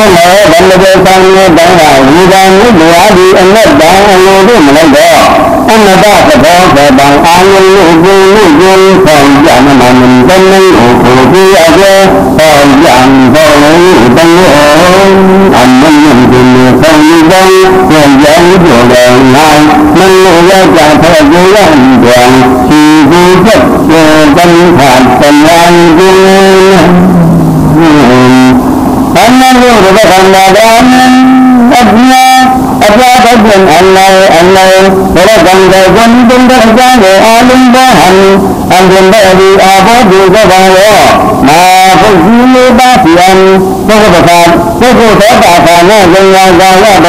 Thế mà bạn là cái con bạn là như đang nước lúa đi anh nó đang anh nó biết mà lấy đó anh nó đã phải có về bằng an nhân luôn còn dạng mà mình tâm linh của đi ở đây còn dạng rồi tâm anh mình tìm không như vậy còn dạng của đời này mình là cả thời gian đoàn thì vui chất tâm phạt tâm an anh nói rồi các bạn là anh này rồi là cần đời quân chúng ta ra người ai linh ba anh liền đây đi bố đi các bạn đó mà không như ba thì anh không có phạt không có thể phạt nó dân ra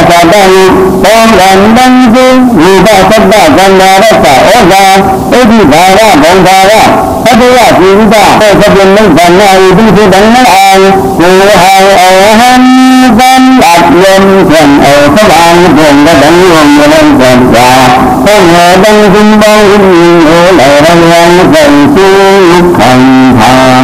phạt đây con làm đăng ký người ta tất cả con ra đó cả ra đi vào ra bọn ra thế là chúng ta có quyền năng phần này đi đánh ai người hai hắn văn đạt nhân thần ở các bạn quyền đã đánh luôn người lên phần cả không ngờ đăng kinh bao nhiêu lại đang dần xuống thành thà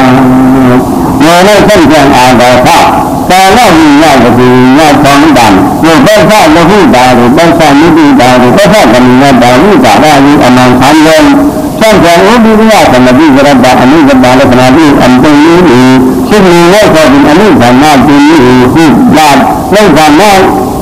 người này không chẳng ai vào pháp ta nói nhau là vì nhau con đàn người bên pháp nó vui đà rồi bên pháp nó đi đà rồi bên pháp là mình đà vui cả ra như anh em tham nhân trong cái lúc đi ra thì là đi ra đà anh ấy ra là phải đi anh tôi đi xin người nói cho anh ấy phải nói đi là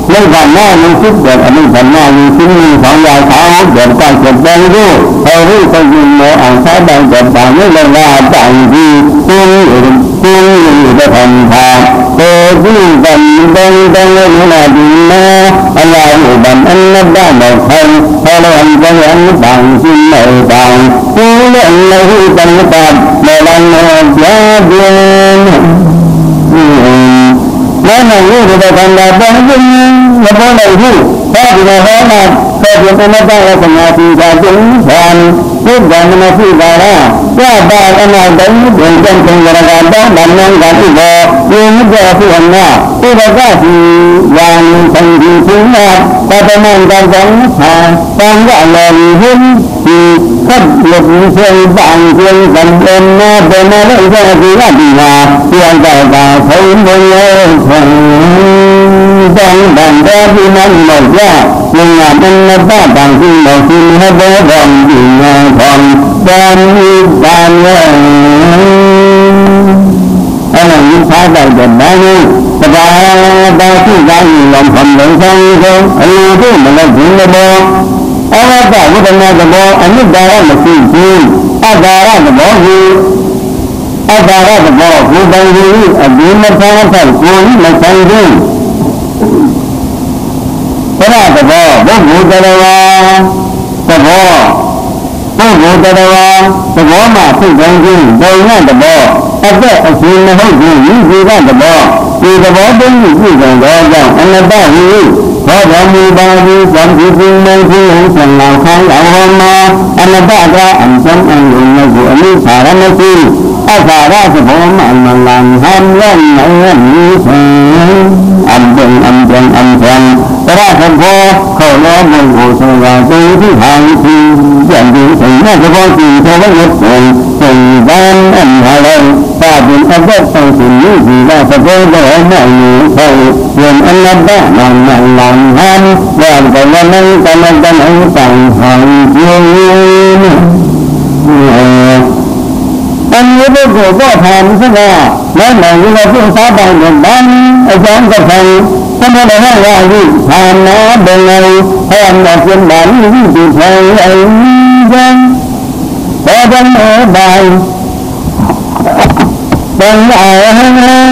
lên vào nói mình thích được anh ấy phải nói xin người phải vào tháo được quan trọng bên đó hồi đi tôi dùng một anh thái đang được bạn ấy lên ra tại vì tôi thành thà tôi cứ gần đang lên là đi mà anh là người bạn anh nó đã một thân hay là anh có anh bằng xin mời bằng cứ lên lấy bằng tạm mà làm giá viên nói này như thế thành là đang là bao này chứ ta thì là nói là ta thì nó đang là thành là thì là chúng hoàn lúc gần nó phi vào đó ra ba cái này đánh đường chân từng là đó làm năng cả thì bò nhưng nó giờ thì hành na tôi đã ra thì vàng thành thì chúng ta ta mang ta giống đang gọi là hưng thì cấp lực trên bạn trên gần bên nó lấy ra thì là gì mà thì anh ta thấy mình đang bàn ra thì năng mở ra nhưng mà bên ta bằng thì mở thì hết bó vòng thì còn ban anh là những thái đại gần bao nhiêu và khi ra nhiều lòng phẩm lượng không anh cứ mà nói chuyện là bó anh là cả cái phần này là bó anh biết ra là chuyện anh ra là bó gì anh ra là bó của bao nhiêu anh biết mà sao phải cuốn mà sang gì thế là bó vụ ra đâu bó vụ ra đâu bó mà không quen gì đâu nha bó anh biết anh xin nó hơi gì ra bó thì bó đến gì rồi đó anh là ba gì có bao nhiêu trong cái môn thi hữu phần nào khai đạo hôm anh là ba ra anh sống anh dùng là của anh xả ra nó chi xả ra thì bố mà làm ham lên như thế anh chân ra thành phố khẩu lo mừng của sự là tôi thứ hai thì chuyện gì thì nó sẽ có gì theo cái nhất tình gian anh hà lời ta cũng không biết tôi thì như gì là sẽ có để mọi người thôi nhưng anh đã làm ham làm cái năng ta năng tặng hàng dương anh nhớ đến của có thằng thế nào nói là như là phương pháp bằng đường bán ở trong cái phần cho nên là gì thằng nó bên này em là phiên bản những gì thầy ấy dân có dân ở bài bên ở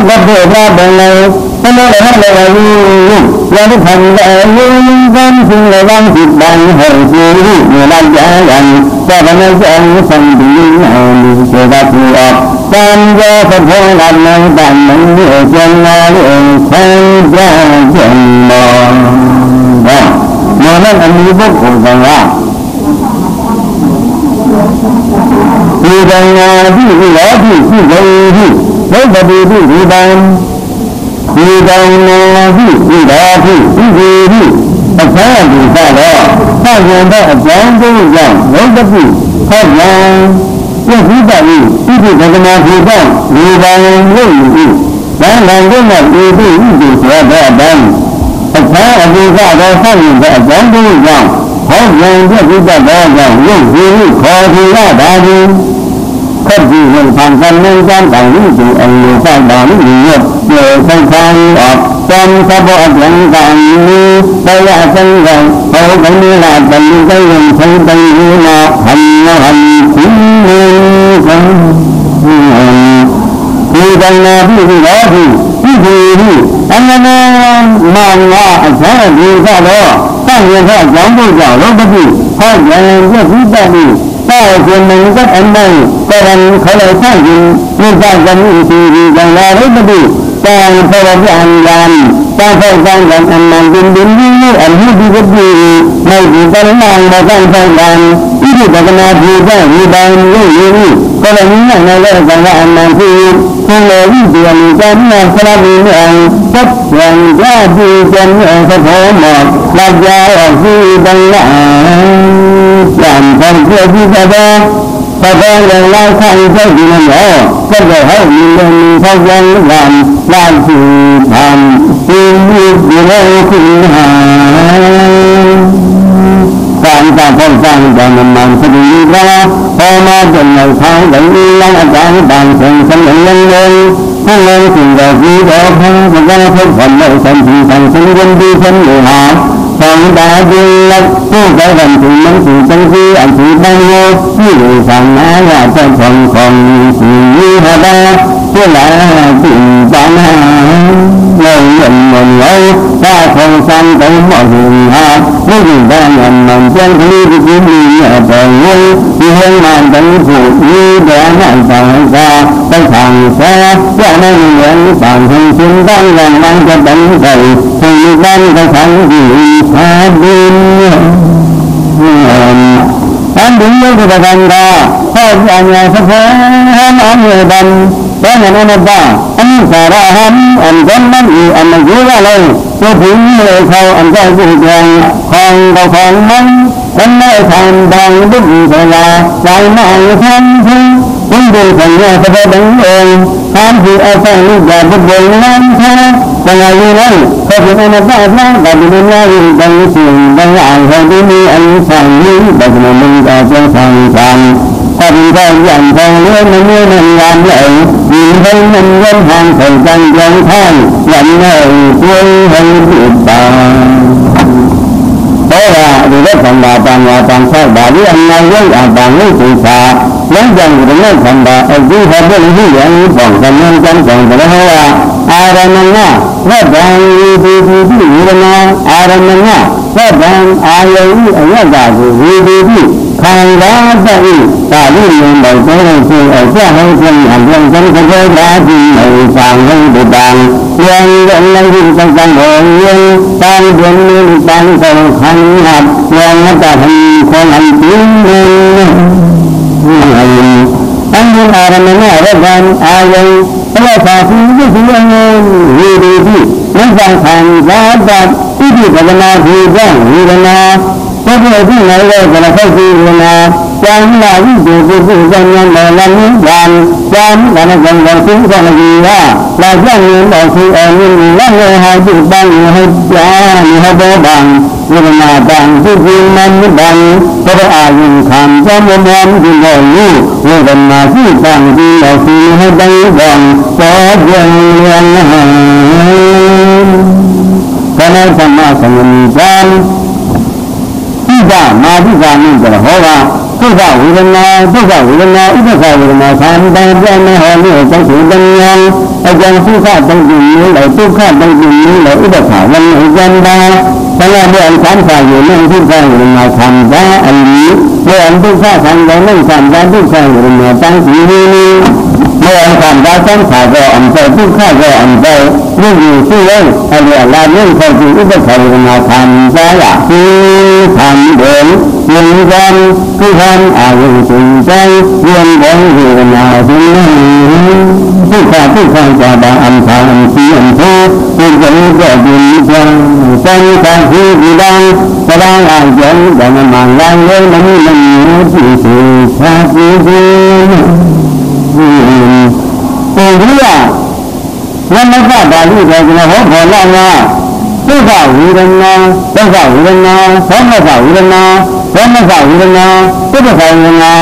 gặp được ra bên này cho nên là gì là cái phần ở những dân xin là đang thịt bằng hồi xưa người đang trả gần cho nên là cái phần gì nào để ra phù hợp tam gia Phật phong làm năng tạm những điều chân là đường sang ra chân mò mà nên anh đi bốc của thằng ra thì thằng thì đó thì đấy là đi bàn thì thằng thì đó thì thật ra thì sao đó ta dùng đó dáng cái dạng lấy cái gì thật là cái gì vậy thì cái mà thì đó đi bàn lấy gì แล้วเราก็มาดูที่ดูเสียแบบนั้นแต่ถ้าอดีตเราสร้างแบบนั้นดูอย่างเขาอย่างที่ที่จะได้อย่างยุ่งที่ขอที่ว่าได้ดีคนที่เห็นทางการเมืองการต่างนี้อยู่อันนี้สร้างบ้านนี้เยอะเยอะทั้งทางออกจำสะบัดอย่างต่างนี้ได้ยาจังเลยเขาไม่มีหลักเป็นได้ยังใช้ได้ยินมาหันทิ้งเงินกันที่ดังนาที่ร้องที่อันนั้นมังว่าใช่ดีก็แล้วตั้งใจว่าจังผู้เจ้าเราไม่ดีเขาอย่างนี้ที่แบบนี้ถ้าคนหนึ่งก็อันใดก็มันเขาเลยสร้างยินมีการกันอีกทีอย่างไรไม่ดีการพยายามการพยายามกันอันนั้นดินนี่อันนี้ดีก็ดีไม่ดีก็ไม่มาการพยายามที่จะกันนาที่ได้มีบางนี่ก็เลยนี่ในเรื่องการอันนั้นที่เลยเดียวกันนะสำหรับนี้เองก็อย่างว่าดีกันเองก็พอหมดรักยาออกที่ดังนั้นอย่างคนเชื่อที่จะได้พออย่างไรใครใช้ดีนั่นแหละก็จะให้มีเรื่องมีพยานงานที่ทำที่อยู่ในที่หาการสร้างพ้องสร้างจากมันสติว่าพอมาจนในทางดังนี้ยังอาจารย์บางคนสำเร็จยังทั้งนั้นสิ่งใดที่เราทำก็จะพบความไม่สันติสันติวันดีฉันอยู่หาสองดาวดีลักผู้ใจวันถึงมันถึงจังที่อันที่บางโง่ที่อยู่สั่งนาว่าจะทนของสิ่งนี้ฮะบ้าเพื่อละสิ่งปัญหาเงินเงินเราถ้าคงซ้ำไปหมดหินหาไม่ถึงได้เงินมันเพียงที่ที่มีแต่เงินที่ให้มันเป็นผู้มีแต่ให้ต่างกันต้องทางแท้ว่าไม่เหมือนต่างคนชิ้นตั้งอย่างมันจะเป็นใจที่มีบ้านก็ทั้งที่หาดินอันดึงยังจะกันได้ข้อที่อันยังสักแค่ห้ามอันเงินดันแต่เงินนั้นบ้าอันสาระหันอันคนนั้นอีอันมันอยู่ว่าเลยตัวถึงเลยเขาอันใจผู้แข่งของเราของมันคนไม่ทำดังดุจเวลาใจไม่ทันทีคุณดูสัญญาจะไปดังเองทำที่เอาใจลูกอย่าบุบเบิกน้ำแท้ยังไงอยู่นั้นเขาถึงอันนั้นได้แล้วแต่ดูนั่นอยู่ดังสิ่งดังอย่างเขาที่มีอันสั่งนี้แต่ดูมันจะเป็นสั่งสั่งถ้าเป็นใจอย่างทองเลื่อนมันเลื่อนงานเลยยินให้มันเลื่อนทางใส่กันยังท่านยังให้ช่วยให้ติดตามเพราะว่าดูแลธรรมดาตามว่าตามชาวบ้านที่อันนั้นยังอ่านบางเรื่องศึกษายังยังอยู่ในเรื่องธรรมดาไอ้ที่เขาเป็นที่อย่างนี้บอกกันนั่นกันบอกกันแล้วว่าอารมณ์น่ะว่าบางที่อยู่นะอารมณ์น่ะว่าบางอารมณ์อะไรแบบที่ทางร้านจะอีกตาลุ่มลงไปก็เลยคือไอ้เจ้าให้คนอ่านเรื่องฉันก็เคยได้ที่ในต่างให้ดูต่างยังยังยิ่งต่างๆยังต่างเดือนนี้ต่างกันขันหัดยังมาจะทำคนอันจริงอันนี้อารมณ์น่ะว่าบางอารมณ์แล้วภาษีที่ที่ยังดีนั่นบางทางร้านแบบที่พัฒนาที่บ้างวิจารณ์ก็เพื่อที่ไหนเลยจะเข้าสู่นะจำหน้าที่ดูที่จะเงินเราลันนี้วันจำการเงินเราซื้อกันดีว่าเราจะเงินเราซื้อเงินแล้วเงินหายจุดบางให้จ้าให้โบบางวิจารณ์บางที่จริงมันบางก็ได้อายุคำจะมุมมองที่เราอยู่วิจารณ์ที่บางที่เราซื้อให้ได้บางก็ยังเงินก็ในสมัยสมัยนั้นที่จะมาที่การนี้จะเพราะว่าทุกอย่างวิญญาณอุปสรรควิญญาณทำได้ยังไม่หายไม่จะถือเป็นยังอาจารย์ผู้ข้าต้องกินนี้หรือผู้ข้าต้องกินนี้หรืออุปสรรควันนี้ยันได้แต่ละเรื่องการฝ่ายอยู่นั่งที่ฝ่ายอยู่มาทำได้อันนี้เรื่องผู้ข้าทำได้นั่งทำได้ผู้ข้าอยู่มาตั้งที่นี้เมื่อทำได้ตั้งขาก็อันใจผู้ข้าก็อันใจนี่อยู่ที่เรื่องอะไรลาเรื่องเขาที่อุปสรรคอยู่มาทำได้ละที่ทำเดินยืนยันผู้ทำอายุถึงใจเรียนบงอยู่นาที่นี่ผู้ข้าจะบางอันทางที่อันทุกผู้จะมีแต่ดินจังจังการที่ดีดังแสดงอายุแต่มันมันแรงเลยมันที่สุดชาติจริงตัวเรื่อง วันนั้นก็บาลีแต่เราหัวหัวล่างว่าทุกข์วิรณาทุกข์วิรณาสมถะวิรณาสมถะวิรณาทุกขวิรณา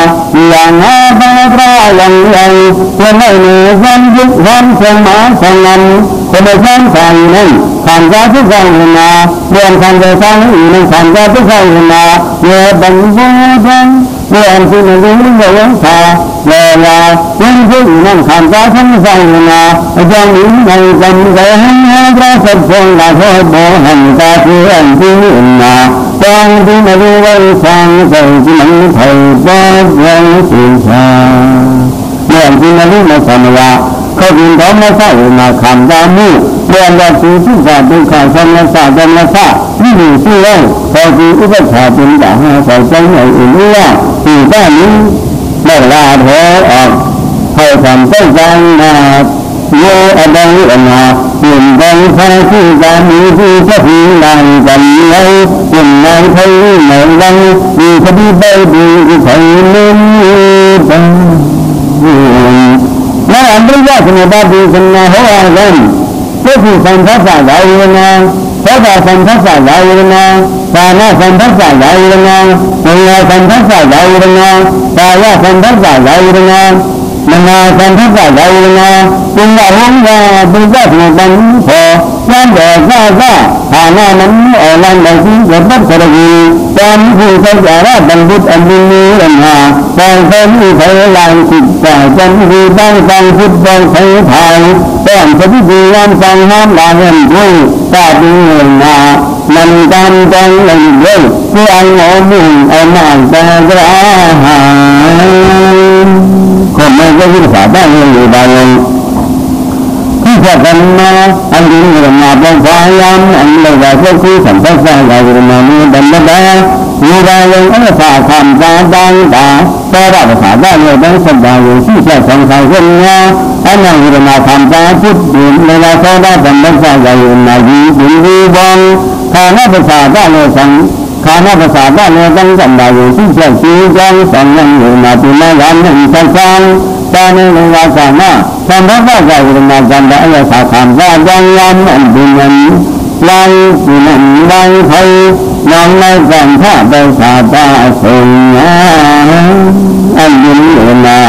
อย่างหาบาปราอย่างใหญ่คนไม่มีความยึดความเชื่อมั่นสงบคนไม่ฟังใจนั้นขันธ์ทุกขวิรณาเรื่องขันธ์ใจทางอื่นขันธ์ทุกขวิรณาเมื่อบรรลุธรรมเรื่องที่ไม่รู้เรื่องชาเวลาเป็นผู้นั่งขันธ์ทั้งใจนาจงมีในจำใจให้พระสัจจงละโทษโมหันตาเพื่อนที่นาจงที่ไม่รู้ว่าสังใจที่มันไถ่บ้านยังสิ้นชาเรื่องที่ไม่รู้มาสมยาเขาดินท้องมาใส่มาคำดามูเรื่องว่าสิ่งที่จะเป็นข้าสมศาสตร์จำละศาสตร์นี่มีชื่อว่าพอที่อุปถาเป็นด่างใส่ใจในอื่นว่าที่ด้านนี้ได้ลาเธอออกให้ทำใจใจนาโยอดังอนาเปลี่ยนแปลงทางที่จะมีที่จะพิจารณากันไว้เป็นนายไทยเหมือนดังมีคดีใบดีไทยเล่นดังนั่นอันเป็นว่าสมัยบาดีสมัยหัวกันก็คือสัมผัสใจนะเพราะว่าสัมผัสใจนะตาหน้าสัมผัสใจนะหัวสัมผัสใจนะตาว่าสัมผัสใจนะมันมาสัมผัสใจนะจึงว่าหัวเป็นว่าสมัยบันพอย้อนเดินข้าหาหน้านั้นอ่อนลังได้ที่จะพัฒนาตามผู้ใช้จ่ายบรรลุอันนี้อันหาตอนคนที่ใช้ลายจิตใจจนที่ตั้งใจคิดบางใช้ไทยต้นจะพิธียามฟังห้ามลาเงินผู้ตาดีเงินนามันจำจังเลยเรื่องที่อันโง่มุ่งเอาหน้าแต่กระหายคนไม่ก็ยิ่งสาบ้านอยู่บางที่จะทำมาอันนี้เรื่องมาเป็นพยายามอันเลยว่าพวกที่สัมผัสได้เราเรื่องนี้ดันได้มีได้ยังอันสาคำตาดังตาแต่ว่าภาษาได้เลยต้องสบายอยู่ที่จะสังขารคนเนี้ยอันนั้นเรื่องมาคำตาพูดถึงเวลาเขาได้สัมผัสได้อยู่ในยี่สิบวีบองข้าหน้าภาษาได้เลยสังข้าหน้าภาษาได้เลยต้องสบายอยู่ที่จะชี้แจงสังยังอยู่มาที่ไม่ยันหนึ่งสังตอนนี้เราว่าจะมาทำเพราะว่าใจเรามาจำได้ว่าสาขาว่ายังยันอันเป็นยันลายสินันลายไทยน้องในการท่าเป็นสาตาเสียอันยินเอ็นา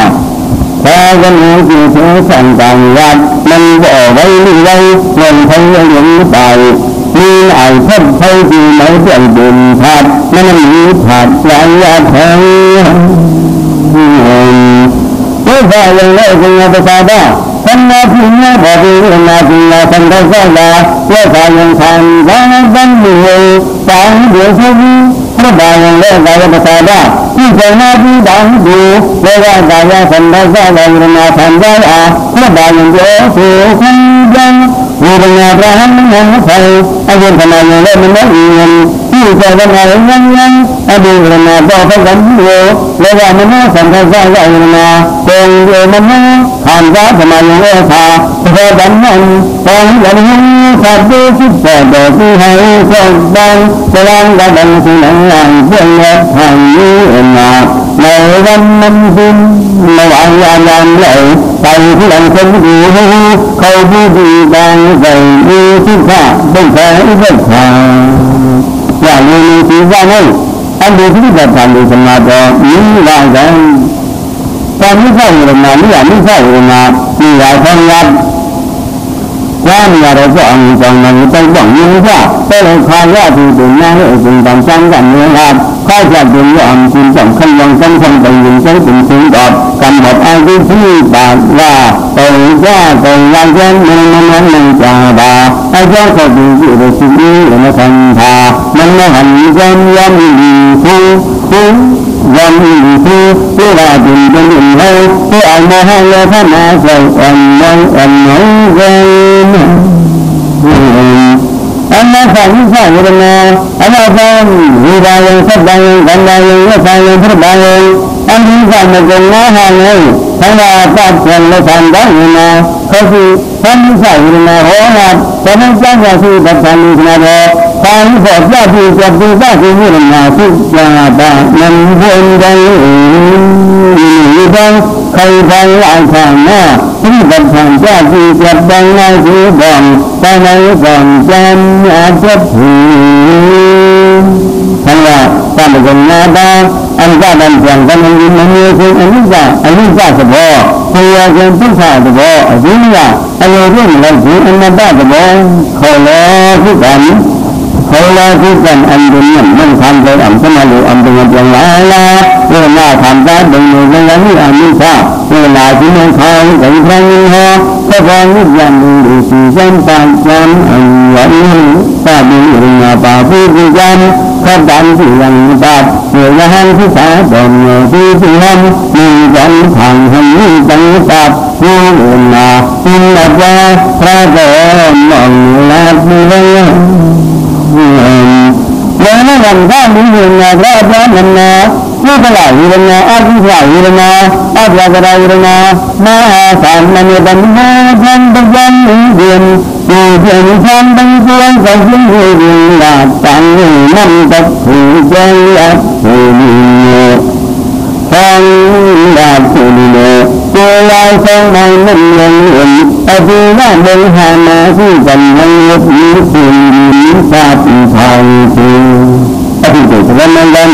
พอกันนี้ที่เธอสั่งการวัดมันบอกไว้ไว้เงินไทยยังไปมีไอ้พบไทยที่ไหนเปลี่ยนดินผัดมันมีผัดหลายยาไทยก็ได้ยังไงจึงภาษาได้ท่านนาพิญญาบอกดีนาพิญญาท่านได้ก็ได้ว่าทางยังทางทางบันดีทางเดียวชีวิตก็ได้ยังไงได้ภาษาได้ที่จะนาพิดังดูเวลาได้ท่านได้ก็ได้นาท่านได้ก็ได้ยังเดียวสุขันยังมีปัญญาพระหันยังใส่อายุขนาดยังเล่นมันไม่เงินที่จะทำงานยังอดีตนาบอกเขากันอยู่เวลามันไม่สัมผัสได้ยังนาคงเดียวมันไม่ผ่านร้านสมัยยังเล่นขาพอดันนั้นตอนยังขาดดูคิดแต่เด็กที่ให้ส่งดังจะล้างระดังที่หนังงานเพื่อนเล็กทางนี้นาในวันนั้นดินไม่วางยามเลยไปที่หลังคนดีเขาผู้ดีดังใจมีที่ข้าเป็นแค่เป็นทางอย่างนี้มีที่ว่าไงอันดีที่จะทำดีสมาธิมีหลายอย่างตอนนี้เข้าอยู่ในนั้นอย่างนี้เข้าอยู่ในนั้นมีหลายทางยัดว่ามีอะไรก็อันตรงนั้นต้องบอกยิ่งว่าแต่เราคายว่าที่ถึงนั้นถึงตามชั้นกันเนื้อครับข้าจะถึงว่าอันจริงต้องขั้นลงขั้นคงไปยิงใช้ถึงถึงดอกกันหมดอายุที่บาดว่าตรงว่าตรงวันเช้ามันจะบาไอ้เจ้าก็ดูอยู่ในสิ่งนี้ในทันทามันไม่หันย้ำดีคู่ย้ำดีคู่เวลาดึงเป็นดึงให้ผู้อ่านมาให้เลยท่านมาใส่อันนั้นเลยอันนั้นฝั่งที่ใช่ยังไงอันนั้นฝั่งวิบากยังสับยังกันยังว่าใช่ยังพระบายังอันนี้ฝั่งมันเป็นน้าหางเลยทั้งเราตัดกันเลยทันได้ยังไงเขาคือท่านที่ใช่ยังไงหัวหน้าแต่ไม่จ้างว่าที่ตัดกันยังไงทางที่บอกว่าที่จะดูว่าที่นี่มาที่จะบ้านมันวนใจอยู่บ้าง ใครใครอาจารย์นะที่บัดผ่านเจ้าที่เก็บดังในที่บ่อนแต่ในก่อนจำอาจจะผีท่านว่าการเป็นนาดาอันก็ดันเพียงกันมันมันมีคืออันนี้จะเฉพาะเพียงเป็นผู้ชายเฉพาะอันนี้ว่าอะไรเรื่องอะไรคืออันนั้นได้เฉพาะเขาแล้วที่กันอันเป็นมันทำไปอันก็มาดูอันเป็นอย่างไรล่ะเวลาทำได้เป็นอย่างไรอันนี้ใช่เวลาที่มันเขาเป็นครั้งนี้ฮะก็ฟังอย่างดูสิจันตาจันอันอย่างนี้ตาดีเรื่องป่าผู้ที่จันข้าดันที่ยังบาดเมื่อยังที่สาบนเมื่อที่ทำมีจันทางให้จังตัดผู้อื่นมาอินลับว่าพระเจ้ามองลาดีเลยอย่างนั้นถ้ามีเงินพระพระมันนะไม่เป็นไรเรื่องนะอาชีพอะไรเรื่องนะอาชีพอะไรเรื่องนะมาสานมันเป็นมาพันเป็นยันเดือนอยู่เพียงพันเป็นเพียงกับสิ่งที่ดีหลักตั้งนั่นตัดถือใจอัดถือมีฟังหลักถือมีตัวลายทรงในนั่นยังเห็นอาชีพว่าเดินหามาที่กันยังยึดยึดถือทราบทางถืออาชีพตัวนั้น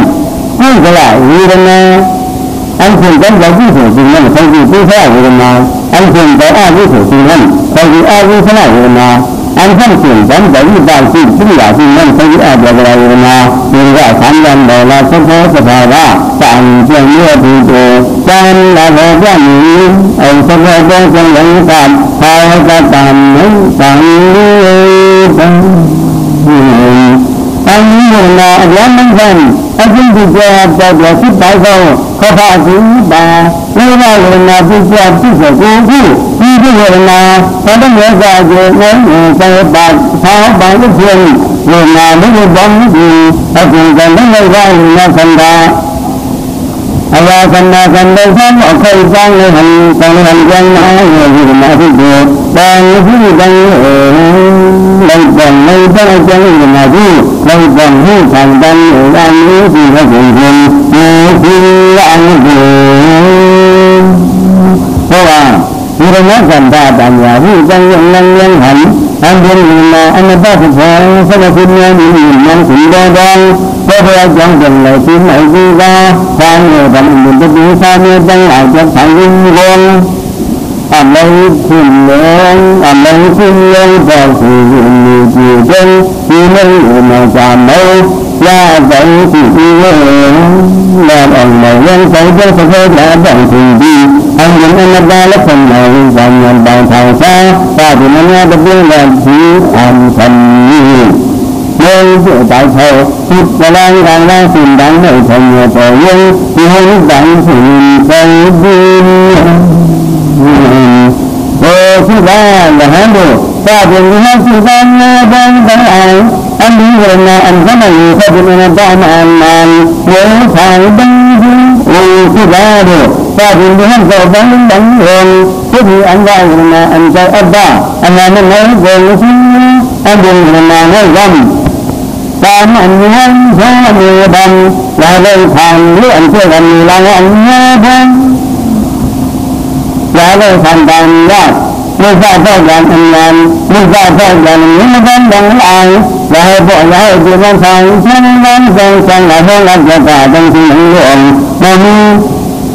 นี่ก็là vì là anh thường có giáo viên của mình là thay vì cứ thế là anh thường có ai với của mình thay vì ai với thế này là anh không thường dám đánh như vậy thì cũng là thì nên thay vì ai được là nhưng mà tham gia đó là số sẽ phải là chẳng chuyện như thì cho là về cái gì anh sẽ về cái chuyện những cái thay ra tạm những tạm anh là làm mình anh cũng đi cho ship tại đâu có phải gì bà nếu mà là đi cho ship của cô đi cái là có cái nghĩa là gì nói cái bà sao bà cái chuyện rồi mà nó đi bóng gì ở trường còn nó lấy ra là thành ra phần đầu tháng họ khơi sang lên hành còn hành dân nói người mà thì được đang cái đang lấy còn lấy cái chân người mà đi lấy còn hư thành đang ở đang ní thì nó cũng thì ăn được thôi à như tôi nói gần ta tại nhà thì chân nhân hạnh anh bên là anh ta thực hiện sẽ là phim nhìn nhân cũng đang có thể chọn dừng lại phim này đi ra sang người bạn mình tôi đi xa như đang lại cho thành linh con anh lấy phim lớn và sử dụng nhiều chiều chân khi mấy người mà chạm đâu ra vậy thì đi là bằng này nhân thấy cho sẽ đã bằng thì đi anh những anh ta lớp phần này và nhận bằng thảo xa và thì nó nghe được là chỉ anh thành nên tại sao chút là đang tìm đáng để thành nhiều tội nhân thì không đáng tìm cây đi thứ ba là hán đồ và thì hai thứ ba đang ai anh đi rồi mà anh có này sao thì anh ta mà anh nhớ phải đăng thứ ba đồ và thì hai giờ bắn hồn thế thì anh ra rồi mà anh cho ấp ba anh làm nó nói về nó chứ anh đừng rồi mà nói rằng làm anh nhớ ra người đàn là đây thành lúc anh chưa làm là anh nhớ đàn là đây thành đàn đó người ta phải làm anh làm người ta phải làm những cái đàn ai là hơi bỏ ra thì nó thành chân đàn chân là hơn là cả trong sự những lượng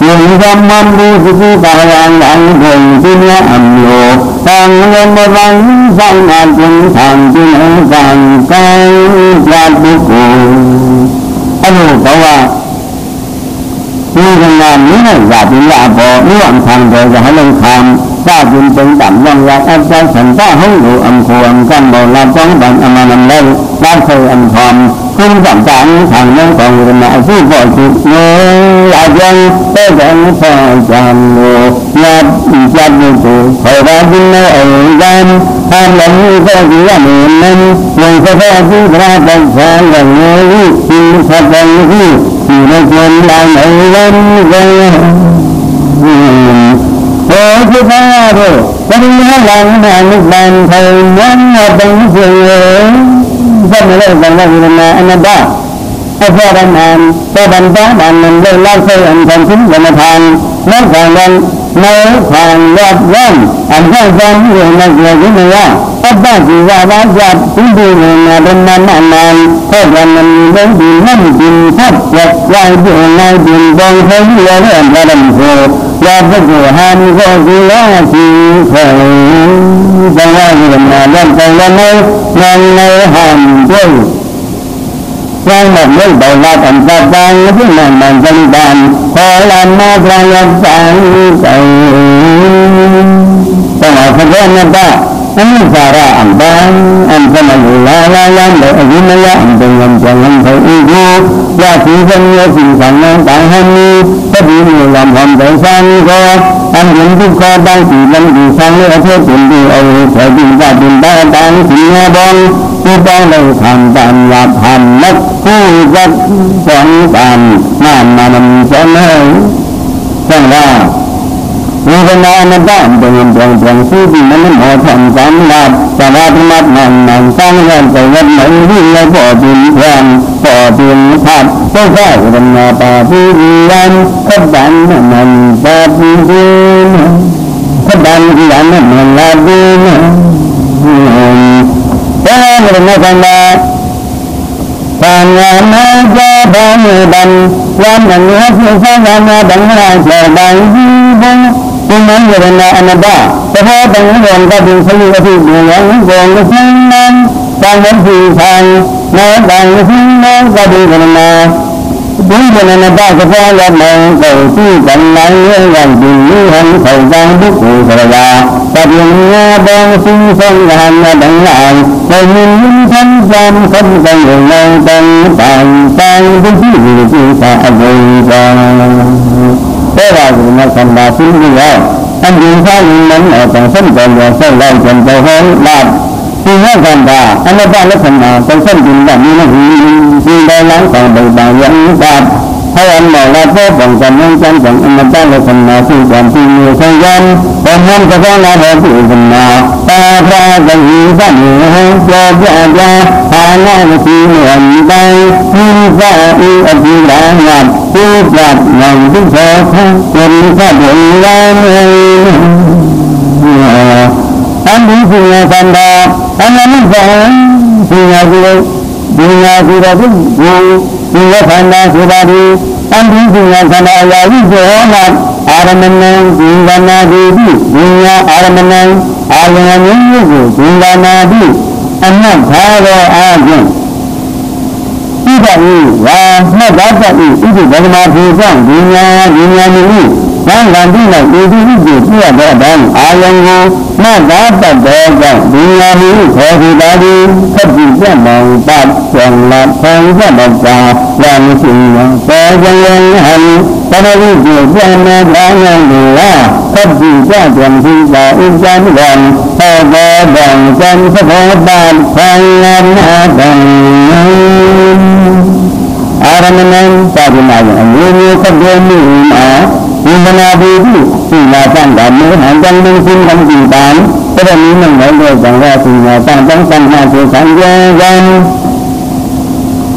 nhưng trong mâm đi thì ta đang thường tin nhớ ẩm lộ càng lên một vắng sang ngàn chúng thằng tin ấy càng cái ra bố cụ anh hồ cậu à như thằng làm những này giả tin là bỏ những bạn thằng rồi giả lên khám ta tin tưởng đảm lòng là em cho thành ta không đủ âm khổ âm căn bộ là trong bằng âm âm lên đang khởi âm thòm không cảm tán thằng nó còn người nào cứ gọi chuyện nhớ là dân tới dân phải chạm ngộ nhạt chạm ngộ cụ khởi ra kinh nơi ở gian tham lắm như có gì là mình nên người sẽ ra cứ ra bằng xa gần như xin thật bằng như chỉ là chuyện là nổi lên dân thứ ba rồi có đi làm hàng bàn thầy nhóm bằng chuyện dân ở đây bằng là anh đã พระบรมานพระบรรพาดันมันได้เล่าเรื่องความทิ้งธรรมทานนักการวันในทางยับยั้งอันให้ความเรื่องในเรื่องนี้ว่าอัปปะจิวาราจับที่ดีเนี่ยเป็นมันนานเพราะมันมีเรื่องดีนั่นดินทับหลักวายดินในดินบงเทียนเรื่องพระดำโพยาพระจุหันก็คือละสีเขยจังหวะเรื่องมาเรื่องไปแล้วในหันด้วยยังหมดไม่ได้ลาตันตัดบางที่มันจันบานพอลานมาพระยักษ์สังใจต้องเอาพระเจ้านั่นได้อันนี้สาระอันบางอันสมัยลายังเด็กอายุไม่ยังเป็นยังจังยังเธออีกอยู่ยาสีสัญญาสิ่งสังนั้นต่างหันนี้พอดีมีลำพันแต่สังก็อันเห็นทุกข้อบางสิ่งมันดีสังเลือเท่าเป็นดีเอาเธอดินตาดินตาต่างสิ่งบองผู้ต้องเลยทำตามหลักธรรมนักผู้จัดสอนตามมันจะไม่ช่างว่ามีขณะนั้นได้เป็นสิ่งที่มันหมดทำตามหลักแต่ว่าธรรมะมันสร้างเรื่องใจวันไหนที่เราพอดินแทนพอดินทับก็ได้ธรรมะป่าที่ยันขับดันมันป่าที่ดินขับดันที่ยันมันลาดินแต่เรื่องนั้นนะการงานมาจะพอมีบันวันนั้นที่สร้างงานดังราชบังยีบงที่มันเรื่องนั้นอันบ้าแต่พอดังเรื่องก็เป็นสิ่งที่ดีอย่างกองก็สิ่งนั้นบางวันที่ทางในบางสิ่งนั้นก็ดีกันมาดูกันนะบ้าก็พอแล้วมันก็ที่กันไหนอย่างดีหันเข้าใจทุกคนก็ได้แต่เรื่องนี้บางสิ่งสำคัญดังหลายไม่มีท่านจำคนกันอย่างไรต่างที่ที่สะอาดจังแต่ว่าในคำบาสิ่งนี้แล้วอันดีข้ามันต้องสนใจอย่างเช่นเราจนใจห้องลาบที่ให้กันว่าอันนั้นบ้านลักษณะต้องสนใจแบบนี้นะที่ได้ล้างของใบอย่างนี้ครับให้อันหมอละเพื่อป้องกันเรื่องการของอันนั้นบ้านลักษณะที่ความที่มีสัญญาณแต่มันจะต้องละเพื่อปัญญาตาพระกันหินสันนิษฐานเจ้าหน้าหาหน้าที่เหมือนใดมีฟ้าอีอภิราหัดผู้ปราบอย่างที่เธอเป็นข้าบุญแล้วอันนี้สิ่งสันดาอันนั้นฟังสิ่งอะไรสิ่งอะไรที่เราพูดสิ่งสันดาสุดาดีอันนี้สิ่งสันดาอย่าวิเศษนักอารมณ์นั้นสิ่งสันดาดีสิ่งอารมณ์นั้นอารมณ์นี้สิ่งสันดาดีอันนั้นข้าเราอาจจะที่แบบนี้ว่าไม่ได้แบบนี้ที่จะมาพูดเรื่องสิ่งนี้นั่งกันที่ไหนที่อยู่ที่ไหนบ้างอายังงูมาได้แต่เด็กกันดีงามนี้ขอที่ได้ดีขับจีบมองตัดส่งหลับทางจะบอกว่าอย่างสิ่งแต่ยังหันแต่ไม่รู้จีบยังไม่ได้ยังดูว่าขับจีบจะเปลี่ยนที่จะอุจจาระวันพอแบ่งกันสะพานบ้านทางงานดังอารมณ์นั้นจะเป็นอะไรนี้ก็เดินมีมาอินทนาดีที่มาตั้งแต่เมื่อหันจังเป็นสิ่งทำสิ่งต่างแต่ตอนนี้มันไม่ได้จังว่าสิ่งมาตั้งตั้งมาสู่สัญญากัน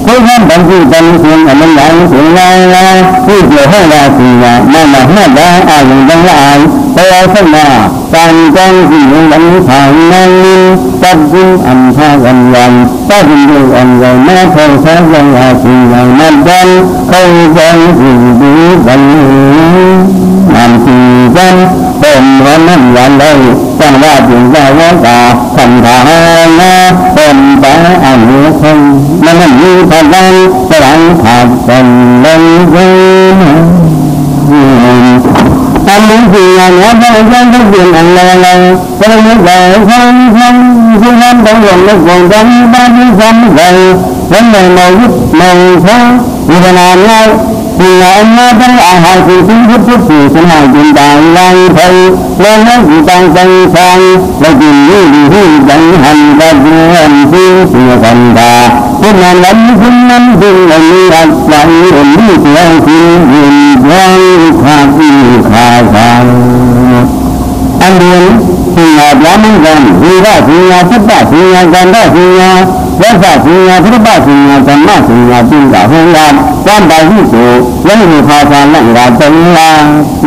ผู้ทำบางทีบางสิ่งมันอย่างสิ่งอะไรที่เกี่ยวข้องกับสิ่งนั้นมาได้อายุดังหลายแต่เราเข้ามาการจังสิ่งนั้นทางนั้นตัดสิ่งอันท่ากันวันตัดสิ่งอันใหญ่แม้เพียงแค่ยังว่าสิ่งนั้นดังเขาจังสิ่งดีกันมันสิ่งกันเป็นวันนั้นวันใดจังว่าสิ่งใดว่าตาคำถามนะเป็นแต่อันนี้คงมันมีพลังแสดงขาดเป็นลมเย็นอันนี้สิ่งนั้นเป็นทุกสิ่งอันใดเป็นเรื่องใดทั้งสิ่งนั้นต้องลงในกองจันบ้านที่ทำใจวันใดเรายึดเราเท่าวิญญาณเราสิ่งนั้นเป็นอาหารที่สิ่งที่ทุกสิ่งสมัยจินตนาลังไทยเราไม่จิตตังใจฟังเราจินนี่ดีจังหันกับเรื่องสิ่งสิ่งสันดาคุณนั้นสิ่งนั้นสิ่งนั้นรักใจอุ่นที่เสียงสิ่งยิ่งใหญ่ขาดที่ขาดใจอันเดียวสิ่งนั้นเหมือนกันที่ว่าสิ่งนั้นสัตว์สิ่งนั้นกันได้สิ่งนั้น วัฏสิงห์พระบาสิงห์ธรรมสิงห์จินดาหงยามวันใดที่สุดยังมีภาษาหลังกาตังลา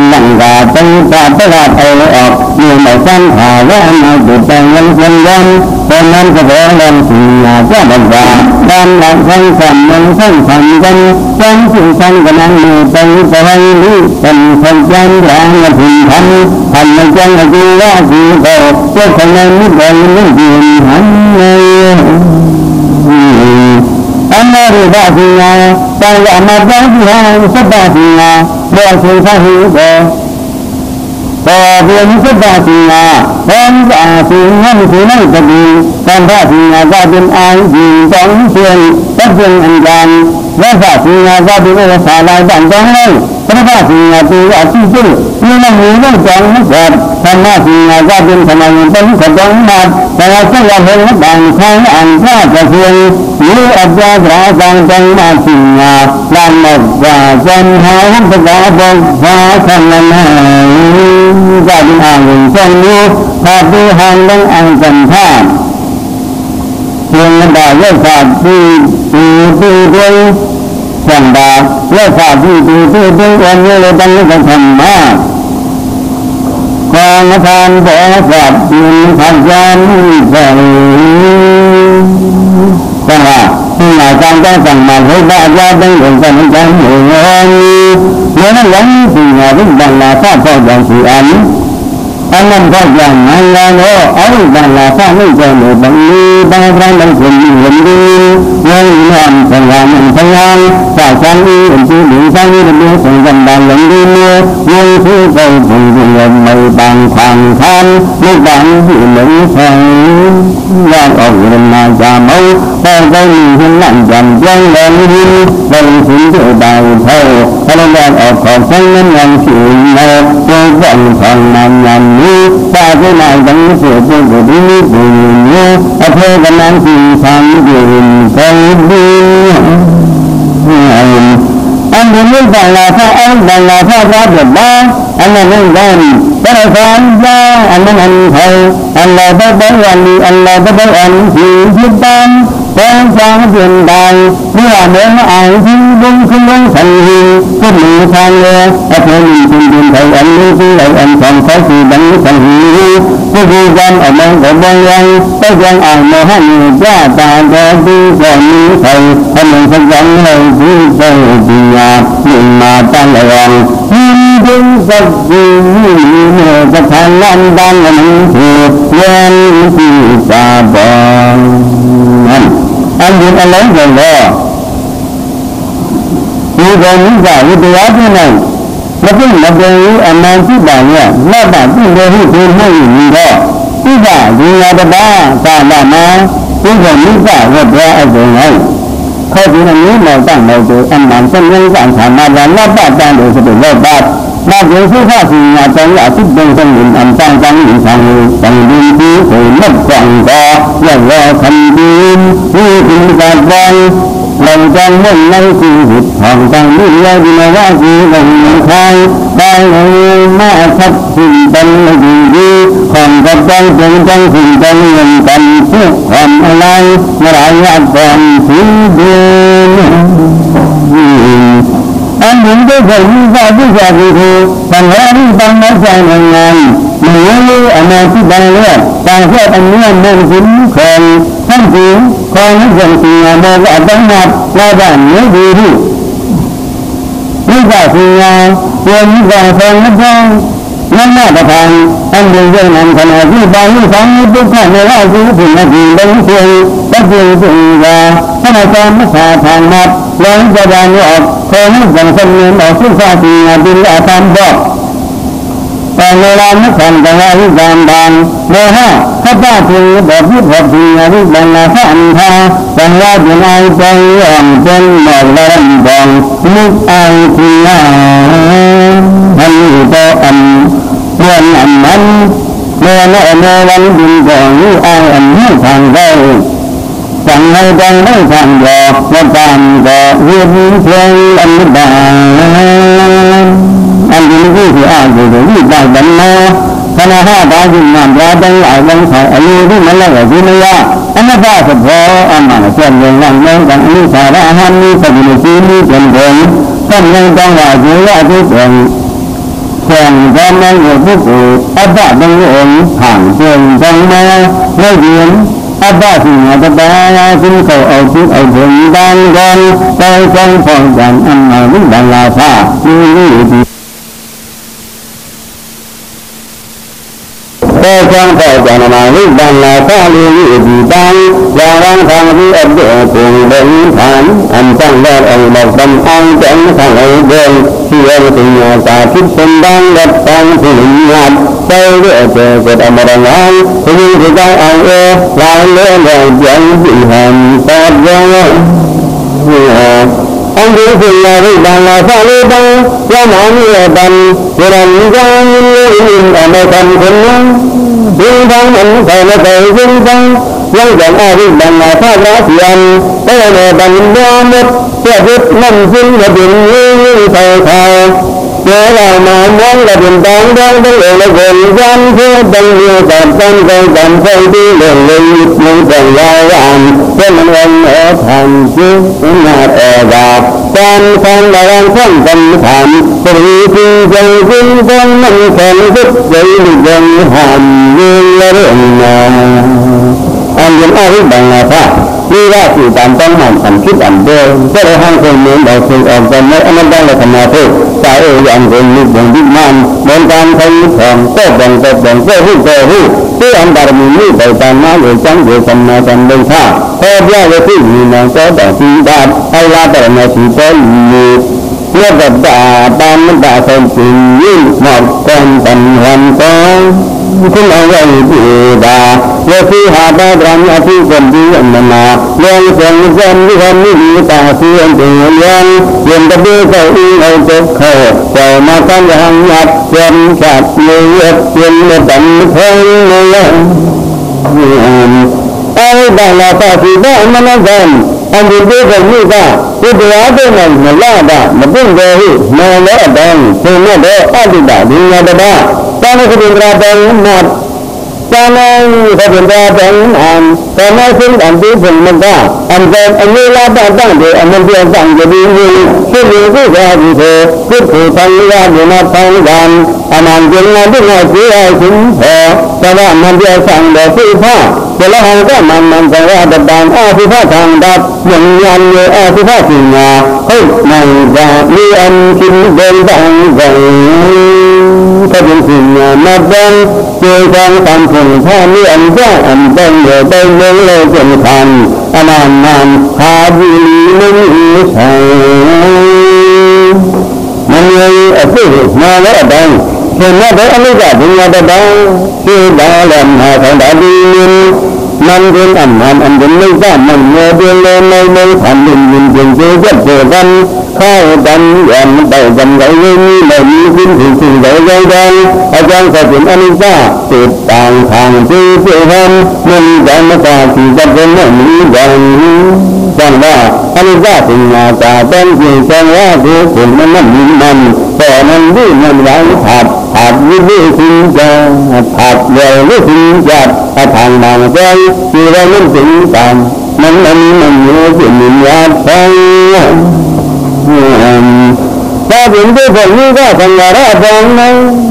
หลังกาตังกาตลาดเอาออกมีไม่ซ้ำหาและมาดูแต่ยังเพียงยันตอนนั้นก็บอกลำสิงห์เจ้าบังกาตามหลังทั้งสามยังทั้งสามกันยังสิ่งทั้งกันนั้นมีไปไปนี้เป็นคนยันแรงและพิมพ์ทำในจังหวะที่ว่าที่โตเจ้าคนนั้นไม่เป็นไม่ยืนหันเลยอันนั้นเรื่องสิงห์ตั้งแต่มาตั้งที่ห้างสัปดาห์สิงห์เมื่อสิ่งที่หิวก็เพียงสัปดาห์สิงห์ตอนจะสิงห์ที่นั่งจะดีตอนพระสิงห์ก็เป็นอันยิงสองเชียงตัดเชียงอันกันและพระสิงห์ก็เป็นภาษาลายบ้านจังเลยพระสิงห์ตัวที่ชื่อมีน้ำมือน้ำจังนักแบบธรรมะสิงห์ก็เป็นธรรมะเป็นขจรมาแต่เราก็ยังเห็นบางครั้งอันพระจะเพียงมีอัจฉริยะจังจังมาสิงห์ลานหมดว่าจันหาหันตะกาบงฟ้าคันนั้นจะเป็นอ่างเช่นนี้ภาพที่ห่างลงอ่างจันทราเพียงได้เลือกภาพที่ด้วยสันดาเลือกภาพที่ด้วยวันนี้เราต้องเลือกธรรมะกองทานบ่อสัตว์ยืนขัดยันใจจังหวะที่หมายการต้องสั่งมาให้บ้าญาต้องเดินกันจังหวะเมื่อนั้นยังสิ่งหนึ่งบางลาทราบข้ออย่างสี่อันนั้นก็อย่างนั้นแล้วเอาบางลาทราบไม่เจอหนูบางนี้บางครั้งบางคนมีเห็นดียังมีความพยายามพยายามสร้างชั้นนี้เป็นที่หนึ่งชั้นนี้เป็นเรื่องของกันบางอย่างดีเมื่อยังที่ไปถึงที่ยังไม่บางทางทันไม่บางที่หนึ่งแห่งย่างออกเดินมาจามเอาแต่ได้มีเห็นนั่งจำยังแรงหินเป็นสิ่งที่ได้เท่าพลังงานออกของทั้งนั้นยังสิ่งเดียวตัวอย่างของนั้นยันนี้ตาที่นายตั้งเสียตัวดีนี้ดีนี้อภัยกันนั้นสิ่งทำดีใจดีอันนี้บางลาถ้าเอาบางลาถ้ารับแบบบ้าอันนั้นนั่นกันแต่ละคนย่าอันนั้นอันไทยอันเราได้บางวันนี้อันเราได้บางอันที่ยึดตั้งแต่ฟังเปลี่ยนใดเมื่อเมื่ออ่านที่บุญคุณลงสันหิก็มีทางเลยอภัยมีคุณดินไทยอันนี้ที่ไหนอันสองเขาที่บังสันหิก็คือการออกมาของบางอย่างก็ยังอ่านมาให้ย่าตาแดงที่ก่อนนี้ไทยอันนั้นสักอย่างเลยที่ใจดีงามยิ่งมาตั้งระวังยิ่งดึงสักทีจะทางนั้นดังนั้นถูกเย็นที่ตาบอดนั่นอันนี้อะไรกันล่ะมีคนนี้จะวิทยาที่ไหนแล้วที่มาเป็นอันนั้นที่บ้านเนี่ยแล้วบ้านที่เรื่องที่คุณไม่มีก็ที่บ้านที่เราจะบ้าตาบ้านมาที่คนนี้จะว่าจะอะไรเขาที่นั่นนี้เราตั้งเราดูอันนั้นเป็นเรื่องการทำมาแล้วเราบ้าจังโดยสติเราบ้ามาเกี่ยวกับข้าศึกงานจังหวะที่เป็นสมุนอันตั้งจังหวะทางจังดีที่เคยนับฟังก็ยังรอคำดีที่เป็นการฟังเราจังมุ่งในชีวิตของจังนี้เราดีมาว่าชีวิตใครได้มาทับสิ่งเป็นดีของกับจังเป็นจังสิ่งจังเงินกันทุกความอะไรมาหลายอย่างก่อนสิ่งดีอันนี้ก็คือวิชาที่คือปัญหาที่ตั้งมาจากงานหรืออันนั้นที่บางเรื่องการแก้ปัญหาเรื่องสิ่งของทั้งสิ่งของทั้งสิ่งงานโดยอัตโนมัติและด้านนี้ดีที่วิชาสิ่งงานเรื่องวิชาของนักเรียนนั่นน่าจะทำอันเดียวกันนั้นขณะที่บางที่ฟังทุกท่านในว่าสิ่งที่นักเรียนต้องเชื่อต้องเชื่อสิ่งว่าถ้าเราจะไม่ขาดทางนับแล้วจะได้ออกคนที่สังสมเงินออกซึ่งความจริงดินอาตามบอกแต่เวลาไม่ทันแต่ว่าวิจารณ์บางโมหะถ้าป้าถึงแบบที่พอจริงที่บางนาท่านทาแต่ว่าจะนายใจอ่อนเป็นหมดแรงบองนึกเอาที่ว่าท่านก็อันเรื่องอันนั้นเมื่อวันดินก่อนนี้เอาอันนี้ทางได้สั่งให้ดังไม่สั่งหยอกว่าตามก็เรียนเพียงอันบางอันนี้ที่อ่านอยู่ที่ได้บรรณาคณะห้าบาจินนามราดังหลายบางสายอายุที่มันแล้วที่ไม่ยาก อันนั้นก็เฉพาะอันนั้นเช่นอย่างนั้นอย่างนี้สาระหันนี้สกุลชีนี้เป็นผลท่านยังต้องว่าอยู่ว่าที่เป็นแข่งกันในหัวผู้ปู่อับบ้าดังเองห่างเชิงจังมาไม่เย็นอับบ้าสิ่งอับบ้าสิ่งเขาเอาสิ่งเอาถึงดังกันไปจังพอกันอันนั้นวิบังลาภานี่ดีแต่จังพอกันมาวิบังลาภานี่ดีดังอย่างร่างทางที่อับดุลกุลเดินผ่านอันตั้งแรกองค์บอกตำอังจังทางเดินที่เราถึงตาคิดเป็นดังดับตังที่หยัดใจเรื่อยเกิดอมรณะที่ยิ่งที่ใจเอาลายเลื่อนลอยยังยิ่งหันตอดยังอันที่สิ่งใดดังลาฟ้าลีบังละหมามีบันเวลามีใจยิ่งอะไรกันคนนั้นยิ่งดังมันใส่ไม่ใส่ยิ่งดังยังอย่างอะไรดังลาฟ้าราศีอันแต่ในบันดาหมดเพื่อยึดมั่นสิ่งระดึงยิ่งใส่เขาเมื่อเรามามองระดึงดังดังดังเลยละคนยันเพื่อดังเดียวกันกันกันกันใส่ที่เรื่องเลยมันเป็นยาวอันเป็นวันทำชื่อหน้าแอบการฟังระวังท่องคำถามปริจิงจังจิงจังมันแข็งทุกใจยังหันยืนเรื่องอันยังอะไรบางนะครับนี่ว่าสิ่งต่างต้องมันสันคิดอันเดิมก็เลยให้คนเหมือนเราสึกออกจากในอนันตและธรรมะทุกใจอย่างคนนึกอย่างดิ้นมันเหมือนการทำของก็แบ่งก็หูที่อันบารมีนี้ไปตามน้ำหรือจังหรือสัมมาสัมพุทธะพอแยกไปที่มีนางก็แต่ที่ดาบไอ้ลาแต่ในที่ก็มีเมื่อแบบด่าตามมันด่าคนจริงยิ่งหมดกันตันวันก็คุณเอาไว้ดีดาเมื่อที่หาได้รังอาทิตย์คนดีอันนาเรื่องเสียงเสียงที่คนนี้มีตาเสียงถึงเลี้ยงเย็นตะเบียเจ้าอีเอาเจ็บเขาเจ้ามาตั้งอย่างหยัดเย็นขาดเลือดเย็นเลือดดำเพิ่งเลยไอ้บ้านเราตัดสินได้มันนั่นเองอันนี้เป็นแบบนี้ก็ที่ตัวอาเป็นมันไม่ละได้ไม่เป็นเลยไม่ละได้คือไม่ได้อาดิดาดีนะได้บ้าตอนนี้คือเป็นราเป็นหมดตอนนี้ก็เป็นราเป็นอันตอนนี้สิ่งอันที่เป็นมันก็อันเป็นอันนี้ละได้ตั้งเดียวอันนั้นเพียงตั้งจะดีนี่ที่มีที่จะดีเถอะที่ผู้ทำงานอยู่มาทำงานอันนั้นเป็นงานที่เราที่ให้ถึงพอแต่ว่ามันเพียงสั่งเดียวที่พ่อเวลาเราก็มันจะว่าดับดังที่พ่อทางดับอย่างยันเยอะที่พ่อสิ่งงาเฮ้ยมันจะมีอันกินเดินดังดังถ้าเป็นสิ่งงามาดังเจอการทำผลถ้ามีอันแก่อันดังเยอะได้เมื่อเลยจนทันอันนั้นหาดีไม่ใช่มันเลยสิ่งมาแล้วดังเห็นว่าได้อันนี้ก็เป็นอะไรบ้างที่ดาวแหลมหาทางดาวดินมันเป็นอันเป็นไม่ได้มันเมื่อเดือนเลยไม่ทันดินเพียงเจอกันเข้ากันยันไปกันไหลไม่มีขึ้นถึงไหลกันอาจารย์ก็เป็นอันนี้ก็ติดต่างทางที่เพื่อนมันจะมาตาที่จะเป็นไม่มีอย่างจังว่าอันนี้ก็ถึงมาตาเป็นจริงจังว่าคือถึงมันมีมันแต่มันดีมันไหลผัดวิธีสิ่งจะผัดเดียววิธีจะทางบางใจที่เราไม่ถึงกันมันอยู่ที่มีญาติฟังถ้าเป็นที่คนนี้ก็ทำงานอะไรบ้าง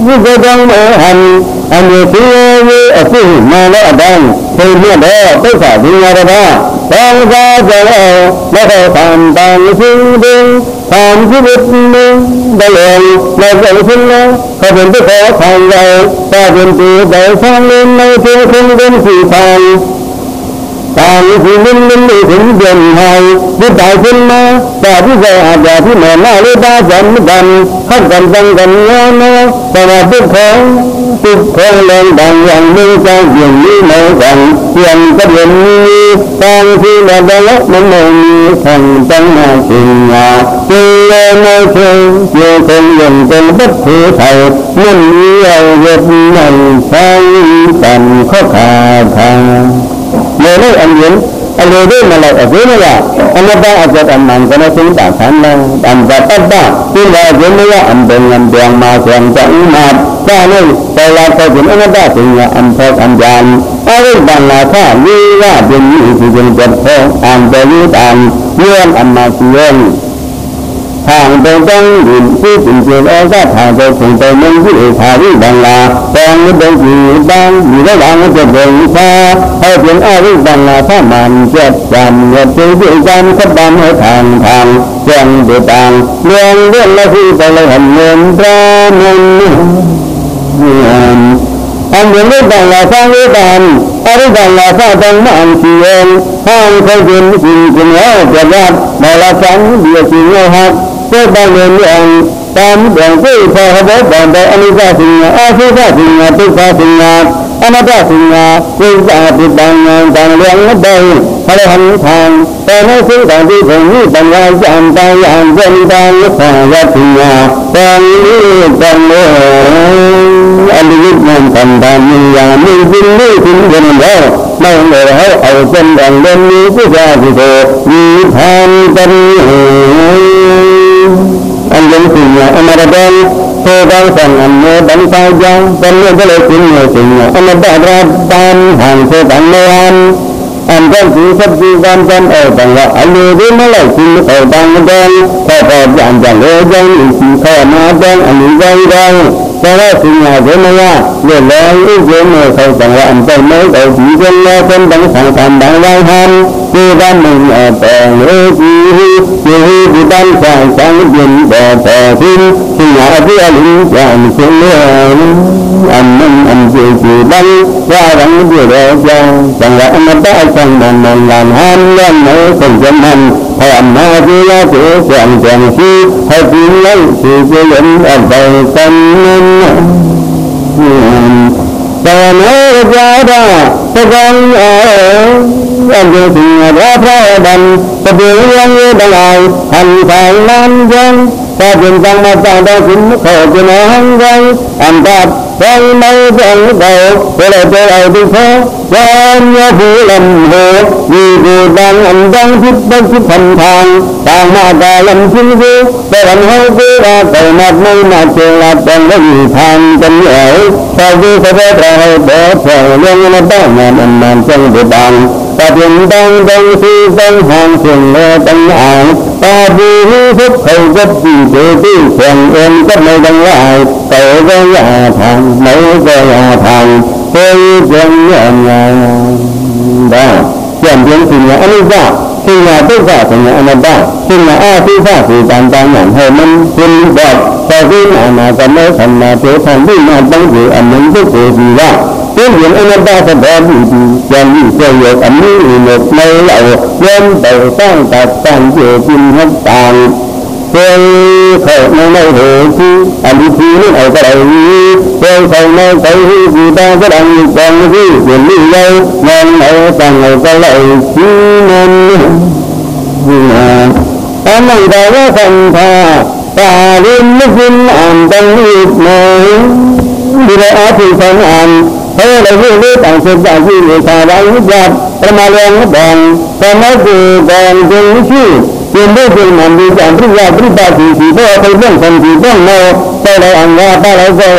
นี่ก็ต้องหันอันนี้ที่มาแล้วดังที่เมื่อเด้อไปสาธิตอะไรบ้างต้องการจะแล้วก็ทำตามสิ่งดีทำชีวิตนี้ได้เลยเราจะทิ้งแล้วเขาเป็นที่ขอทางเราถ้าเป็นที่ได้สร้างเงินในที่คงเป็นสี่ทางทางที่มันไม่ถึงเดือนไทยที่ตายขึ้นมาแต่ที่ใจอาจจะที่เหมือนหน้าหรือตาจันกันขัดกันจังกันเนาะแต่ว่าทุกของแรงดังอย่างมือใจอย่างนี้เหมือนกันอย่างกระเด็นทางที่เราได้รับมันไม่มีทางจังมาสิ่งงาที่เราไม่เคยเจอคนอย่างเป็นบัตรถือไทยมันมีเอาเวทในใช้กันข้อขาทางใน lấy anh yến anh lấy đấy mà lại ở dưới này là anh ta ở chỗ anh mang cái nó xuống đảo khán là anh ta tất cả nhưng mà dưới này là anh đường mà thường chẳng mà cha này đây là câu chuyện anh ta thì anh thôi anh dàn ai bằng là khác như là bên như thì bên vật thôi anh tới như anh nguyên anh mà nguyên hàng đầu trong nhìn khi tình chiều ở ra thả rồi cùng tôi nên giữ thả đi bằng là còn những đơn gì đang gì đó đang ở gần xa hay chuyện ai đi bằng là thả màn chết tràn nhật chơi dự gian khắp ban ở thang chẳng để tàng liên liên là khi tôi lấy hình nguyên ra nên anh những cái bằng là sang cái bàn anh bằng là sao trong mạng chiều hàng không chuyện chuyện nhớ cho ra mà là tránh địa chỉ nhau hát tôi đang lên đường tam đường cứ theo bố bọn tôi anh ra sinh anh ra sinh tôi ra sinh anh ra sinh tôi ra thì bằng lượng ở đây hay hành thang tôi nói sự đang đi cùng như bằng ra giảm tay giảm dân đang lúc ra sinh con anh đi làm thành đàn mình là mình vinh lưu cũng gần đó mấy người hãy ở trên đàn lên như cái ra thì thôi như tham tâm anh dân tình anh đã đến tôi đang rằng anh mới đánh sao giang tên nên cái lời chuyện người tình anh đã ra ban hàng tôi đang nơi anh đang chỉ sắp đi ban chân ở bằng là anh đi đến nó lại xin ở đang bên theo dạng dạng lễ dân thì theo nó đang anh đi đây cho đó thì nhà với nó nha để lấy ý kiến này phải chẳng là anh tôi mới đầu chỉ dân lo trên đăng sản phẩm đáng lai ham khi ban mình ở tờ lễ thì ban sản sáng điện bè tờ phim thì nhà với anh chàng xuống anh chỉ đăng ra đăng điều đó chẳng là anh đã chẳng mình làm ham lên mới cùng dân hành hay anh nói với giá của chàng khi hay tiếng lấy thì cái dẫn ở đây tâm và nói ra đó tôi con anh chưa từng đã theo đành tôi biểu như đang lại hành phải lan dân ta chuyện tăng mà ta đã cũng khổ cho nó hăng gây anh ta quay mây dẫn đầu tôi lại tôi ở đi phố cho anh nhớ phụ lầm hồ vì anh đang thích thành thang tàng mà ta làm chính vui tôi làm hơi vui ra cầu mặt mây mà trường là còn có gì thang chân ở sau khi sẽ biết là hơi bỏ phở lên nó đã mà chân để bàn ta chuyện tăng khi tăng hàng trường lê tăng ảng ta vui phúc khẩu cấp gì để đi trường em cấp nơi tăng lại cầu với nhà thằng mấy cái nhà thằng tôi chân đó chuyện tiếng thì nhà anh ra khi nhà tôi ra thì nhà anh ra khi nhà ai tôi ra thì càng nhận hơi mình xin được sau khi mà có mấy phần mà trở thành đi mà tăng dự ảnh những cái gì ra tiếng chuyện anh ta sẽ có gì chẳng gì chơi được ảnh như một mấy lậu dân đầu sang tạc sang dự kim hết tàng tôi khởi nơi thế chứ anh đi thi ở cái đấy tôi khởi nơi cái gì ta có đang còn gì chuyện đi đâu nên ở càng ngày cái lại chứ nên anh này đã có phần thà ta đến lúc xin anh tăng nghiệp này đi ra thì phần anh thế là như tặng sự giải gì người ta đã hút giặt mà lên nó bằng còn nói từ còn chân chứ chuyện đó thì mình đi chẳng biết ra biết ta thì đó thấy bên phần thì bên nào sau này anh ra ta lại rồi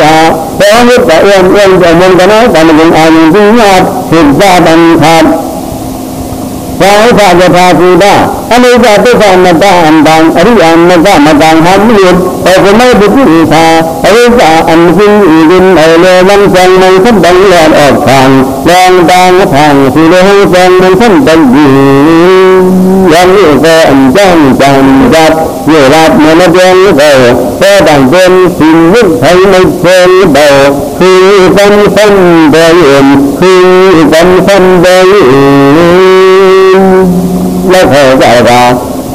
có hết cả em rồi mình có nói là mình anh đi nhạt thực ra bằng thật phải phạt cho phạt gì đó anh ấy ra tới phạt mà ta anh bằng ở đây anh mà bằng ham liền ở cái nơi bị gì phạt ở đây ra anh xin xin ở nơi năm chân mình sắp đánh lên ở phàn đang phàn thì đây không chân mình sắp đánh gì yang như vậy anh chẳng gặp nhiều lạt mà nó đen rồi có đàn trên xin nước thấy mấy trên đầu khi tâm phân đời khi tâm phân đời nó thở dài ra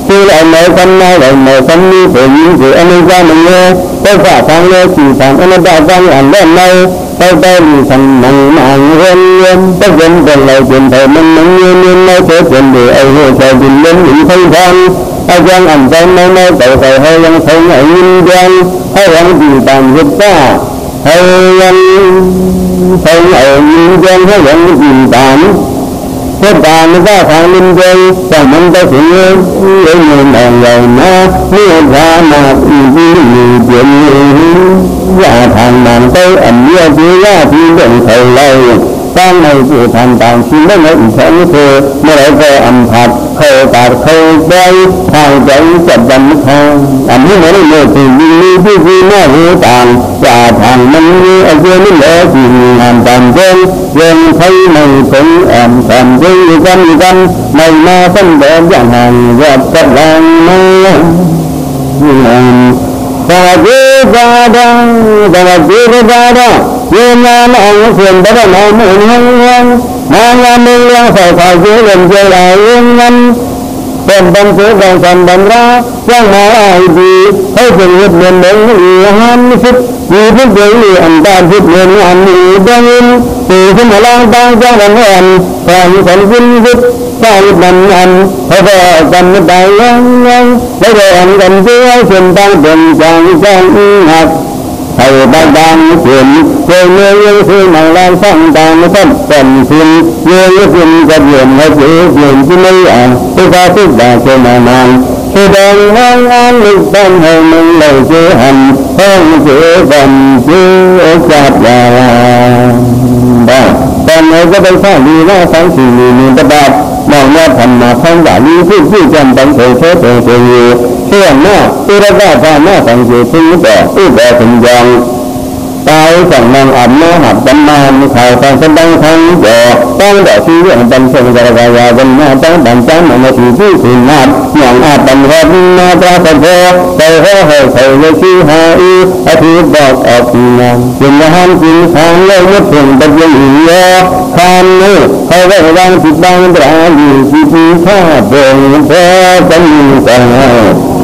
khi lại mới phân nay lại mới phân như thế thì anh ấy ra mình nghe tôi phải thang nghe chỉ thằng anh ấy đã vang ảnh lên đây tôi thì thằng mặn hơn tất nhiên còn lại chuyện thời mình như nói thế chuyện để ai hồ sơ chuyện đến những thông quan ai dân ảnh tên mấy cậu thầy hơi dân không ở nhân dân hay dân gì tàn dịch ra hay dân không ở nhân dân hay dân gì tàn tất cả những cái thằng linh dây trong mình ta chỉ nhớ người nàng ngày nó mưa ra mà chuyện và thằng nàng tới ẩm nhớ chứ ra thì đừng thầy lâu con này chỉ thành tàng xin nó nói sẽ như thế mới lại về ẩm phạt khâu tạt khâu bay thằng chạy chật dần mất thang ẩm như nói là thì như nó hữu tàng và thằng mình ở dưới nó lỡ thì làm tàn dân dân thấy mày cũng ẩm tàn dân dân mày ma phân để dạng hàng gặp cất làng và cứ ra đó nhưng mà ông phiền đó là nói mình ngang mà mình phải giữ lên chơi lại ngăn bên bên phía bên phần bên ra chẳng mà ai gì thấy chuyện nghiệp liền đến hắn phút vì phút đấy anh ta phút liền anh đang in từ khi mà lang thang trong lần anh và những phần vinh phút ta lúc nằm anh phải về cầm tay ngang bây giờ anh cầm chưa xin tăng tiền chẳng hạt thầy bác đang chuyện về nơi khi mà lan sang tàng tất cần xin như xin gặp chuyện hay chữ chuyện chứ mấy tôi có thích là chơi mà màn khi đang ngang an lực tâm hồn mình lời chữ hành không chữ gần chữ chạp là đó còn nếu có đây phải đi ra sáng chỉ mình tập bạc mong nha thành mà không đã đi phút chân bằng thời thế thời nhiều khi tôi đã ra ra nó thành sự sinh bẻ tình trạng tại chẳng năng ẩm nó hạt tâm man khảo sang sân đăng thăng dọ tăng đỏ suy viện tâm sân gà gần nhà tăng bằng trắng mà nó chỉ nạt nhọn bằng hợp ra phần vô đầy hơi thầy với chi hạ y ở phía bọt ở tiền nhà han chính sáng lâu nhất thường tập dân ý khan nữ hơi vậy đang thịt đang trả gì chi khác về cho chân càng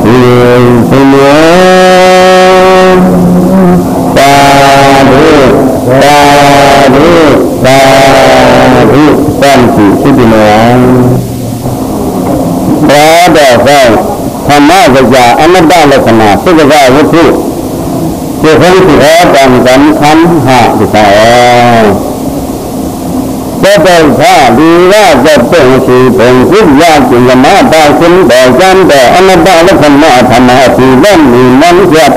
thì quan chỉ suy đi nói đó là vậy tham gia cái gì anh đã làm cái nào tôi cái gì cũng thu thì không chỉ có bằng cắn khám hạ thì sao đó là đi ra dập từng sự từng quốc gia chỉ là mà ta xin để gian để anh đã làm cái nào tham gia thì vẫn mình nắm chặt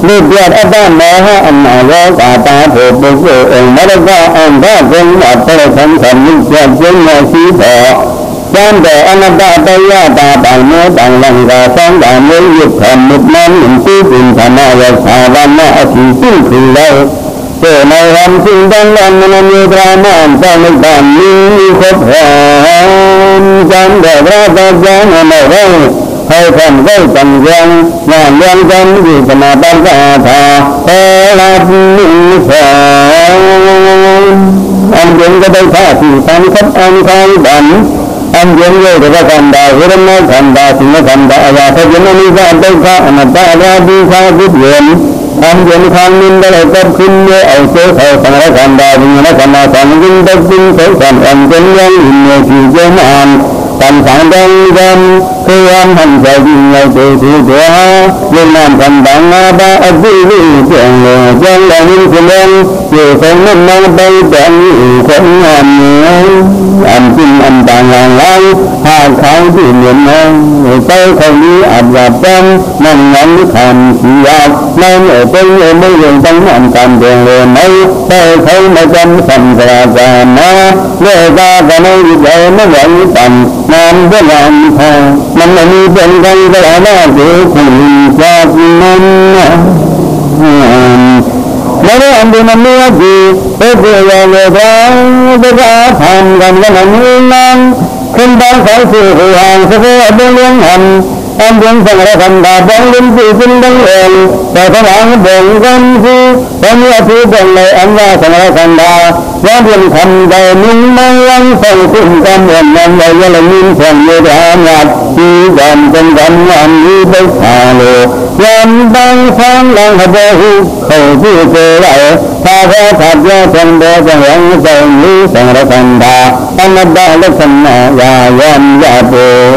lúc đó đã nói anh nói cả ta thuộc được rồi mới ra anh đã vẫn là tôi không thành những chuyện chuyện này xí thọ gian để anh đã tay ra ta bằng mới bằng lòng và sáng đã mới dục thành một năm những tư tình thành nào và xả văn nó chỉ xin khử lâu để này anh xin đang làm nên như drama trong một bản như khóc hồn gian để ra ta gian này đây hay phần với tầng gian nhà liên dân vì mà ban ra thà thế là anh dùng cái đây thà thì tăng cấp anh khang đảnh anh dùng người để thành đạo với nó thành đạo thì nó thành đạo và thế nên đi ra đây khác mà ta ra đi xa biết chuyện anh dùng khang minh đây là tập kinh như ở chỗ thầy thành ra thành đạo vì nó thành đạo thành kinh tập kinh số thành anh kinh nhân nhiều chỉ cho anh thành sản đơn dân khi anh hành trợ ngày từ thứ của nhưng làm thành bạn ba ở dưới chuyện dân là những chuyện đơn dù không nên mang tay đen không anh xin anh tàng làng láng hà kháng thì miền nam tôi không đi ẩm và tâm nằm ngắm thành chỉ áp nên ở tôi mới dùng tăng anh thành đường liền ấy tôi thấy mấy chân thành và nó người ta và nơi vậy nó vẫn tầm nam với làm thằng mình là như bên đây là nó để cùng cho mình nếu anh đi làm nữa gì tôi vừa là người ta thành gần cái này năng không đang phải sự hàng sẽ có bên liên hành anh vẫn phải là thành đạt đang lên từ trên đông liền và các bạn buồn gan phu có như thứ bên này anh ra thành là thành đạt gia đình thành đời nhưng mang lăng phần cùng tâm hồn năm đây là nhìn phần như đã nhạt chỉ gần chân gần anh như bất hà lộ dân đang sáng đang hợp hữu khẩu thư cơ lại ta có thật ra chân bố chân hưởng chân như thành là thành đạt anh đã là thành và dân gia bố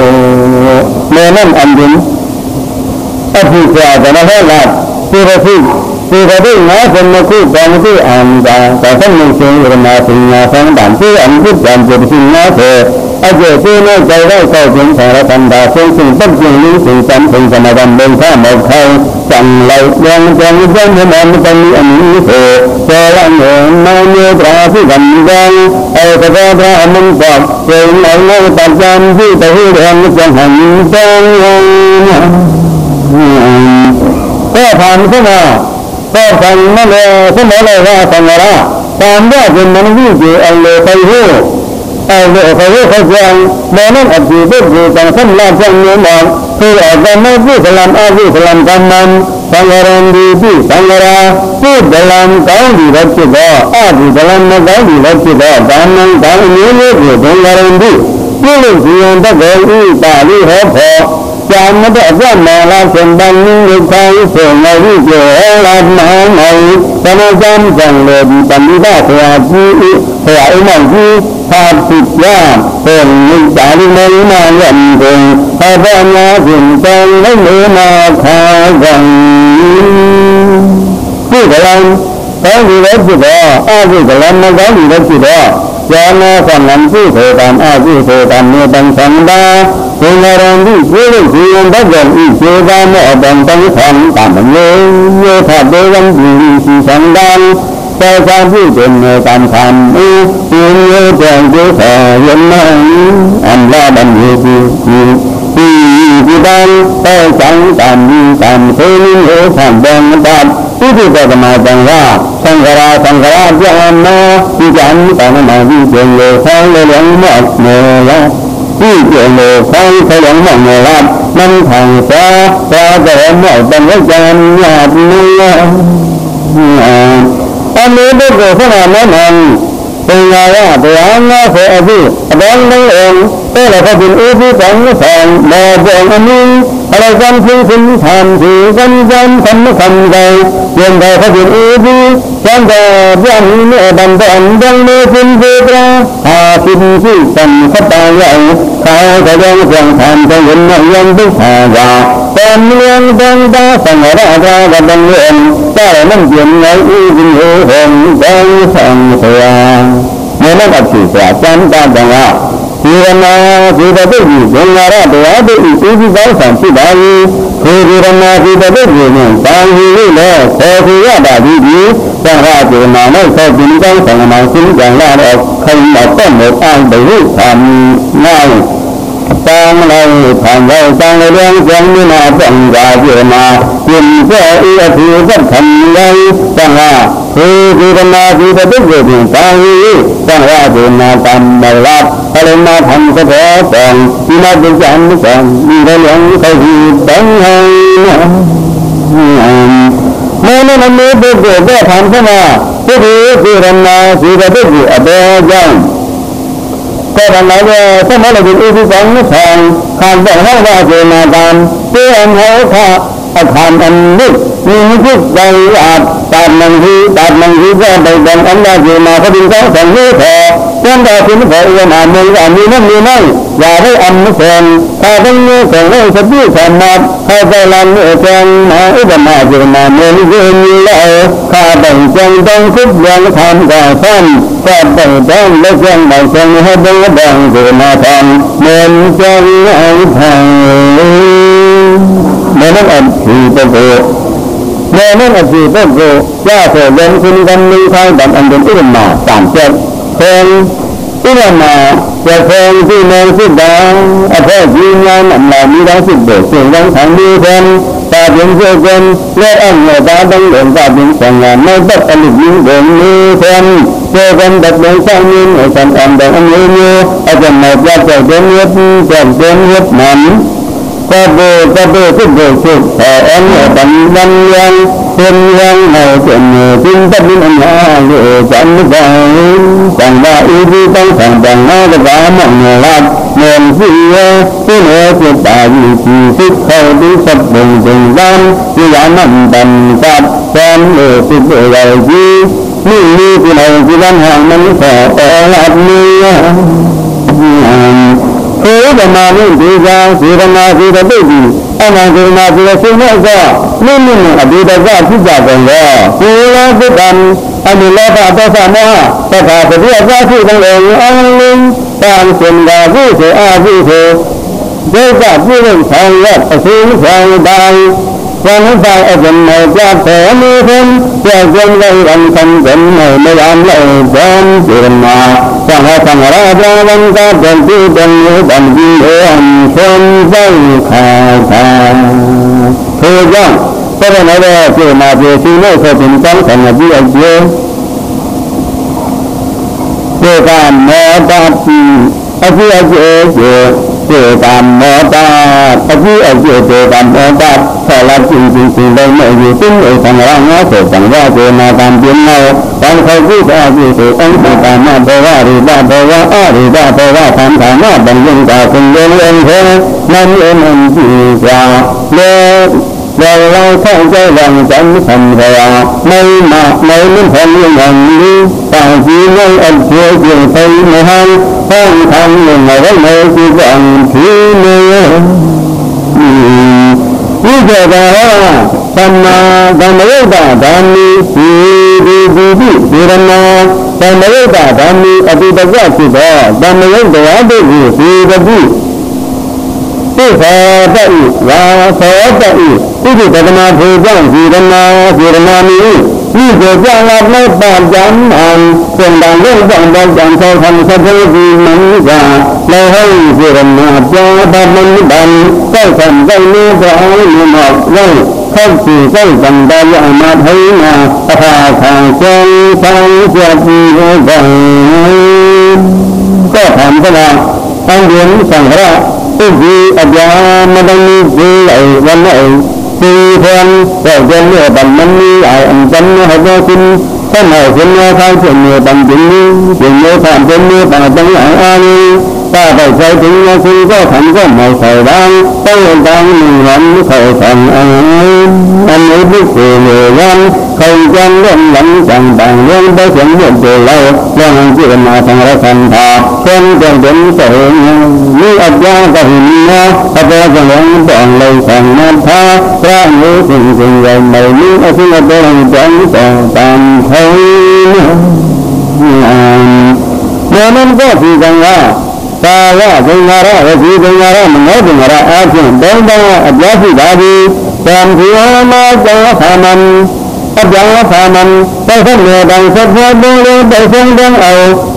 nên anh dính ở phía sau đó nó là คือเขาได้น้อยคนมาคู่กันที่อ่านแต่ท่านมีเสียงระนาสิ่งงาฟังด่านที่อันพูดกันเป็นสิ่งน้อยเถอะอาเจที่น้อยใจได้เข้าถึงสารพันดาเพียงสิ่งต้นสิ่งนี้สิ่งจำสิ่งสมบัติเป็นข้าหมกเขาจังไหลยังจังยังให้มันจะมีอันนี้เถอะเจอวันหนึ่งมาเมื่อตราที่กันยังเอาแต่ก็พระมันบอกเจ้าไหนเมื่อตัดจำที่ตะหูแดงจะหันจังก็ทำขึ้นมาก็ทำนั่นเลยสมัยเลยว่าสังฆราตามว่าเป็นมันวิ่งอยู่เอาเลยไปหูเอาเลยไปหูเขาจังแม่นั่นอดีตอยู่ต่างขั้นลาจังเนื้อหมอกคือออกจากไม่พูดสลัมอาพูดสลัมกันมันสังฆราดีที่สังฆราพูดสลัมเก่าดีรัชดาอาพูดสลัมเก่าดีรัชดาตามนั้นตามนี้เลยคือสังฆราดีผู้ลูกเสียงตะเกียบตาลีหัวพอจำไม่ได้ว่ามาลาเส้นบังนี้ใครเสียงในวิเจลาหนาไหนแต่ไม่จำจังเลยปัญญาเสียจีเสียมันที่ภาพติดยาเป็นมิจฉาที่ไม่มาเล่นเองพระปัญญาสิ่งจังไม่เหลือมาขากันผู้กำลังเขาดีแล้วจิตอ่ะผู้กำลังมันเขาดีแล้วจิตอ่ะยานาสังนันผู้เสดานผู้เสดานเมื่อตั้งสังดาสิ่งอะไรที่เชื่อเชื่อได้ยังอีเชื่อได้เมื่อตั้งสังขันตามมันเยอะถ้าเดินดีสีสังดานแต่การที่เป็นเมื่อการทำสิ่งเยอะแยะเยอะแยะยังไม่อันละบันเยอะที่ด้านแต่สังการมีการเชื่อเยอะทำแดงกันที่จะมาจังว่าสังฆราจานมาที่จันตอนมาที่เจริญโลกเขาเลยหลงหมดเมื่อที่เจริญโลกเขาหลงหมดเมื่อมันทางฟ้าแต่หมดเป็นวิจารณ์หยาบเนื้ออันนี้ได้เกิดขึ้นมาเมื่อเป็นไงว่าตัวอันนั้นเสียที่ดังนั้นเองแต่เราพอเป็นอุปสังขารมาบอกอันนี้อะไรกันที่คุณทำที่กันทำไม่ทำใจยังไงพอเป็นอุปสังขารยังไม่บันดาลยังไม่สิ้นเวลาหาสิ่งที่สังขตายใหญ่เขาจะยังคงทำจะเห็นยังไม่หายาแต่เมืองดังดาสังขารก็ดังเงินแต่มันเปลี่ยนในอีกหนึ่งแห่งใจสังขารเมื่อนั้นอธิษฐานจันทร์ดังว่าที่นาที่ตะบุญยังไงล่ะตัวเด็กที่ที่เขาสั่งที่ได้คือที่นาที่ตะบุญเนี่ยตามที่นี่แหละพอที่ว่าได้ดีจังว่าที่มาไม่เข้าถึงต้องสั่งมาสิ่งอย่างนั้นออกใครมาต้นหมดอ่านไปรู้ทำง่ายจังเลยทำเราจังเลยเรื่องจังนี่นาจังว่าที่มากินเพื่ออีกทีก็ทำไงจังว่าคือที่นาที่ตะบุญเนี่ยตามที่จังว่าที่นาตามไม่รับอะไรมาทำก็พอแต่ที่มาเป็นจันทร์แต่มีเรื่องเขาที่ตั้งให้เมื่อนั้นมีบุตรก็ทำขึ้นมาที่ที่รำนาที่ระดับที่อเบยังก็ทำอะไรถ้ามาเราเป็นอุปสรรคทางการแบ่งให้ว่าเจนาตามเพื่อให้เขาอาคารอันนี้มีทุกใจอาจตัดมันที่ก็ไปแบ่งอันนั้นเจนาเขาเป็นเจ้าของนี้พอเพื่อนเราคุณขอเอื้อมมืออันนี้นั่นนี่นั่นอย่าให้อันเสนถ้าทั้งนี้ส่งให้สติสัมมาให้ใจลันเจนมาอุปมาเจนาเมื่อเย็นแล้วข้าแต่งจังต้องทุกอย่างทำก่อสร้างก็แต่งจังและจังแต่งจังให้เป็นแบ่งเจนาทำเหมือนจังไอ้ทางเมื่อนั้นอันที่เป็นโตเมื่อนั้นอันที่เป็นโตย่าเสด็จลงทุนกันมีทางดันอันเป็นอุปมาตามเจ้าเพลงอุปมาจะเพลงที่เมืองสุดดังอภัยยืนยันอันเหล่านี้ดังสุดเด็ดเสียงดังทางดีเพลงตาเพียงเชื่อเกินเลือดอันเหนือตาดังเหลืองตาเพียงสังงานไม่ตัดอันหนึ่งยิ่งเด่นมีเพลงเชื่อกันตัดเดินสร้างยินให้สันอันเดินอันยืนยืนอาจจะหมดยาใจเดินเย็บเจ็บเดินเย็บหนันก็เบื่อทุกเบื่อสุดแต่อันเหนือตันดันยังเป็นยังเหนือเจ็บเหนือทิ้งตัดดินอันหาเหนือจันทร์ใจจังว่าอีที่ต้องสั่งจังมาจะว่ามันเหนือลัดเหนือที่ที่เหนือจุดตาวิธีสุดเขาดีสับเบ่งเบ่งดันที่ยามันดันกับแฟนเหนือสุดอะไรที่นี่ที่ไหนที่ด้านห่างมันขอลัดนี้ คือจะมาเนี่ยดีจังสีธนาสีตะตุดีอันนั้นสีนาสีสีโนก็นี่อดีตก็ที่จะเป็นแล้วกูแล้วก็ทำอันนี้แล้วก็ต้องสามารถแต่ถ้าจะเรียกว่าที่ต้องเองอันนี้ตามเส้นว่าผู้เสียผู้เสียเจ้าก็ผู้เล่นทางแยกสิ่งทางใดวันนี้ไปเอาเป็นในจะแผ่มือพ้นจะเกินได้วันคำเป็นในยามเลยเป็นเกินมาสังฆสังฆราชวันก็เป็นที่เป็นบันดีเองคนใจขาดคือยังก็เป็นอะไรที่มาเจอที่ไม่เคยเป็นต้องสังฆที่เยอะเกี่ยวกับหมอตาปีอาชีพเกี่ยวกับหมอตาอาชีพเกี่ยวกับหมอตาสารจริงๆเลยไม่อยู่ที่ไหนทางร่างนี้สุดสังว่าเจอมาตามเพียงเราตอนเขาพูดอาชีพสุดต้องตามมาเพราะว่ารีบเพราะว่ารีบเพราะว่าทำฐานะบางอย่างจากคนเลี้ยงเธอนั่นเองมันดีกว่าเราเข้าใจหลังจำคำเราไม่มาไม่เหมือนคนอย่างนี้ต่างที่ไม่อันเชื่อเกี่ยวไปไม่ให้ห้องทำอย่างไรไม่ที่จังที่นี่นี่จะว่าธรรมะธรรมะธรรมีสีสีธรรมะธรรมะธรรมีอภิปัจจะสิทธิ์ธรรมะธรรมีสีที่ขอได้ว่าขอได้ที่จะมาพูดอย่างสีธรรมะนี่จะจะรับไม่ปานจำอันเป็นบางเรื่องบางเขาทำสัพเพดีมันจะเราให้สีธรรมะจะทำมันบันก็ทำได้ไม่ได้ไม่หมดไว้เข้าสู่ใจจังได้อามาให้มาพาทางใจทางเสียทีได้ก็ทำก็ได้ตั้งเดือนสังฆราที่ดีอาจารย์มาดังนี้ดีไอ้วันไหนดีเพื่อนแต่เจ้าเมื่อบันมันมีไอ้อันจำให้ได้คุณท่านให้คุณเมื่อทางเชื่อเมื่อบันถึงนี้ถึงเมื่อผ่านเป็นเมื่อผ่านตั้งหลายอาลีถ้าไปใช้ถึงเมื่อคุณก็ทำก็ไม่ใส่บ้างต้องดังหนึ่งวันเขาทำอันนี้พิเศษเลยวันเขาจังเรื่องหลังจังต่างเรื่องได้เสียงเรื่องเจอเราเรื่องที่จะมาทางรัฐธาคนจะเป็นเสียงนี่อาจารย์ก็เห็นนะพระเจ้าจะลงบอกเลยสั่งนับพระพระรู้สิ่งใหญ่ไม่มีอาชีพเป็นจังต่างตามเขาเมื่อนั้นก็ที่จังว่าตาว่าเป็นอะไรที่เป็นอะไรมันไม่เป็นอะไรอาชีพเป็นได้อาจารย์ที่ดีตามที่มาจะทำมันอาจารย์ทำมันได้ทั้งเมื่อดังสักวันดูเลยได้ทั้งดังเอา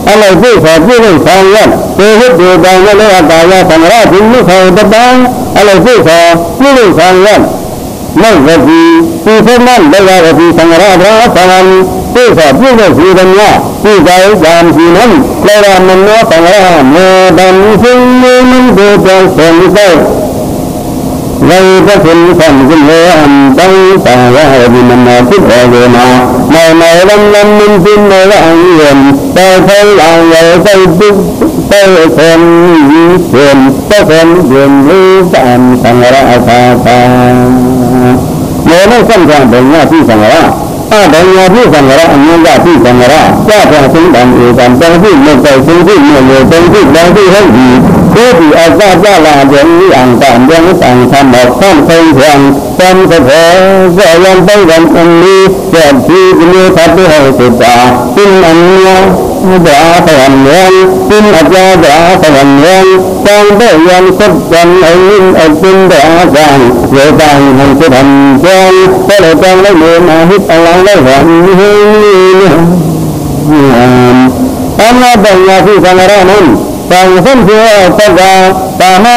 อะไรที่สอบที่เรื่องสองวันเกิดดูดังแล้วอากาศสังราถึงไม่เคยตัดดังอะไรที่สอบที่เรื่องสองวันนั่นก็คือที่เท่านั้นได้ว่าที่สังราพระสังที่สอบที่เรื่องสีดังนี้ที่ใจจามสีนั้นแล้วมันเนื้อสังราเมื่อดังซึ่งมันเกิดจากเส้นใจเราจะเป็นคนที่เลี้ยงตั้งแต่ว่าดิมันมาคิดเอาเวลาในวันมันสิ้นในวันเย็นแต่ใช้หลังเราใช้ดุใช้คนเย็นใช้คนเย็นรู้ตามสังราชาตาเมื่อไม่สั้นการเป็นหน้าที่สังราถ้าเป็นหน้าที่สังราอันนี้หน้าที่สังราจะเป็นสิ่งต่างๆการเป็นที่ไม่เป็นสิ่งที่ไม่เป็นที่เป็นที่ให้ดีผู้ที่อาจจะลาเรื่องนี้อ่างต่างเรื่องต่างทำออกข้ามเคยเพียงเป็นเสถียรจะยังเป็นวันนี้เกิดที่มีทัศน์ให้สุดตาสิ่งอันนี้จะสวรรค์เลี้ยงสิ่งอาจจะสวรรค์เลี้ยงต้องได้ยังสุดจันทร์ให้ยิ่งสิ่งได้อาจารย์เกิดต่างให้สุดทันเจ้าก็เลยต้องได้เรียนอาฮิตอะไรได้หวังทำมาเป็นหน้าที่สังฆราชนั้นต่างคนเชื่อตั้งแต่ตามา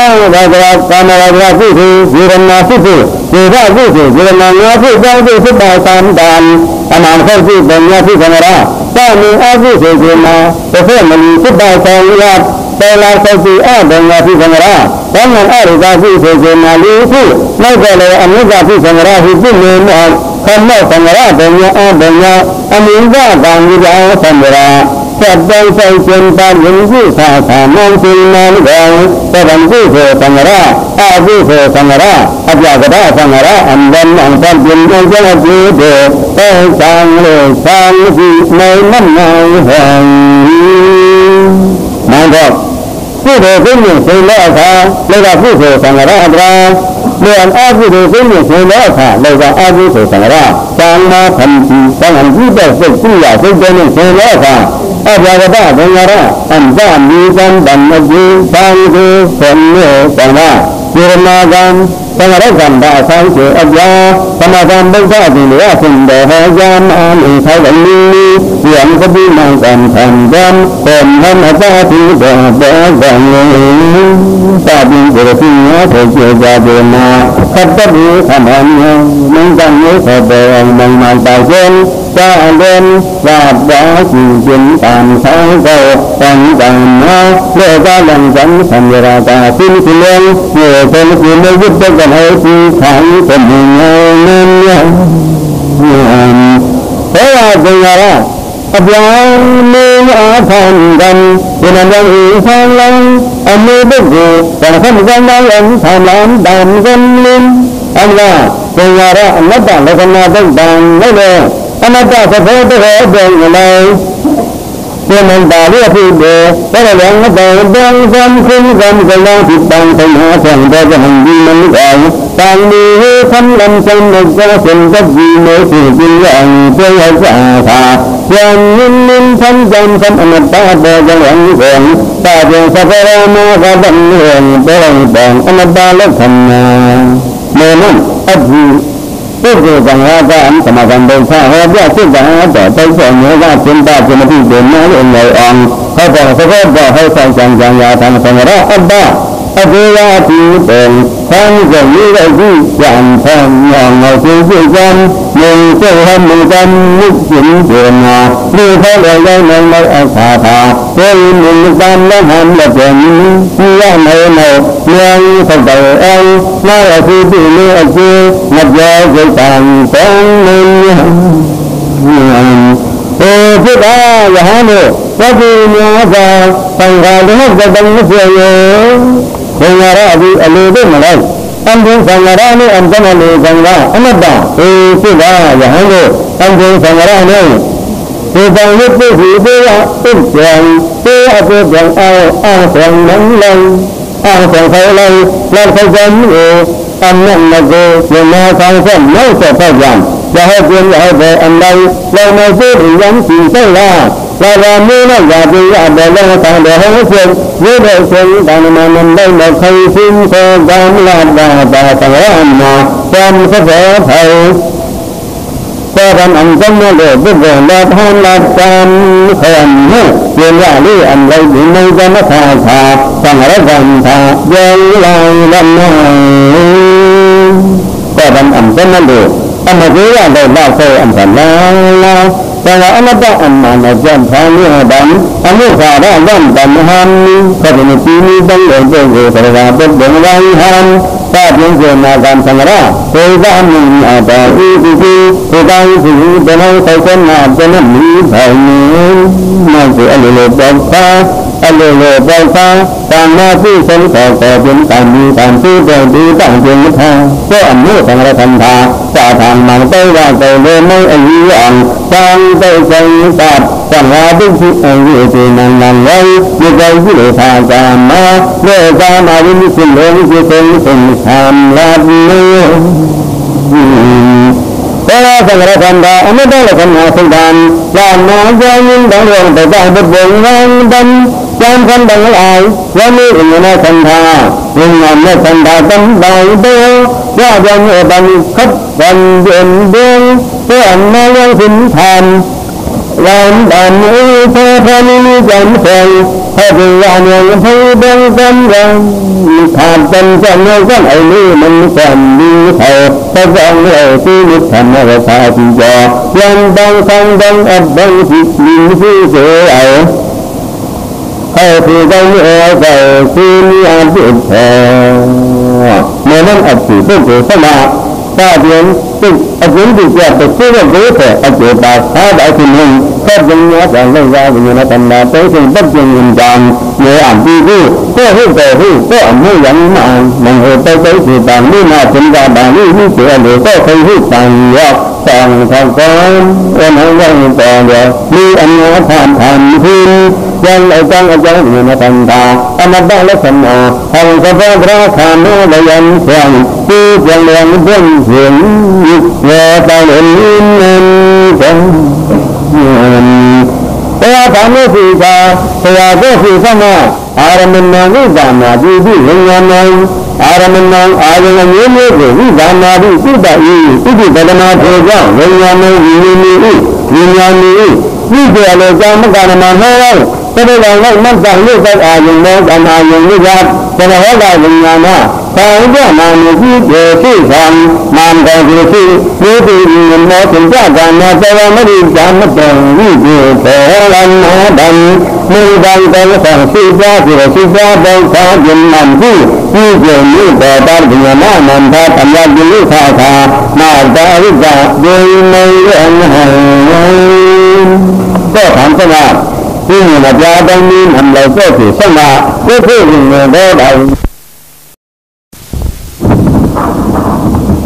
ตามาผู้ที่ยืนมาผู้ที่ยืนได้ผู้ที่ยืนมาเนื้อผู้ได้ผู้ที่ได้ตามอาณาคนที่เป็นหน้าที่สังฆราชถ้ามีอาผู้ที่ยืนมาแต่เพื่อนมันผู้ได้ตามญาติแต่เราคนที่เป็นหน้าที่สังฆราชดังนั้นอาริกาผู้ที่ยืนมาลีผู้ไม่ก็เลยอันนี้ที่สังฆราชที่ยืนมาคำว่าสังฆราชเป็นอันนี้ว่าการวิจารณ์สังฆราชจัดแจงใจเชิญตามเห็นผู้ข่าวสารมองสิ่งนั้นแดงแต่บางผู้เสดสังฆราผู้เสดสังฆราอาจารย์ก็ได้สังฆราอันวันอันตอนเป็นอันเจ้าจีเดชแต่สร้างเลยสร้างที่ในนั้นในแห่งนั่นก็ผู้เสด ขึ้นหนึ่งเสียแล้วค่ะเลยว่าผู้เสพสังฆราชเมื่ออาผู้เสพขึ้นหนึ่งเสียแล้วค่ะเลยว่าอาผู้เสพสังฆราชจางมาทำทีสังฆที่ได้เสร็จที่อยากเสร็จหนึ่งเสียแล้วค่ะอาญากระด้าสังฆราชอันจะมีการบันทึกทางคือคนเนื้อสังฆราชเจรนาการสังฆราชกันได้ทางเสียอาญาธรรมการเป็นข้าที่เหลือสิ่งเดียวให้ยามอ่านอีกใช้แบบนี้เสียงก็ดีมากกันทันกันคนนั้นอาจารย์ที่เดินเดินกันตาดีเกิดที่เนื้อเธอเชื่อใจเดินมาขัดตะบีขมันมันกันนี้เธอเดินมันมาตายเช่นจะเดินลาบดาสิ่งจินตามสายเก่าตั้งแต่มาเลื่อยก็ลังจันทร์ราคาสิ้นเรื่องเมื่อเป็นสิ่งไม่ยึดติดกันให้ที่ทางเป็นยังไงนั้นเพราะว่าเป็นอะไรอับยามีอาภันกันเป็นอันยังอีทางลังอันมีบุญแต่ทำกันได้อันทำล้ำดำกันลิ้นอันว่าเป็นอะไรอันนั้นต่างกันมาต่างไม่เลยอันนั้นต่างจะเพิ่มไปเดินอะไรเมื่อมันด่าเรื่องที่เดือดแต่ละอย่างก็แต่เดินซ้ำขึ้นกันก็ลองผิดบังไปหาแข่งแต่จะหันดีมันก่อนต่างมีคำลำจันทร์ก็เป็นกับดีเมื่อสิ่งจริงอย่างเพื่อให้สะอาดอย่างนิ่มๆทำจำทำอนัตตาเดินอย่างหวังผลตาเพียงสักการะมาก็ดำเนินไปหลังแต่งอนัตตาและธรรมะเมื่อนั้นอัจฉริผู้เกิดจากอาการสมาธิเดินข้าเขาแยกขึ้นจากอาแต่ไปส่งเนื้อว่าเป็นตาเป็นที่เดินมาเองเลยอ่อนเขาบอกเขาบอกให้ใส่จังยาทางสมรอับบ้าอับยาที่เป็นทั้งอย่างนี้ได้ที่อย่างทางอย่างเราคือที่กันมึงเจ้าทำมึงกันนึกถึงเดือนมาดูเขาเลยได้ในไม่อาสาทาเฮ้ยมึงกันแล้วทำแล้วเป็นที่ว่าในเมืองเขาเดินน่าจะคือที่นี่คือนับยาใจต่างต้องมึงพุทธะอย่างนี้ก็คือเนื้อจะสังขารที่จะดังไม่เสียสังขารที่อะไรได้มาเลยอันเป็นสังขารนี่อันเป็นอะไรสังขารอันนั้นบ้าพุทธะอย่างนี้อันเป็นสังขารนี่คือสังขารที่คือว่าเป็นเสียงที่อาจจะเป็นเอาเสียงนั้นเลยเอาเสียงเขาเลยแล้วเขาจะมีอันนั้นมาเจอเป็นมาทางเส้นไม่ใช่พยานจะให้เพียงอย่าให้เป็นอันใดเราไม่พูดถึงยังสิ่งใช่ละเราเราไม่น่าจะเป็นอย่าเป็นเราต่างเดียวให้เพียงรู้ได้เพียงต่างมันได้มาใครสิ้นโคกามลาบาบาต่างอันมาจำเสพไทยก็ทำอันจำไม่ได้บุญเรื่องละท่านละจำคนเนี่ยเพียงว่านี่อันใดอยู่ในจะมาทาทาสังฆกันทายังลายลำน้ก็ทำอันจำไม่ได้อันนั้นคือว่าได้ละเสอันสันละแต่ว่าอันนั้นก็อันมันอาจจะทางนี้ดันอันนี้ข้าได้ย่อมดันหันก็เป็นที่นี้ต้องเดินเดินเดินแต่ว่าเป็นเดินไว้หันถ้าเพียงเดินมาการสังฆราเคยได้มีอาจจะเคยได้สิ่งเป็นให้ใครคนมาเป็นนั้นมีใครนั่นคืออันนี้เลยบอกฟ้าอันนี้เลยบอกฟ้าต่างมาที่สนต่อเป็นการมีการที่เดินดีต่างเป็นมิตรก็อันนี้สังฆราทันทาจะทางมันได้ว่าใจเลยไม่อันนี้อ่างจางได้ใจตัดสังฆาดุสิอันนี้ที่นั่นไว้มีใจที่เลยทางการมาเมื่อการมาวินิจฉัยเลยที่เป็นทำลาบนี้แต่สังฆทานได้อันนี้ได้ละกันมาสุดานลานมาใจยิ่งดังเรื่องแต่ได้บุญบุญวันดันจำคันดังหลายวันนี้อินทร์สันธาอินทร์สันธาตั้งใบเดียวว่ายังบันคับบันเดินเดินเพื่อนมาเลี้ยงสินทานวันดันอุเทพนิมิตจันทร์ให้เป็นวันยังให้เดินกันยังขาดกันจะเงยกันไอ้นี่มันกันดีเขาแต่จังเลยที่นิพพานเราพาที่จอยังดังฟังดังอับดังที่ดินที่เสียให้ที่ดังเอ๋ยใจที่มีอันที่แท้เมื่อนั้นอัศวินผู้เกิดสละถ้าเพียง tức ở những điều kiện để chưa được đối thể ở chỗ bà phá đại thì mình các dân nhớ rằng lên ra vì nó thành là tới thì bất chừng nhìn tròn nhớ ẩm đi đi có hữu về hữu có ẩm hữu dẫn mà mình hồi tới thì bằng như nào chúng ta bằng như sửa để có thấy hữu bằng nhọc còn thằng con em hãy dân còn được đi anh nhớ tham thiên dân ở trong người nó thành ta anh đã lấy phần nào hồng có vẻ ra tham nó là dân sang đi dân liền dân hiển về tay lên Tanya kita, saya tu sama. Orang menang ni zaman di dengan orang menang orang ini di zaman di tidak ini dalam kerja dengan ini dia le zaman kan mana tapi orang macam ni saya yang ni jat saya orang dengan saya mana ni dia kan mana dia ni mau kerjakan saya mesti jangan berhenti orang dan mudah dan sisa dan kajian nanti ini dapat dengan mana tanya dulu saya maka juga denganก็ถามสมาที่มีปัญญาดังนี้ทำเราก็ถือสมาก็เพื่อหนึ่งก็ได้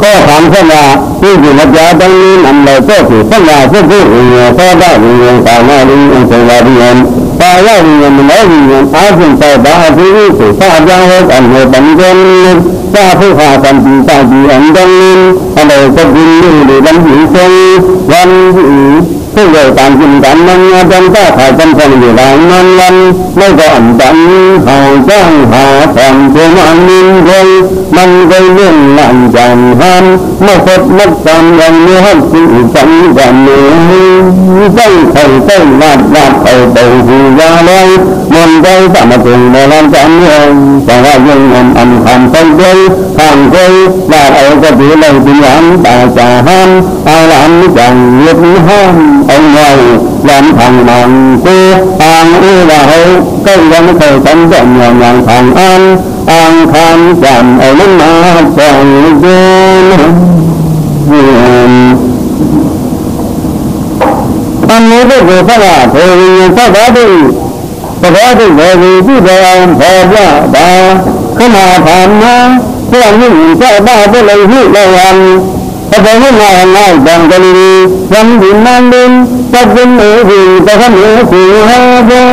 ก็ถามสมาที่มีปัญญาดังนี้ทำเราก็ถือสมาก็เพื่อหนึ่งก็ได้หนึ่งตาหน้าหนึ่งสังวารีนตาย่าหนึ่งมันแล้วหนึ่งอาจึงไปบ้าที่นี่ถือซาจังเลยอันเดียวกันซาผู้ขากันปีตาดีอันดังนี้อะไรก็กินนี่หรือวันหิวเชิงวันผู้ใหญ่ต่างกินกันนั่งจันทร์ถ่ายกันคนอยู่หลังนั้นไม่ก็อันดันหาจ้างหาความเชื่อมันนิ่งเลยมันก็เรื่องหลังจันทร์เมื่อพบนักการยังมีห้องสิ่งจันกันนี้ใจไทยใจลาดไปเบาหูยาเลยมันใจสามถึงในลานจันทร์แต่ว่ายังอันทำไปด้วยทางใจลาดเอาก็ถือเลยเป็นหลังตาจ่าห้ามเอาหลังจังยึดห้ามông ngồi làm thằng nàng cô an ư là hậu cây dân thời tâm trọng nhà nàng thằng an tham chạm ở bên mà chàng dên anh nói với người ta là thì ta có đi về vì về ông phò ra bà không mà tham nó thế là những cái ba cái lời hữu lời ăn Tapi mana dan kali yang dimandin tajam ini tajam ini ada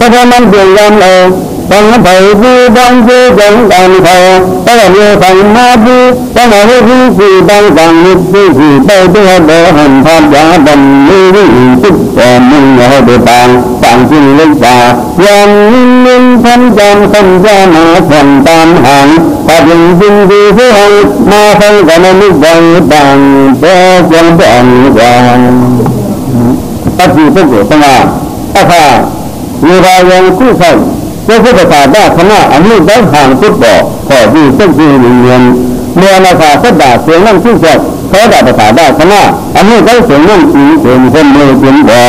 tajam yang lain Bang bayi bang jeng dan kau Bang ye bang madu Bang ye bang bayi ada hantar jalan ini Kita mengajar bang cilik yang ingin panjang panjang hang Padang tinggi hang mahal karena bang bang Tapi pokok tengah apa yang kusaiก็คือภาษาด้าคณะอันนี้ได้ห่างฟุตบอลขอที่ต้องคือหนึ่งเงินเมื่อภาษาสัตดาเสียงนั่งชื่อเสียเขาได้ภาษาด้าคณะอันนี้ได้เสียงนั่งอีเป็นคนเมื่อเป็นบ่อ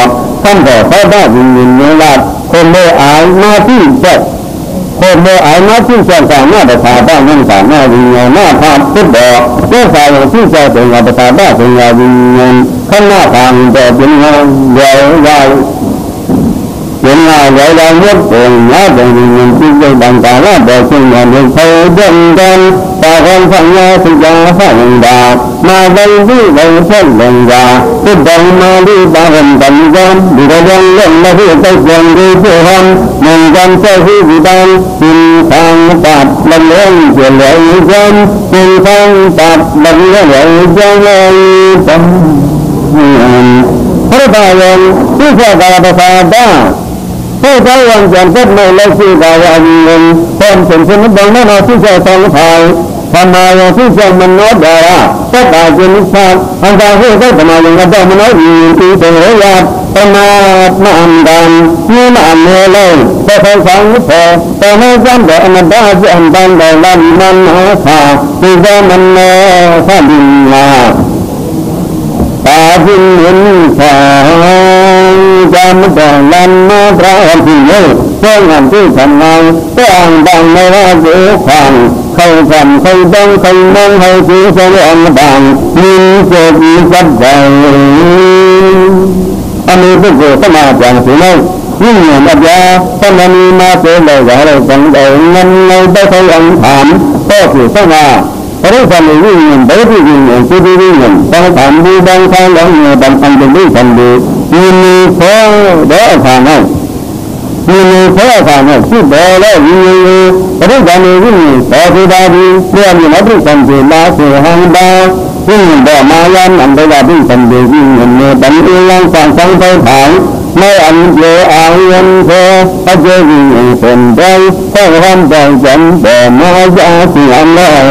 ท่านก็เขาได้หนึ่งเงินเนื้อลาดคนเมื่ออายมาที่เสียคนเมื่ออายมาที่เสียสามารถภาษาด้านั่งสามารถหนึ่งเงินหน้าทางฟุตบอลเมื่อสายอย่างที่เสียเป็นภาษาด้าเป็นอย่างหนึ่งเงินข้างหน้าทางแต่เป็นเงินใหญ่Chuyện là vậy là nhất tiền nhớ về những chuyện về bằng cả là về chuyện nhà được thâu dân dân ta không phải nhớ thì cho phải đà mà đây đi đây thân lần già cái đồng mà đi ba hình tận dân đi ra dân lên là phía tây dân đi phía hông mình dân sẽ khi đang xin sang tạp lần lên chuyện lệ dân xin sang tạp lần lên dân ơi thế bà dân cứ sẽ là bà taผู้ใช้วางแผนเพื่อไม่ละสิ่งใดอย่างหนึ่งคนเป็นคนนั้นดังนั้นที่จะต้องทำทำมาอย่างที่จะมันน้อยได้ก็ตายจนนิพพานทางการที่ได้ทำมาอย่างนั้นมันน้อยอยู่ที่ตัวญาติทำมาอันดันนี่มาอันเมื่อเลยแต่ใครฟังไม่พอแต่ไม่จำแต่อันดันที่อันดันได้ลั่นมันหาข่าที่จะมันข้าดินมาตาดินเห็นข่าจำแต่ลันมาพระองค์ที่เมื่อเพื่องานที่ทำงานก็อ่างดังในว่าเสือขวางข thầy thần thầy đông thầy mong thầy chỉ cho anh bằng nhìn chợt rất dài anh ấy biết rồi sao mà chẳng chỉ đâu nhưng mà bây giờ con anh mà chơi lời gọi lời chẳng đầy ngân ngay đây thấy anh thảm có chỉ sao mà ở đây phần này nhìn đấy thì nhìn chưa đi nhìn đang thảm đi đang thay đang người bằng phần đi phần đi nhìn khó đó thảm này nhìn khó thảm này chứ đó là ở đây phần này nhìn có thứ ba đi bây giờ nó bị phần gì ba sự hàng ba nhìn bỏ ma yan anh đây là bị phần gì nhìn đánh yêu lang sang sang tay thẳng mấy anh về ai anh thế ở chơi gì phần đây có hôm trời chẳng để mà ra thì anh lại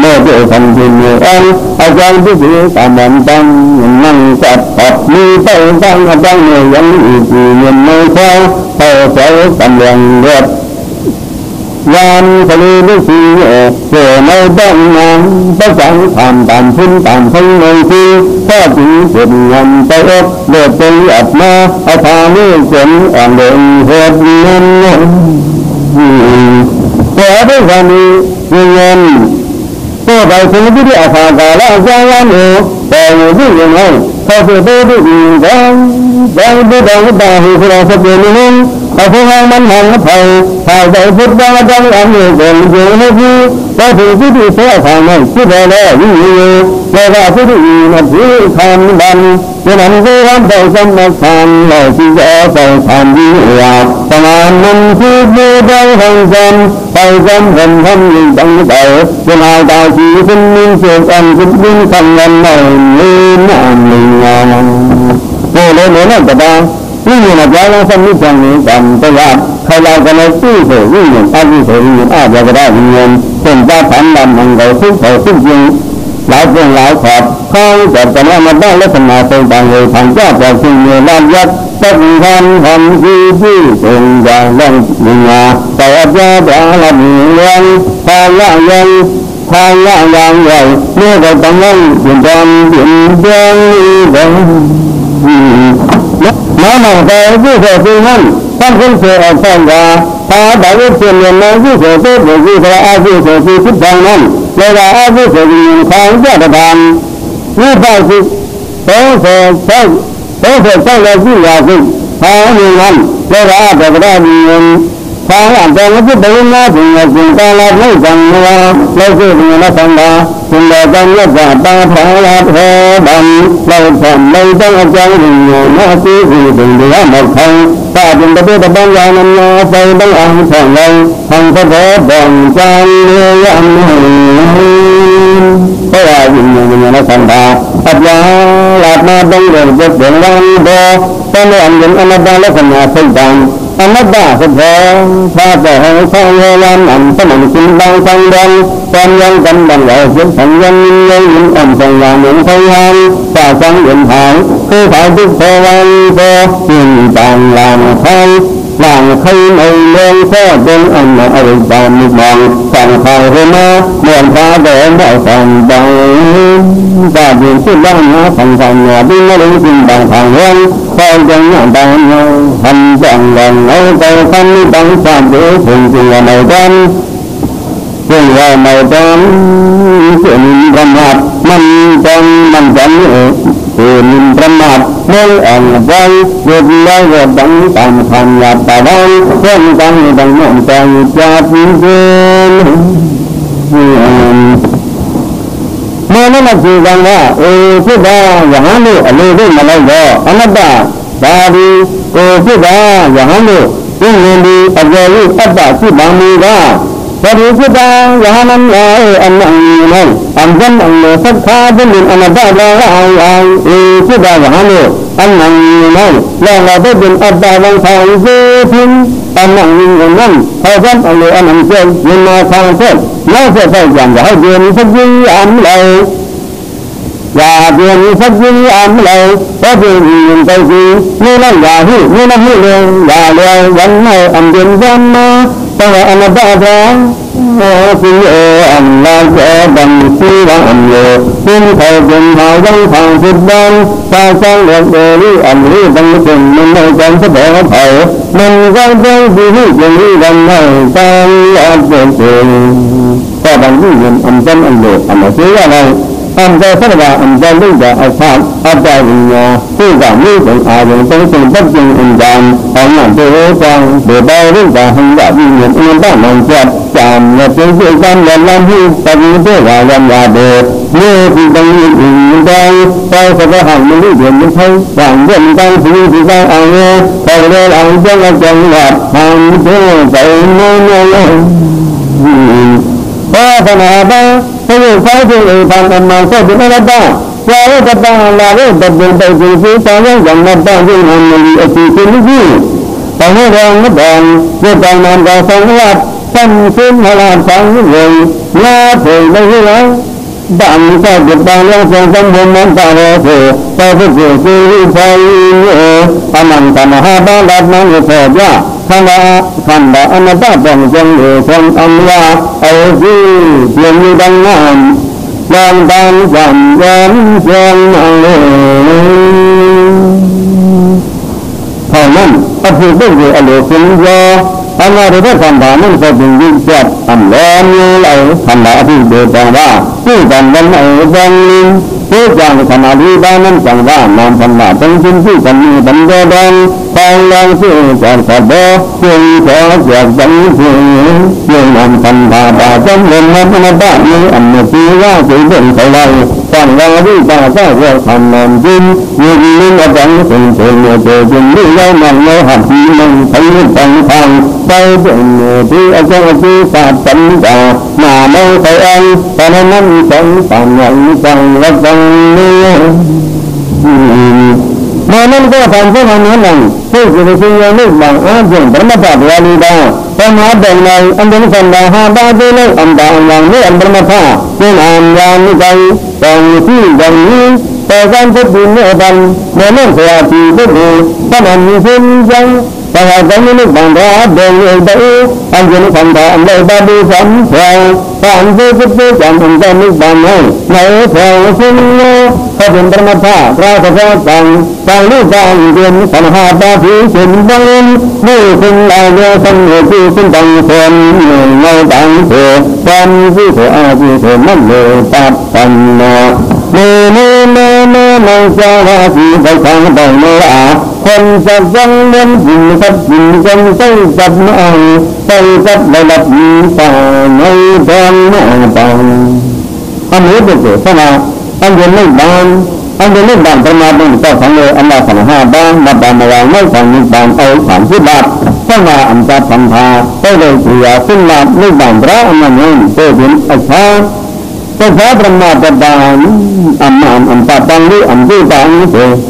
để để phần gì nhiều anh ở trong cái gì cả mình đang năng chặt hợp như tay đang ở trong người dân thì nhìn nơi sao tôi sẽ cầm đường được gian phải đi gì về nơi đông nam tất cả tham tàn phun tàn phun nơi khi có chỉ chuyện ngầm tay ốc để tôi ập ma ở thang nơi chuyện ở đường hết nên có đấy là nguyên nhân tôi phải suy nghĩ ở thang cả là giang an hồ để những người này có thể tôi đi đang đi đâu đã hiểu là sự kiện này ở phương Nam mình hàng thầy thầy dạy phút ba trong anh người còn nhiều hơn chứ có thể cái gì sẽ phải này chứ về là như về là cái gì mà chỉ tham đam cho nên cái hắn thầy trong mặt tham là chỉ có thầy tham đi là còn anh cứ đi đâu hàng trăm thầy trong gần thăm nhìn trong cái đầu cho nên ta chỉ xin minh sự anh cũng minh thành lần này nên mình cô lên nữa là ta nhưng mà giá nó không biết rằng những cảm tôi làm hay là cái này tư thể như những ta như thế những ai ra cái đó những tình ta phản làm bằng cái sức khỏe sức dương lại quyền lại khỏe không chợt cái này mà đang lấy phần nào tôi bằng người thành ra vào chuyện nhiều làm giác tất thân hầm duy duy cùng và lên nhà tại ấp gia đã là nhiều nhân ta là nhân ta là nhân rồi như vậy tăng nhân chuyện con chuyện dân nó mà về cái sự tình hình trong cái sự ở trong đó ta đã biết chuyện này nó cái sự tốt của cái ai cái sự gì thích rằng nó đây là ai cái sự gì không có được làm như vậy thì tôi sẽ cho là gì là gì ta nhiều năm đây là được ra ta làm cho nó biết đấy nó thì chúng ta làm mấy rằng là lấy cái gì nó thành ra chúng ta trong lớp và ta phải là thế bằng lâu phần lâu trong trong thì nó cứ gì đừng để một không ta chúng ta biết là bao giờ nó xây bằng ăn thành lâu không có thể bằng trang như ăn thế là gì nó thành ra thật ra là nó đông đường được đường lăng đô cho nên anh ta lấy phần nhà xây bằng anh đã thực hiện pha về sang nghe làm ảnh cho mình xin ban sang đơn con nhân tâm bằng lợi giúp thành nhân những ẩm thành là những thông an và sang điện thoại cứ phải biết theo anh cho nhìn tàn làm thay làm khi này lên có tên anh ở vào một bọn càng phải hơn nó miền pha để mọi phần bằng và điện sự đang nó thành nhà đi nó đến xin bằng thằng hơn coi chân nhận bằng hành chẳng lần âu cầu khăn bằng sản để thường thì là màu đen thường là màu đen chuyện rầm hạt mình chẳng chuyện rầm hạt nên anh vay việc lấy rồi đóng tạm thành là bà vay không tăng bằng nhận tàng cha tin nên nó là gì rằng là thứ ba giả nữa ở nơi đây mà lấy rồi anh đã và đi thứ ba giả nữa nhưng đi ở đây tất cả chỉ bằng đi ra và đi thứ ba giả năm là anh này anh dân anh sắc khá với mình anh đã là ai thứ ba giả nữa anh này là tôi bin ở đây đang thành dư thiên anh người năm thời gian anh chơi nhưng mà thằng thế nó sẽ phải giảm giá tiền rất dư anh lại ya bien sabji amlai có bien tay gì như là ya hi như là hi lên ya lên vẫn này âm bien gian ma ta là anh ta ra khi anh là sẽ bằng si là anh nhớ nhưng thời gian họ vẫn thằng phật ban ta sang được để anh đi bằng tình mình nơi chân sẽ để thầy mình gan gan vì chuyện đi gần này ta là chuyện ta bằng cái chuyện âm chân âm được âm ở dưới này âm ra rất là âm ra lúc giờ ở phạm ở đây thì giảm đi cũng dùng tới sự bất chừng âm giảm ông làm tôi trang để bao lúc giờ không đã bị nhiễm nên ta mang chặt chạm là tiếng chuyện gian làm hi tâm thế là làm được như thì đang nhìn đây tôi sẽ có hàng những chuyện như thế rằng chuyện đang thì ra nghe thầy đây là chân là chân là hàng thế vậy nên phần ba thế thì phải thì phần mà sẽ được nó ba qua cái tập là cái tập đường tây thì ta nó dần nó ta thì mình ở chỉ cái gì còn cái đường nó đèn cái đèn làm ra xong là tâm sinh hay là sáng rồi nha thì đây là bạn ta được bao nhiêu trong môn môn ta rồi ta phải chịu cái phải anh ta mà hai ba lần nó người thợ ra thành đã anh ta bằng chân người con anh là ở gì chuyện như đang làm đang giảm giảm chân thằng mình áp dụng cái gì ở lối sinh do anh là được thành đã mình phải dùng những chuyện làm như lại thành đã thì được thành đã cứ thành vẫn ở văn thế rằng thành đã đi ba năm thành đã làm thành đã trong chính trị thành như thành đô đan thành đang sự chọn thật đó nhưng có việc dẫn nhưng làm thành đã trong lần năm đã như ảnh một tí ra chỉ định phải lại còn là đi ta có việc thành làm tin nhưng nên ở trong tình trạng người từ chính đi lâu nằm nơi hạt mình thấy thành thành đây chuyện thì ở trong cái pháp tấn cả mà đâu thấy anh cho nên năm sống tạm nhận rằng là rằng mà nên có thành phố này rằng tôi chỉ xin nhớ nước bằng áp dụng đến mặt pháp lý đó trong áp dụng này anh đến phần là hai ba cái này anh đạo rằng nước anh đến mặt pháp nên anh ra như vậy còn khi gần như thời gian thức दिन ở phần mà nên phải chỉ biết các anh xin dân và giống như nước bằng đó đường người đấy anh chỉ phần đó anh đây ba đi sắm theo và anh sẽ giúp đỡ chẳng thành ra nước bằng này này theo xin có chuyện trong mặt ra sẽ có càng nước bằng tiền phần hai ba thứ chuyện băng như xin là nhớ xong người chi xin bằng tiền người bằng tiền con chi thể ai chi thể mất người tạp phần mê cho ra chỉ phải sang bằng mêคนจะยังเล่นหินกับหินจนใส่จับน้องใส่จับได้รับตาไม่แดงหน้าตาอันนี้เป็นเจตนาอันเดียวไม่บานอันเดียวไม่บานประมาณ1ต่อ2เลยอันละ5บาทมาบานมาวางไม่สั่ง1บาทเอา30 บาทถ้ามาอันจะทำพาได้เลยเสียซึ่งมาไม่บานพระอันนั้นเป็นอาชาแต่พระบรมจักรวาลอันตาตังนี้อันที่ตังนี้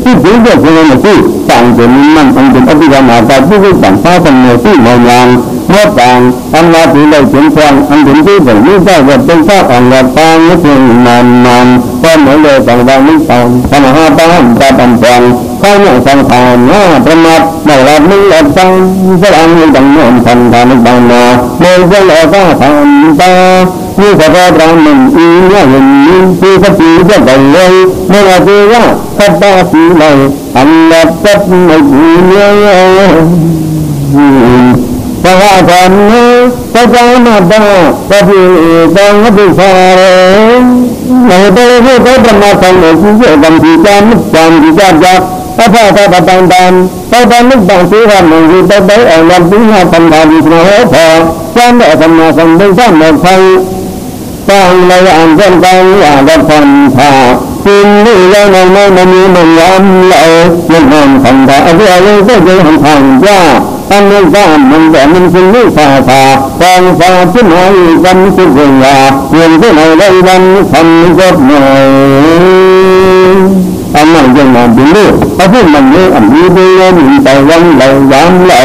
ที่จริงก็คือมันที่ต่างจากมันอันเป็นอภิธรรมแต่ที่ต่างพระสมัยที่มองยังเมื่อต่างอันว่าที่เราเขียนฟังอันเป็นที่เป็นนี้ได้ว่าเป็นพระอันละต่างนี้เป็นมันก็เหมือนเลยต่างนี้ต่างขณะห้าต่างจะต่างข้าเนี่ยสังขารเนี่ยประมาทไม่รับไม่รับฟังแสดงต่างเนี่ยสังขารต่างมาโดยเฉพาะข้าทำตานี่ก็เพราะเราหนึ่งอีเนี่ยเห็นที่สติจะไปเลยเมื่อเจอว่าขัดตาสีเลยอันดับตัดไม่ดีเลยแต่ว่าตอนนี้ก็จะมาบ้าก็ที่ต้องพิจารณาในตัวที่เขาจะมาทำในที่เกี่ยวกับที่การนึกจำที่จะจับถ้าพอถ้าต่างๆถ้านึกบางสิ่งบางอย่างที่ต้องไปเอาเงินที่มาทำงานที่เราพอการได้ทำงานทำเป็นสร้างเมืองไทยตั้งในอันเป็นการอย่างละพันธะสิ่งนี้เราไม่มีมันย้ำเรายังทำพันธะเอาไว้ก็จะทำทางยากอันนี้ก็มันแต่มันสิ่งนี้ฝ่าตอนฝ่าที่ไหนกันสุดยาเงินที่ไหนได้วันทำก็หน่อยอันนั้นยังมาดูดูเพราะที่มันนี้อันนี้ดูเลยมีแต่วันเราย้ำเรา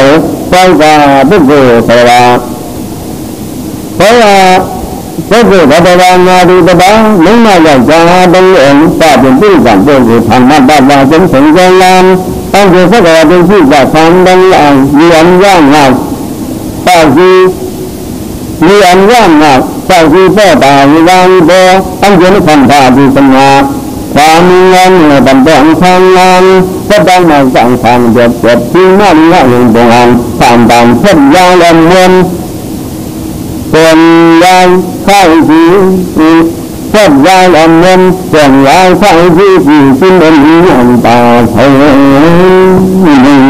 ไปกับทุกเรื่องแต่ว่าเพราะว่า ก็คือพระบรมดูตบะไม่มาอย่างจะดังเองแต่เป็นผู้การเดินคือทางบ้านบ้านเราจนถึงเวลาตั้งใจสักการะเป็นผู้จะทำดังอย่างเรียนย่างงานตาจีเรียนย่างงานตาจีเป้าตาวิวังโบตั้งใจในคำตาดีสัญญาความเงินบันเทิงทางงานก็ต้องมาสั่งทางเด็ดเด็ดที่นั่นละอย่างโบราณตามต่างเช่นยาลมเงินเป็นยาข้าวสีเช่นยาลมเงินเป็นยาข้าวสีที่สิ้นเป็นอันตาเธอ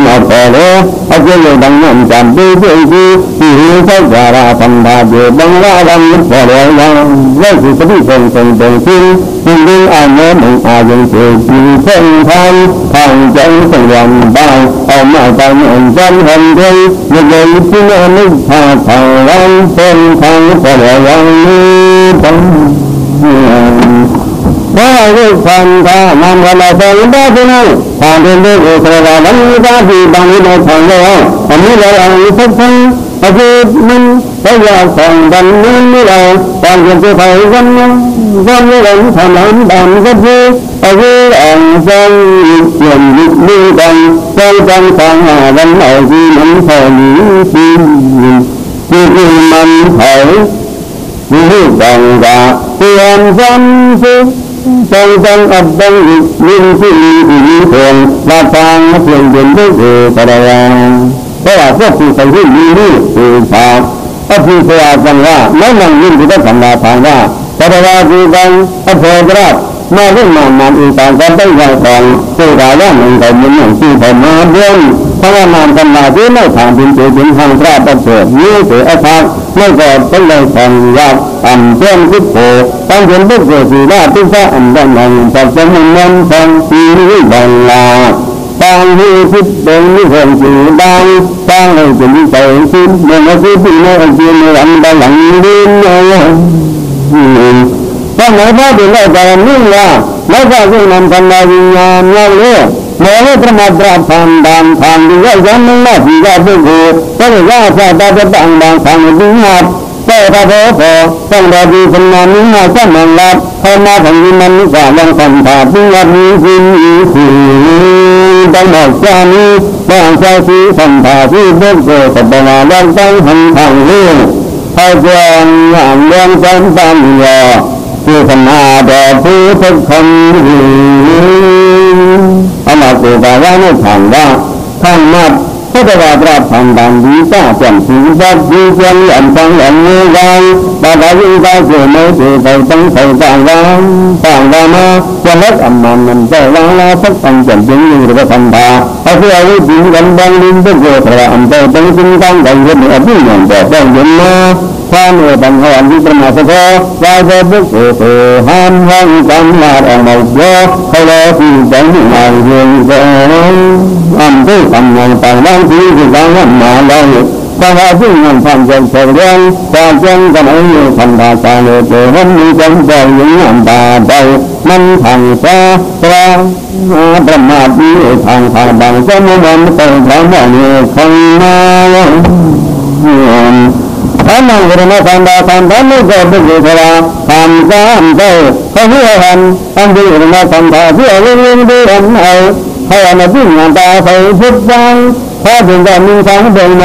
เอาไปเลยเอาไปเลยดังนั้นจำดีดีดีที่ใช้จาราธรรมดาเดียบังว่าดังพอเลยยังเรื่องที่จะพิเศษเป็นสิ่งยิ่งยิ่งอ่านเนื้อหนึ่งอ่านยังเกิดยิ่งเพ่งทางทางใจสังวรบ้างเอามาใจเหมือนจันทร์เห็นด้วยยังเลยที่นั่นนึกพาทางวันเป็นทางพอเลยยังนี้ต้องว่าด้วยความทามันวันละเป็นได้ที่นั่นทางเดินด้วยอุตสาหะมันก็ดีบางทีเราทำแล้วอันนี้เราเอาสักครั้งอาจจะมันพยายามส่งดันนี้ไม่ได้ตอนที่จะไปวันนี้เราทำนั้นดันก็ดีอาจจะอ่านใจเขียนดีกันใจจังสังหาวันไหนที่มันพอดีที่มันเผยที่จังจะเปลี่ยนซ้ำซิจังอับดังยิ่งที่มีเพียงมาทางเพียงเดินด้วยกระไรเพราะว่าพวกที่ใส่ที่มีนี่คือชาวก็คือเสียจังว่าไม่นั่งยิ่งที่ได้ทำมาทางว่ากระไรคือกันพระโพธิราชมาเรื่องมันอีกต่างกันได้อย่างของตัวกายหนึ่งแต่ยังอย่างที่ผมมาเรื่องเพราะว่านานกันมาที่ไม่ผ่านเป็นตัวเป็นทางพระประเสริฐนี่คืออาภาไม่ก็เป็นเลยของยากอันเชื่อมคิดโผตั้งเป็นผู้เกิดสีราชที่พระอันดังดังจับจำนวนทองสีบัลลาตั้งที่คิดเป็นนิพนธ์สีดังตั้งให้เป็นใจคิดเมื่อคิดที่ไม่เอาจริงในอันดังหลังดินตั้งไหนพระเป็นได้แต่นิ่งว่าแล้วก็ยิ่งนำพันดาวิญญาณเล่าเรื่องเมื่อพระมาตราพันดานทางที่ว่ายังไม่มาที่ว่าผู้ผู้ก็เลยว่าชาติจะตั้งบางทางดิ้งหัดก็พระโพต้องรอดีคนนั้นนี้มาจะมันรับเข้ามาถึงมันนี่ก็ลองทำผ่าปิ้งวันนี้กินอีกทีต้องบอกเจ้านี้บางเจ้าที่ทำผ่าที่เบิกเกิดกับประมาณต้องหันทางเรื่องเขาเจ้าอย่างเรื่องจำตั้งยอคือขณะเดียวผู้ทุกคนเอามาตัวกาว่าไม่ผ่านว่าท่านนับพระบาทรับทางดังดีจ้าแจ่มสีบัดดีเชียงอันฟังอันนี้ยังบาดายิ่งได้เกิดไม่เกิดไปตั้งใจต่างว่ามาจะเล็กอันมันใจวางแล้วสักตั้งแจ่มจริงอยู่หรือว่าทันตาเอาเพื่อวิจิตรกันบางลิ้นเป็นเกิดพระอันใจตั้งจริงตั้งใจเห็นอภิญญาแต่ต้องเห็นมาความเอตังหอนที่ประมาทเสียว่าจะบุกเอห้ามห้องจำมาออกมาเยอะเขาเลยที่จะไม่มาเรื่องเดิมอันที่ทำงานต่างด้านที่ที่ทำงานมาได้ถ้าว่าที่งานทำจนเสร็จเรื่องการเจ้ากันเอาอยู่ทำตาตาเลยเจอมันมีจำใจยังงานตาใจมันทางซาตราประมาทมีทางทางบางจะไม่มันเป็นทางว่ามีคนมาท่านนั่งอยู่ในทางดาทางท่านไม่เกิดเป็นอยู่เท่าไรทำซ้ำเท่าเขาเพื่อหันท่านอยู่ในทางดาเพื่อเรื่องดีอันเอาให้อันนั้นยิ่งงานตาใส่ชุดจังพอถึงจะมีทางเดินใน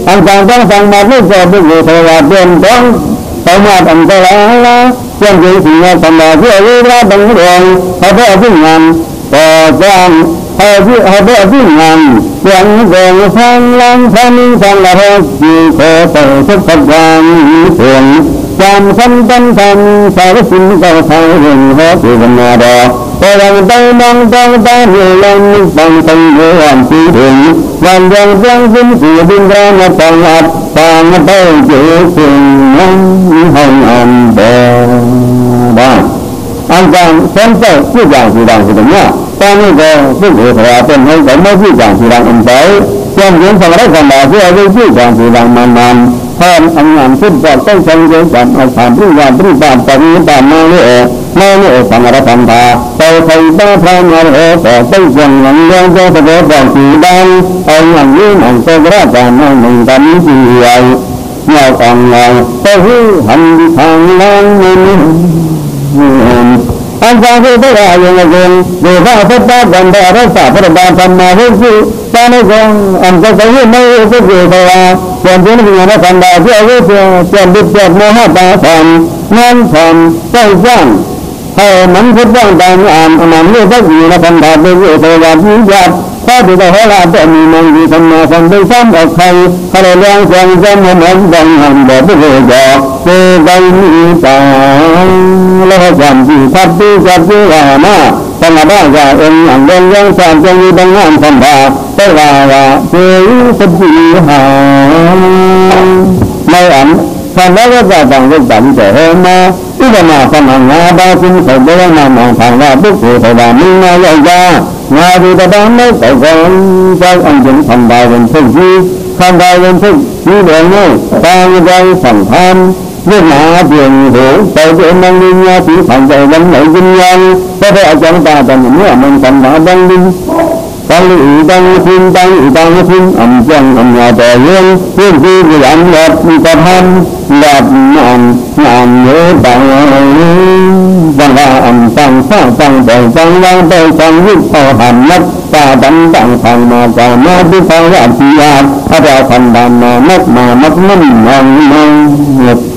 อันต่างต้องสั่งมาไม่เกิดเป็นอยู่เท่าไรเดินต้องประมาทอันตรายละเช่นที่สิ่งนั้นทำมาเพื่อเรื่องบังเอิญเขาเพื่อยิ่งงานต่อจังเขาเพื่อยิ่งงานยังเดินทางลังทางนี้ทางละหกที่โคตรทุกข์ยังเสียงจำสันตันทำสารสินเก่าทางเรื่องหัวที่วันนาดอแต่ยังต้องมองต้องตาเหนื่อยลงต้องต้องเรื่อนที่ถึงวันยังเรื่องสิ้นเสียดินแดนต้องอัดต้องไปเจอสิ่งนั้นห้องอันเดิมบ้างอันการสนใจผู้อย่างผู้ดังผู้ดังเนี่ยตอนนี้ก็ผู้เผยแพร่เป็นให้แต่ไม่ผู้อย่างผู้ดังอันใดเช่นเรื่องสังฆราชการเพื่อให้ผู้อย่างผู้ดังมันเพิ่มอันงานขึ้นจากต้องใช้เงินจากอาสาผู้ยามผู้บาปจากนี้บาปมาเนี่ยสังฆราชการไปใครบ้าพระมาเหตุต้องยังเรื่องเจ้าพระบอกสีดังเอาอย่างนี้มันก็ราชการหนึ่งกันที่ใหญ่ nhờ còn ngờ tôi hành hàng lan anh ta cứ tới là những người người ta phát ra gần đó rất sợ phải bàn phần mà hết chứ ta nói rằng anh ta thấy mấy cái gì thôi còn cái này nó còn là cái chuyện biết chuyện mua hát ta phần nên phần thời gian hay mình thích rằng ta làm như thế gì nó còn là cái gì thôi là như vậy ta thì tôi hỏi là tại mình gì phần tôi sống ở thầy hay là đang xem mà mình đang làm để cái gì đó tôi đây ta lo làm gì phát đi là mà còn là bao giờ em làm đơn giản làm cho như đang làm phần bà tôi là cái gì hả may ảnh phần đó có ra bằng cái bệnh trẻ hơn mà ít là phần hàng nga ba xin phải đối mà thằng là bức phụ phải là minh ngay ra ngoài thì ta đang nói phải con cho anh những phần bài lên thức gì phần bài lên thức như vậy này ta như đây phần tham như là tiền hữu tại vì năng linh nha chỉ phần dạy đánh lợi kinh doanh có thể ở trong ta trong những người mình phần đó đang linh tăng lý tăng xin âm nhà trẻ hương hương khi người ăn lợt tập ham lợt ngàn nhớ bằng là âm tăng phá tăng bồi tăng lang bồi tăng hít thở hàm mắt ta đánh tăng phần mà cả má biết sao là chi ác ở đây phần đàn mà mất nằm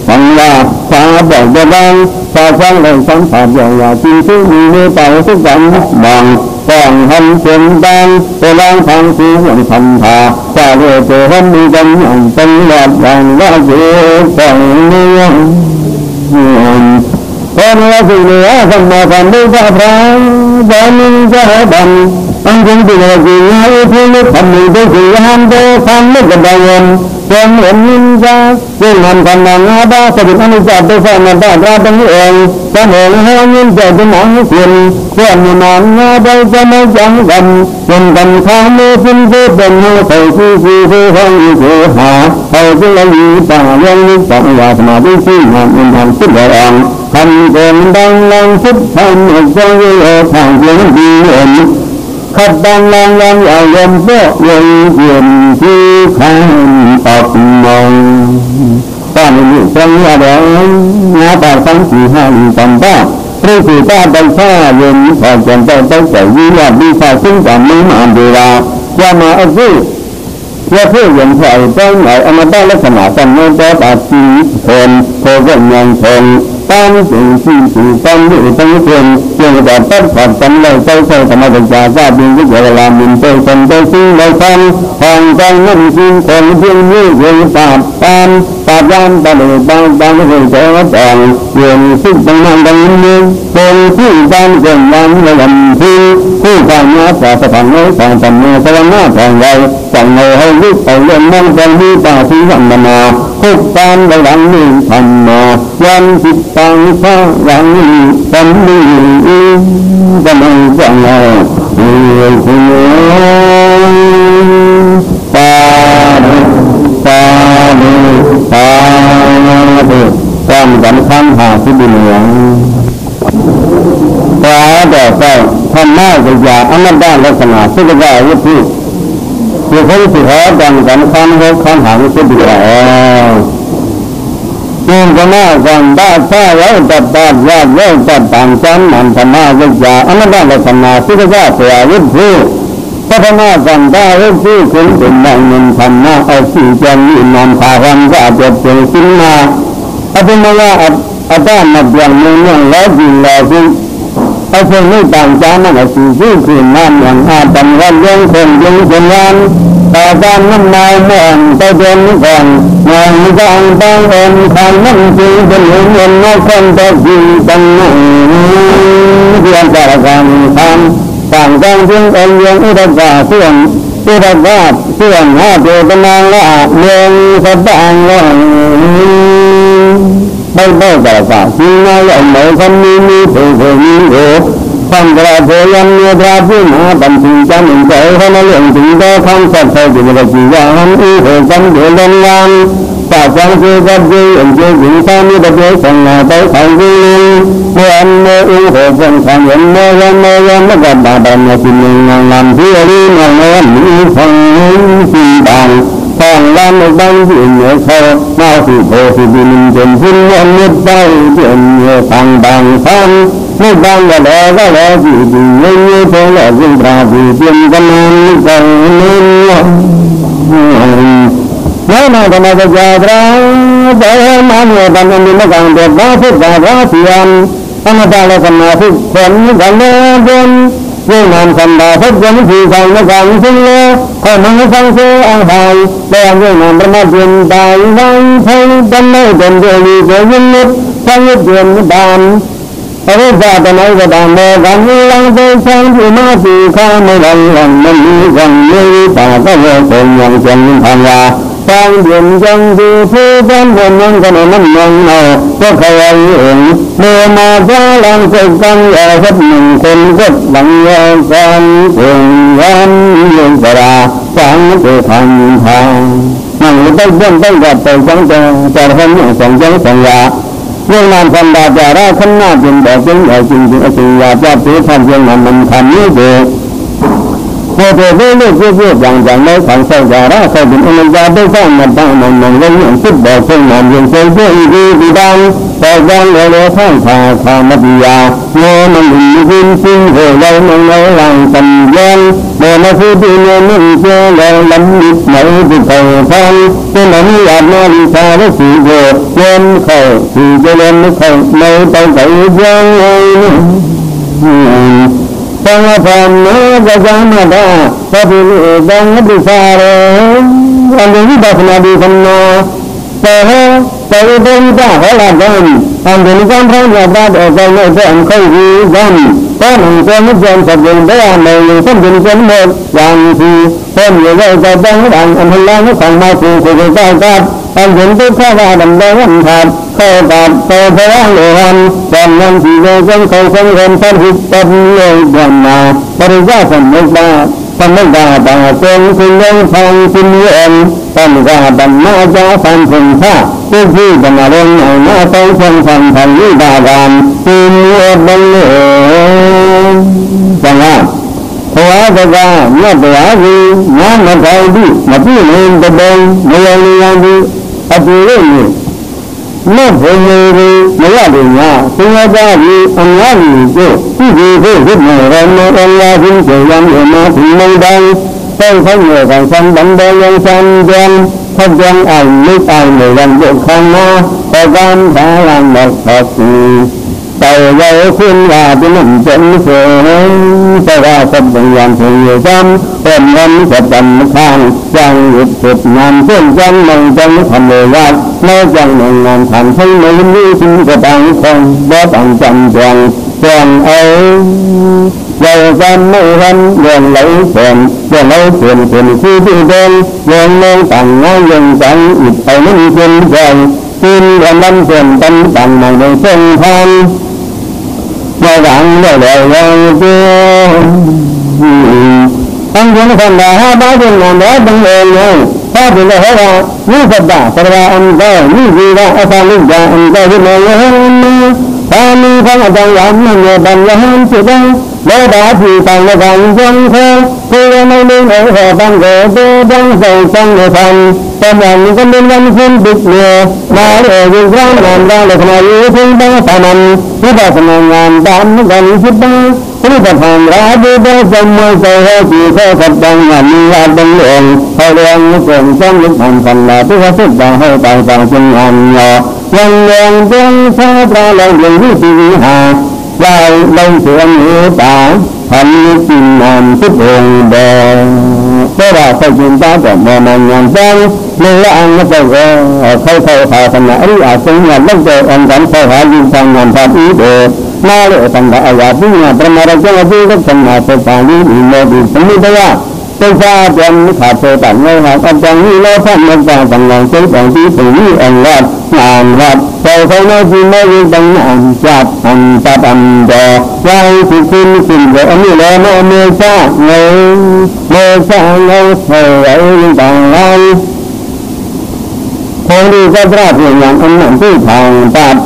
phần là phá bồi cho vang phá sang lời sống phá bồi là chi thứ như tàu thức cảnh bằng còn hâm xuân đang tôi lang thang xứ nhận thành thà trả lời từ hôm đi dân nhận tân loạt vàng đã dễ còn con là gì nữa phần mà phần đi ra phá và mình ra bằng anh cũng chỉ là gì ngay khi lúc phần mình tôi chỉ ham tôi tham lúc gần đầu con muốn nhìn ra cái làm phần là ngã ba sẽ được anh chặt tôi phải làm ta ra trong người ta muốn hơi nhìn về cái món tiền còn mà ngã đây cho nó chẳng gần mình cần khám mê xin vô tình hô thầy chi vô không như hạ hầu chứ là gì ta nhân như trọng là mà đi chi mình hàng sức lợi ăn thành tiền đang lang sức thành một cho như ở thằng tiếng đi nguyện khắp đang lang ở gần phố người quyền chi khăn tộc mong ta mình trong nhà đó nhà ta sống chỉ hai tầm ba rồi thì ta đây xa liền phải chẳng tới chạy đi làm đi xa sinh cảm mấy mà đi ra qua mà ở dưới qua phía hiện tại tới ngày ông ta lấy khả năng tầm nên có ta chỉ thôn thôn vận nhân thôn tam chỉ tâm địa tâm thiền nhưng mà tất cả tâm lời tôi mà được trả ra bên cái gọi là mình tôi xin lời thân hoàng trang nhân xin còn riêng như riêng tam gian ta được ban cái người cho toàn quyền sức tăng năng tăng nguyên còn khi gian quyền năng là làm thi khi càng nhớ và thằng ấy càng tầm nghe sẽ nó càng gây chẳng ngờ hay biết phải lên năng còn đi ta thi rằng mà khúc tan đâu đáng đi thành mà gian thích tăng pha rằng tâm đi tâm ơi chẳng ngờ người con vẫn không hà cái bình luận có được rồi hôm nay bây giờ anh đang là cái nào cái cái gì thì không chỉ có đang không hẳn cái bình luận nhưng cái nào còn ba sao rồi tập ra rồi tập bằng chân mình tham gia bây giờ anh đang là cái nào cái cái gì có thể nói rằng ta hết sức cũng định bằng mình tham gia ở sự chân như nam phá văn ra được từ sinh mà ở bên này ở ta mặt dạng mình là gì là gì ở trên nơi tàng cha nó là sự giữ quyền namอย่างtầm quan dân quyền an ta gian năm nay mòn ta đến còn mòn giang tăng ôm khăn năm chi bên hướng nó không có gì tăng quyền cả càng tham tàng giang thiên ông dân ở đất cả tiền ha từ bênang là nên có tàng là bây giờ cả xin nói ông mới không như từ như thế phần là thế nhân như ra phía mà tầm tình cho mình sẽ không có lượng chúng ta không sạch thôi thì là chỉ là hắn y thể tâm để lên lan ta chẳng chưa gặp gì anh chưa cũng sao như ta biết phần là tới thành vi mơ anh mơ yêu thể phần thành nhận mơ nó gặp bà đàn là thì mình làm phía đi mà nó nghĩ phần xin bàn Càng lan một băng chuyện nhớ khâu Nào thì thổ thì vì mình chuyện phun nhân nhất tay chuyện nhớ thằng bằng phan Một băng là lẽ gì thì như thế là gì ra vì tiền văn an cầu nên nói nào thì nó ra để mà người ta nên nó càng được đó phút và đó thì anh ta là phần nào phút phần gần lên nhưng làm phần nào phút vẫn thì càng nó càng sinh lơ còn nó sang xe ăn bài để anh người làm ra chuyện tài văn thấy tâm nơi tiền gì của nhân lực sang nhất chuyện bàn ở đây ra từ nay về đàn mê gắn lăng tới sang thì mà chỉ khá mới lần mình gần như ta có vô cùng nhận chân tham gia sang điện dân thì phu dân hồn nhân cho nên nằm nào có khởi ứng mưa mà ra làm sự căng ở hết mình con rất bằng con thường gan nhân ra sáng từ thành thang mình tới dân tới gặp tới sáng cho hơn những sản dân sản gia nhưng làm phần đạt ra không nào chuyện để chứng để trình và cho phía tham dân mà mình thành như vậy Hãy subscribe cho kênh Ghiền Mì Gõ để không bỏ lỡ những Trong phần nó ra mà đã có thể đang đi xa rồi anh đến đọc là đi phần tới bên ta phải làm đơn anh đến con thấy là ta để cho người chọn không gì dần có mình cho nó dần thật dần đấy anh này không dần dần một dần thì thêm nhiều người cho đang bạn anh hình lang nó còn mai của người ta anh đến tới khoa và đầm đen anh thật khâu bạc khâu thế ăn đồ ăn còn nhân chỉ về dân khâu không gần thân hít tâm người gần mà bari ra phần mấy ba bà tên sinh nhân phong sinh nguyện phần ra bằng ma gia phần phần tha cái gì bằng là đơn này nó tới phần phần như bà đàn sinh nguyện bằng lửa chẳng hạn hóa ra nó để gì nó phải đi mà đi lên tới bên người đi ở dưới nó phải người mới là được nha sinh ra thì anh nói gì chứ cái gì thế này anh là những chuyện làm mà thì mới đây tôi thấy người còn xanh bắn đôi nhân xanh đen không đen ảnh nước ai người làm việc không nó có gan đã làm một thật tàu dây khuyên là cái mình chân sẽ ra sắp bằng làm thì nhiều trăm hồn nhân sẽ tầm khang chẳng nghiệp thịt ngàn phương chân mong chân thành người gạt nơi chẳng ngàn thành thân mấy như sinh của bạn không đó bằng chẳng chàng ấy dầu gian mây hân đường lấy tiền khi đi đêm đường lên tặng ngay dừng chẳng ít thấy những chân trời xin gần năm tiền tâm tặng mong đời chân than và bạn đời anh vẫn còn là ba tiền ngàn đó bằng người này ta thì là hết như Phật đã Phật ra anh ta như gì ra ta lúc ra anh ta như này ta như không ở trong lòng mà nhiều bằng là hơn sự đâu để đã thì bằng là bằng dân thôi khi nay nên ở hồ bằng gỗ tôi đang dầu trong người thần tâm lòng con bên văn xin được nhiều mà để dùng ra làm ra được này yêu thương ba phàm mình cứ vào phần ngàn tám gần chút ba cứ Phật hàng ra đi ba dòng môi trời hơi chỉ có Phật đang ngàn là đồng lượng hơi đen trường trong những thành phần là tôi có sức và hơi tài vào chân ngàn nhỏ nhân đen đen xa ra lòng người như chị hà dài đông trường như ta thành như tình làm sức hồn bè đó là thời chúng ta của mùa này ngàn trang nên là anh nó phải khâu khảo phần là ấy ở trong nhà đất rồi anh vẫn khâu khảo nhưng trong ngàn pháp ý đồ mà lại phần là ở nhà phía nhà trong nhà trong nhà phía đất phần là phải phải đi mơ đi sống đi đây à tôi ra cho anh khảo phê bản ngay là con trang như nó phát một vài phần là cái bản tí tử như anh loạt ngàn loạt rồi thấy nó chỉ mơ như bằng ngàn chạp anh chạp anh đò quay thì xin về anh như là nó mê xa ngâu thầy ấy nhưng bằng lai thôi đi ra ra thì nhận anh nằm tư thằng tạp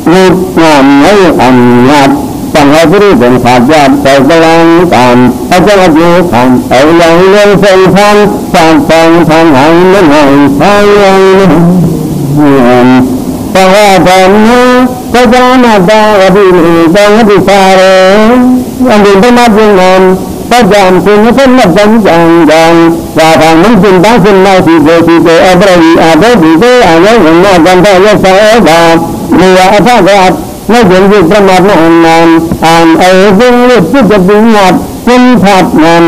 ngụt ngàm ấy ảnh nhạt ตั้งให้ผู้ที่เป็นขาดญาติใจกำลังตามอาจารย์อยู่ทำเอาอย่างเรื่องเส้นทางสร้างฟังทางหายไม่หายทางยังแต่ว่าตอนนี้ก็จะมาได้อดีตต้องอดีตอะไรอันนี้ต้องมาดูงานก็จำสิ่งที่มันจำอย่างว่าทางมันสิ่งต่างสิ่งไม่ที่เกิดที่เกิดอะไรอะไรที่เกิดอะไรอย่างนั้นกันแต่ยังใส่แบบมีอะไรก็ไม่เห็นที่ประมาทนานเอาเรื่องเล็กที่จะดึงหมดเป็นผัดงาน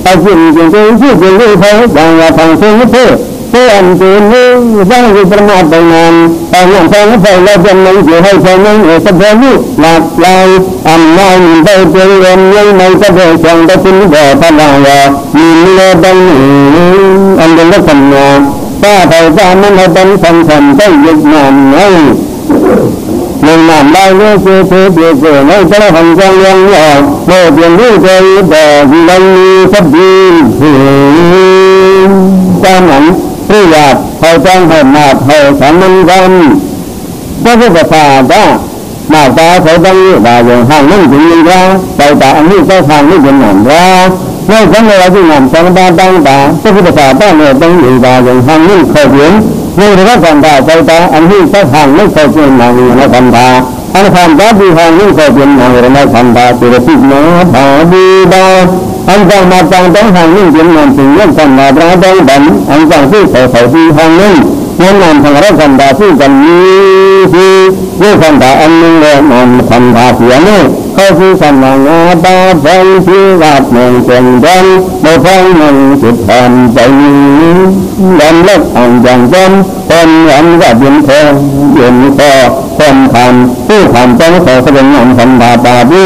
เอาสิ่งที่ที่จะเลือกเขาอย่างว่าทางสิ่งที่เพื่อนตัวนี้สร้างที่ประมาทไปนานแต่อย่างทางนั้นไปแล้วจะไม่เกี่ยวให้ใครนั่งเอกสารนี้หลากหลายนาจไปเจริญยังไม่จะได้ส่งไปถึงบ่อพลังว่ามีเลือดดังอันเป็นลักษณะถ้าไทยจะมันให้เป็นสังคมได้ยึดมั่นไว้หนึ่งนำได้เรื่องเชื่อเชื่อไม่จะทำจังยังหลอกโลกยังรู้ใจบ่ที่ยังมีสักดีการนั้นที่อยากเขาจ้างให้มาให้สังมันกันก็จะประสาทว่ามาตาเขาต้องว่าอย่างห้างนั่งถึงยังว่าใจตาอันนี้ก็ทางนี้เป็นหนังว่าไม่ใช่เวลาที่งานสังตาตั้งตาก็คือประสาทว่าเนี่ยต้องอยู่ว่าอย่างห้างนี้เขาเห็นนี่คือว่าสังตาใจตาอันนี้ก็ทางไม่เขาเป็นหนังในสังตาอันทางตาดีห้างนี้เขาเป็นหนังในสังตาตัวที่เนื้อผาดีดาอันจังมาจังต้องห้างนี้เป็นงานถึงยังสังตาปราดังบันอันจังที่เขาที่ห้างนี้เมื่อนานทางรัฐสันดาที่กันที่ด้วยสันดาอันนึงเลยนานสันดาเสียนี่เขาคือสันดางาตาแทนที่วัดเมืองเชียงดังโดยทั้งมันจุดแทนใจดำเล็กอ่างจังจนคนอันก็เย็นคอเย็นคอคนผ่านผู้ผ่านต้องขอแสดงงานสันดาตาดี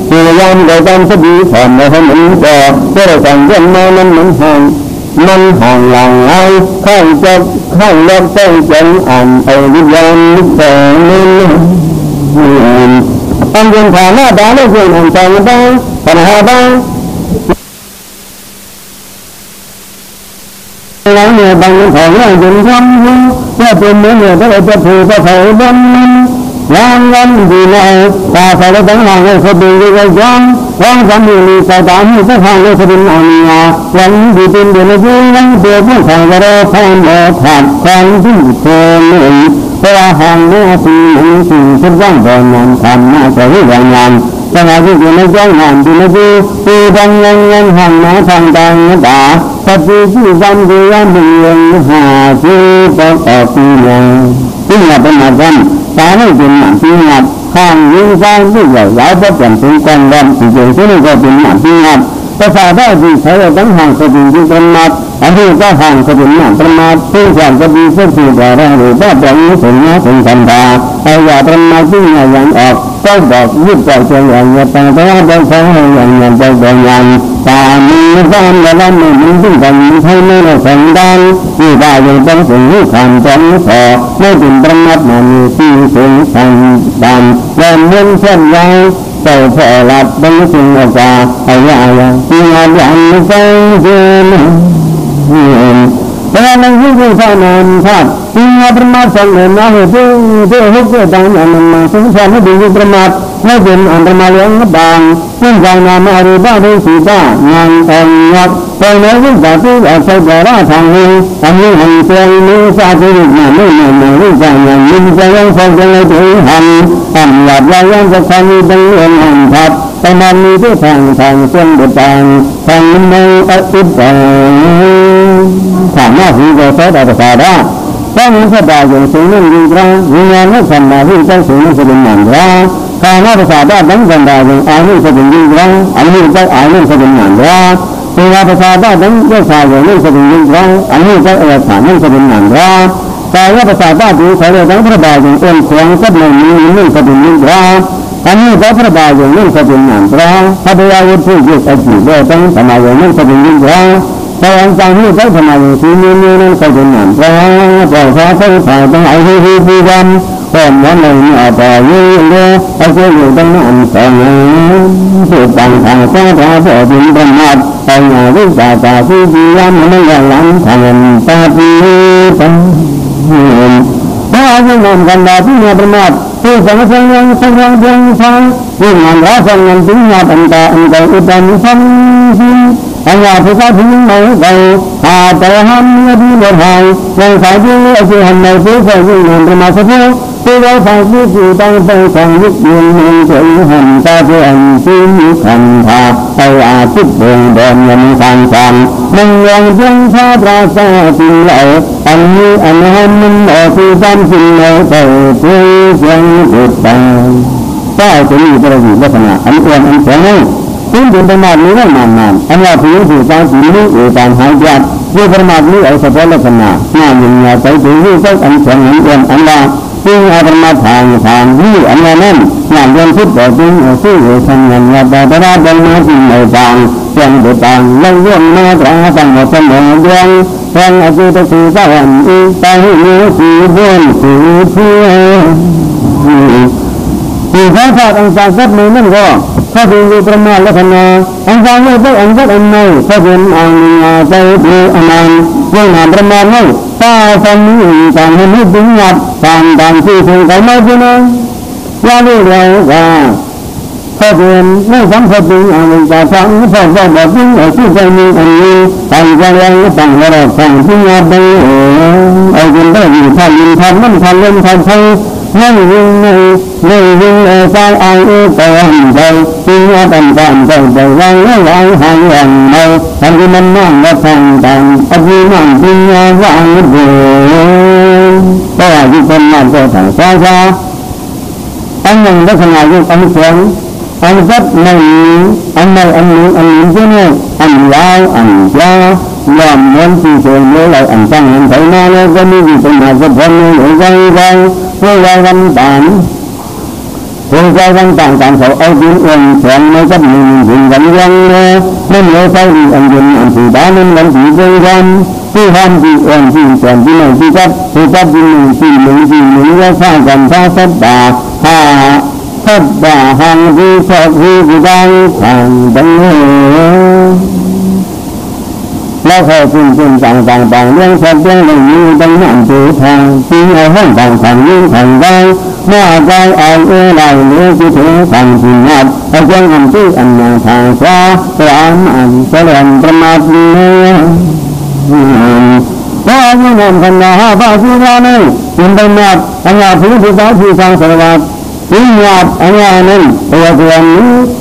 พยายามโดยการสบีผ่านในให้มันก็เพื่อสั่งเย็นมานั้นมันห่างมันห่างหลังไอ้ข้างจบข้างลบต้องจังเอาวิญญาณแสงนี้อันเป็นฐานะดาวเรื่องอันใจบ้างปัญหาบ้างหลังเนี่ยบางของเรื่องจนทำให้ว่าเป็นเมื่อเนี่ยถ้าเราจะผูกก็เขาบ้างงานวันดีเลยตาใส่แล้วตั้งหางเลยเขาดูเลยย้อนร้องสามีลีใส่ตาให้สักหางเลยเขาเป็นอันยาวันดีเป็นเดือนละทีวันเดือนผู้ชายก็ได้แทนบ่ขาดความที่เธอเลยเพราะหางเนื้อสีหนึ่งสีชุดว่างบนงานทำมาจะรู้งานขณะที่อยู่ในจ้องงานที่ในที่ดังยังห่างมาทางต่างตาปฏิที่วันที่วันหนึ่งหาที่ต้องออกที่ยังที่เราเป็นมาทำตาไม่เป็นหนังที่งัดข้างยิงซ้ายที่ใหญ่ยาวก็เปลี่ยนเป็นกองดำที่เจ๋งที่นี่ก็เป็นหนังที่งัดภาษาได้ที่ใช้ตั้งห่างก็เป็นที่ประมาทอันที่ก็ห่างก็เป็นหนังประมาทที่แสนก็ดีเพื่อที่จะได้หรือว่าแบบนี้ถึงนะถึงสันดาเอาอย่าประมาทที่อย่างออกก็บอกยึดใจเฉยอย่างอย่าตั้งแต่ว่าได้ใช้อย่างใจอย่างตามีซ้ำและละไม่มีที่กันให้ไม่ได้สันดานที่ได้ยังต้องถึงความจำพอไม่ถึงประมาทมันมีที่ถึงสันดานและเมื่อเช่นไรเจ้าพ่อหลับเป็นสิ่งออกจากเอาอย่างที่อาจารย์ฟังเจนแต่ในที่ที่ท่านนั้นครับที่อาประมาทสังเกตนะเหตุที่เหตุต่างๆนั้นมาสงสารให้ดูประมาทไม่เป็นอันตรายเลี้ยงบางเรื่องการงานมาหรือบ้าหรือสีบ้างานแต่งงานไปในวิชาที่อาศัยแต่ละทางนี้อันนี้หันเสียงนี้ซาที่มาไม่วิชาอย่างนี้จะยังคงจะเลยถึงหันหลับแล้วยังจะทำนี้เป็นเรื่องหันทับแต่มันมีที่ทางเส้นเดือดทางไม่อิดแต่ถามว่าที่จะใช้ได้ภาษาได้ถ้ามีภาษาอย่างสูงนั่นยิ่งกว่าวิญญาณไม่สามารถที่จะสูงนั่นจะเป็นอย่างไรถ้าหน้าภาษาได้ดังกันได้อย่างอันนี้จะเป็นยิ่งกว่าอันนี้จะอันนี้จะเป็นอย่างไรเวลาภาษาได้ดังภาษาอย่างนี้จะเป็นยิ่งกว่าอันนี้จะฐานนี้จะเป็นอย่างไรแต่ว่าภาษาได้ที่ใช้ได้ดังพระบาทอย่างเอ็นเสียงก็ไม่มีนี่จะเป็นยิ่งกว่าอันนี้ก็พระบาทอย่างนี้จะเป็นอย่างไรพระบาทวุฒิยึดอาชีพได้ตั้งสมัยอย่างนี้จะเป็นยิ่งกว่าแต่อันจังที่ได้ทำไมที่มีนั่นก็เป็นอย่างไรเพราะเขาถ่ายตั้งไอ้ที่วันก็มันเลยแต่ยืนเลยไอ้เจ้าอยู่ตั้งนั้นแต่สุดต่างทางก็พอพอถึงเป็นนัดไปหาวิชาตาที่วันมันยังหลังทางตาที่ตั้งเพราะฉะนั้นกันดาที่มีประมาท ที่สังเกตยังสังเกตยังฟังยิ่งงานรักงานถึงงานอันใดอุดมสังหินอันยาพิฆาตถึงไหนใดอาจจะหันเมื่อดีเมื่อหายยังสายที่เมื่อที่หันในที่เคยยิ่งเงินประมาณสักเท่าที่เราฟังที่อยู่ตั้งใจฟังยึดยืนมันถึงหันตาเพื่อนที่มีคันธาไปอาทิตย์เดินเดินยังทางจำมันยังเพียงชาตราสาจริงเหล่าอันนี้อันนั้นมันบอกที่จำจริงเหล่าไปเพื่อเสียงอุดตังได้จะมีประโยชน์ลักษณะอันอ้วนอันแข็งซึ่งเป็นประมาทนี้ไม่นานอันว่าผู้ผู้การสิ่งนี้อยู่ตามหายาด้วยประมาทนี้เอาเฉพาะลักษณะหน้ายิ่งใหญ่ใจถึงที่ก็อันแข็งอันอ้วนอันว่าซึ่งอาประมาททางนี้อันนั้นงานเรียนพุทธบอกจริงสู้ทำงานวัดแต่ละเป็นมาจริงในทางเพียงแต่ต่างเรื่องมาตราตั้งหมดเสมอเรื่องแห่งอาชีพสื่อสารอีกไปมีสื่อเพื่อนสื่อเพื่อนที่พระธาตุอังสารสัตว์นั่นก็ถ้าเป็นประมาทลักษณะอังสารไม่ได้อังสารอันไหนถ้าเป็นอังใจเป็นอนันต์เรื่องงานประมาทไม่ถ้าทำนี้ต่างให้ดึงหยัดต่างที่ถึงไปไม่เป็นนั้นว่าเรื่องว่าถ้าเป็นไม่สำคัญจริงอันจะฟังพอบอกจริงที่ใจมีอันนี้ต่างใจยังต่างระดับต่างที่งานไปเอาจนได้ยินทำยินทำนั่นทำเล่นทำใช้ไม่ยิงใจอังเติมใจที่งานต่างใจวางห่างอย่างเมาทำที่มันนั่งและทำต่างอภิมังที่งานวางเดือดก็ที่เป็นงานก็ต่างช้าอันหนึ่งลักษณะยุคอันเสียงอันจัดไม่อันใดอันหนึ่งเช่นนี้อันยาวอันยาวล้อมเหมือนที่เสียงเมื่อไรอันตั้งอันไถนาแล้วก็มีวิปัสสนาสัพพะหรือใจเพื่อใจกันต่างเขาเอาดินเอ็นแข็งในกับหนึ่งหินกันยังนั่นเลยใช้ดีอันเย็นอันสีดานั่นมันสีเย็นกันที่ทำที่เอ็นที่แข็งที่ไหนที่จับที่หนึ่งแล้วสร้างกันท่าสัตตาหังที่ชอบที่ดังทางดังแล้วพอจริงต่างเรื่องสัตว์เรื่องหนึ่งมีดังนั้นตัวทางที่เอาห้องต่างยิ่งทางได้เมื่อใจเอาเราเนื้อที่ถึงทางที่นับเอาเรื่องอันที่อันมาทางซ้ายตามอันเสด็จประมาทเนื้อเพราะไม่นำพันนาพระสุรานี่เป็นไปนับอันยาผู้ที่สาวที่ทางสวัสดิ์ยิ่งหยาบอันยานั้นตัวนี้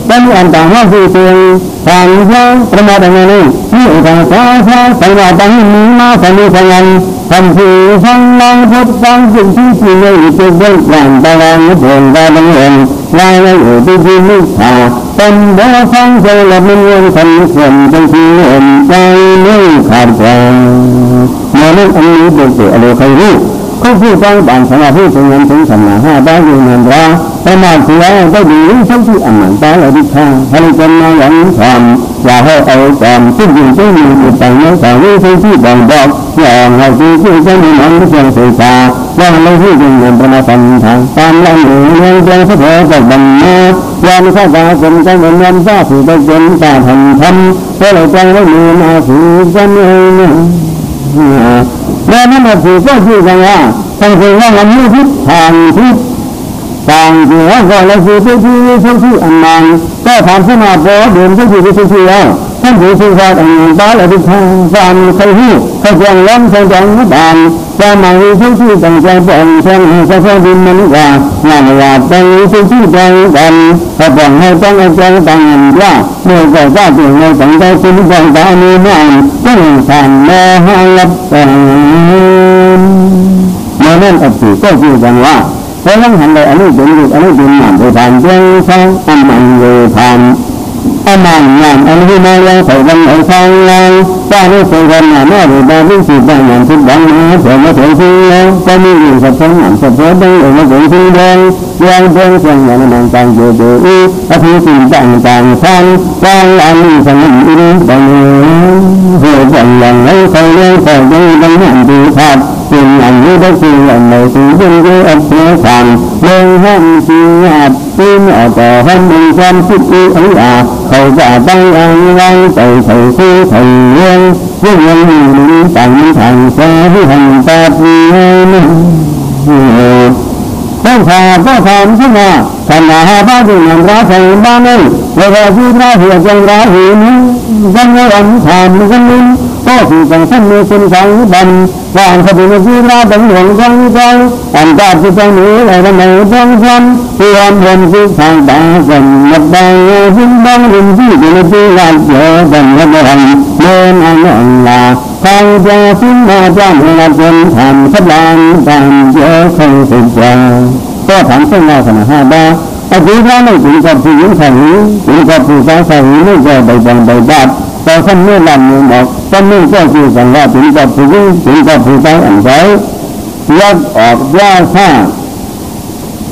เป็นอันต่างห้าสี่ตัวทางพระประมาทอันนี้ที่ทางซ้ายสวัสดิ์ตั้งมีมาสมีสังกันทำผู้ฟังนางพุทธฟังสิ่งที่สิ่งใดจะได้กลั่นตะวันเดินตาบังเอิญลายในอุตติมิถาเป็นบ่ฟังใจละมันยังทันส่วนเป็นที่เห็นใจไม่ขาดใจเมื่อนั้นอันนี้เด็กอะไรใครรู้เขาพูดฟังบางสมาธิถึงเงินถึงสำนักห้าได้อยู่เงินราแต่มาเสียได้ดีทั้งที่อันนั้นตาเราดิฉันให้เป็นมาอย่างความอย่าให้เอาความที่ยิ่งที่มีจิตใจในสาวิธีที่บอกอย่างเราที่จะมีน้ำที่เชียงสื่อสารว่าเราที่ยิ่งเงินประมาณทางตามเราหนึ่งเงินเพียงเฉพาะจากบังเนาะยามข้าตาสนใจเงินเงินฟ้าสื่อไปจนตาทำเพราะเราใจไม่มีมาสื่อจะไม่แล้วนั่นก็คือก็คือกันว่าทั้งคือว่ามันมีทิศทางที่ว่าก็เราคือที่อันนั้นก็ทำขึ้นมาพอเดินที่แล้วท่านผู้สื่อข่าวต่างๆบ้านเราทุกท่านการใครหูเขาแจ้งล้อมเขาแจ้งนิบานจะมาวิธีต่างๆปองเช่นให้เขาดินมันว่างานว่าแต่วิธีแจ้งกันถ้าปองให้ต้องแจ้งต่างๆว่าเมื่อก่อนว่าถึงในต่างใจคุณต่างๆนี้นั่นต้องทำแม่ให้รับเมื่อนั้นอัตติก็คือกันว่าเพราะนั้นหันไปอันนี้เป็นอันนี้เป็นหนังไปทานเจ้าช่างอันมันเลยทานอันนั้นงานอันที่มาแล้วใส่กันเอาช่างแล้วป้าไม่เคยกันหน้าหน้าหรือบางที่สิบางอย่างทุกบางนะเผื่อมาถึงที่แล้วก็มีอยู่สักสองอันสักสองได้เออมาถึงที่แดงยังเพียงเพียงอย่างนั้นต่างอยู่ดูอีอภิสิทธิ์ต่างท่านวางอันนี้สมัยนี้บางเหตุอย่างไรเขาเลี้ยงเขาได้บางอย่างดีทัดสิ่งอันนี้ได้สิ่งอันใดสิ่งที่ได้อัดเสียขันเลี้ยงห้องสิ่งอัดสิ่งอัดต่อให้มีความคิดอีอันอาเขาจะตั้งอันไว้ใจเขาคู่เขาเลี้ยงยังมีลิ้นต่างทางแสที่ทางตาที่นั่นเพราะ ขาก็ทำขึ้นมาขณะพระดุจนราชัยบ้านนี้เวลาที่พระเหียจังราหินยังวันทำกันนี้ก็คือการทำในสิ่งต่างๆบันวางขบวนที่ราดังหลวงจังใจอันการที่จะหนีอะไรในจังจันเพื่อเห็นสิ่งต่างๆกันนับได้สิ่งบางสิ่งที่เป็นที่ละเอียดกันนับได้เมื่อนั้นละใครจะสิ้นมาจำให้จนทำสับลานตามเยอะคงสุดใจก็ทำเส้นมาขนาด5 บาทอาชีพนั้นไม่ถึงกับผู้หญิงสาวถึงกับผู้ชายสาวไม่ก็ใบบังใบบาดแต่ท่านไม่ลำมือบอกท่านไม่ก็คือกันว่าถึงกับผู้หญิงถึงกับผู้ชายอันใดยัดออกย่าข้า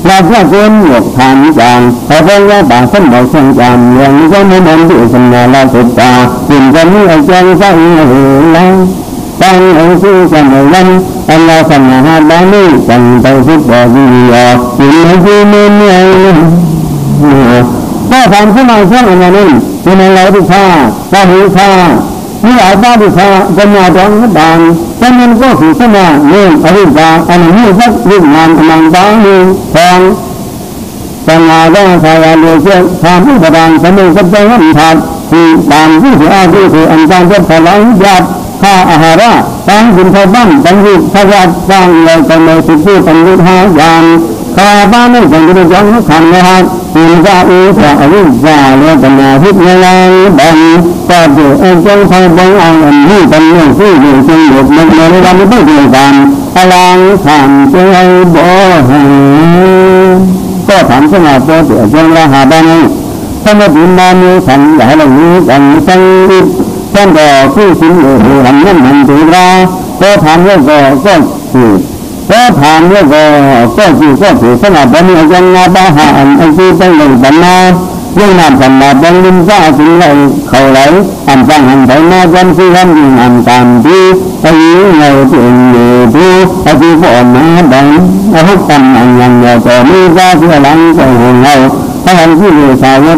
เราจะเกินหยกทางจางแต่เรื่องว่าบางคนบอกเชิงจางอย่างนี้ก็ไม่เหมือนที่สมัยเราสุดตาถึงจะมีอาจารย์สักหนึ่งแล้วตั้งเอาชื่อกันเอาวันอันเราสมัยหาบ้านนี้กันไปสุดบ่ดีอ่ะถึงไม่ที่ไม่เนี่ยก็ทำขึ้นมาเช่นนั้นเป็นอะไรที่ข้าก็หูข้ามีหลายบ้านที่ข้าจะมาดองนัดดานแต่มันก็คือสมัยเนี่ยอริยาอันนี้สักรุ่งงานกำลังบ้างนี่ทองแต่งานได้ชายาเดือดเชื่อทำให้ประดานสมุนกับใจหันถัดที่ตามที่ถืออาชีพคืออันการเจ็บพลังญาติข้าอาหาระตั้งกินข้าวบ้านตั้งยุคข้าวราชสร้างเลยตั้งเลยสุดที่ตั้งยุทธายานข้าบ้านไม่ตั้งยุทธยานขันนะครับอินทราอุตระอวิชชาเลือดนาพิษเงลังบังก็เดือดจงไฟบังอันนี้เป็นเรื่องที่อยู่จริงหยุดมันในวันนี้ไม่เกี่ยวกันพลังขันใจบ่หาก็ถามสมาธิเดือดจงละหาบ้านถ้าไม่ถึงมามีขันใหญ่เหล่านี้กันสังอิท่านก็ผู้สิ่งหนึ่งหันนั่นหันตีราก็ถามแล้วก็คือก็ถามแล้วก็คือก็ถือสนับสนุนยังนาบาหาอันที่ตั้งหนึ่งปัญญายังนำสนับสนุนจ้าสิ่งไหลเขาไหลอันฟังอันใดมาจำสิ่งนั้นยิ่งอันตามที่ไอ้เงาที่อยู่ที่ไอ้ที่ก่อนมาดังไอ้ทุกคนอันยังเงาแต่ไม่ได้ที่หลังใจหัวเงาถ้าอันที่อยู่สาย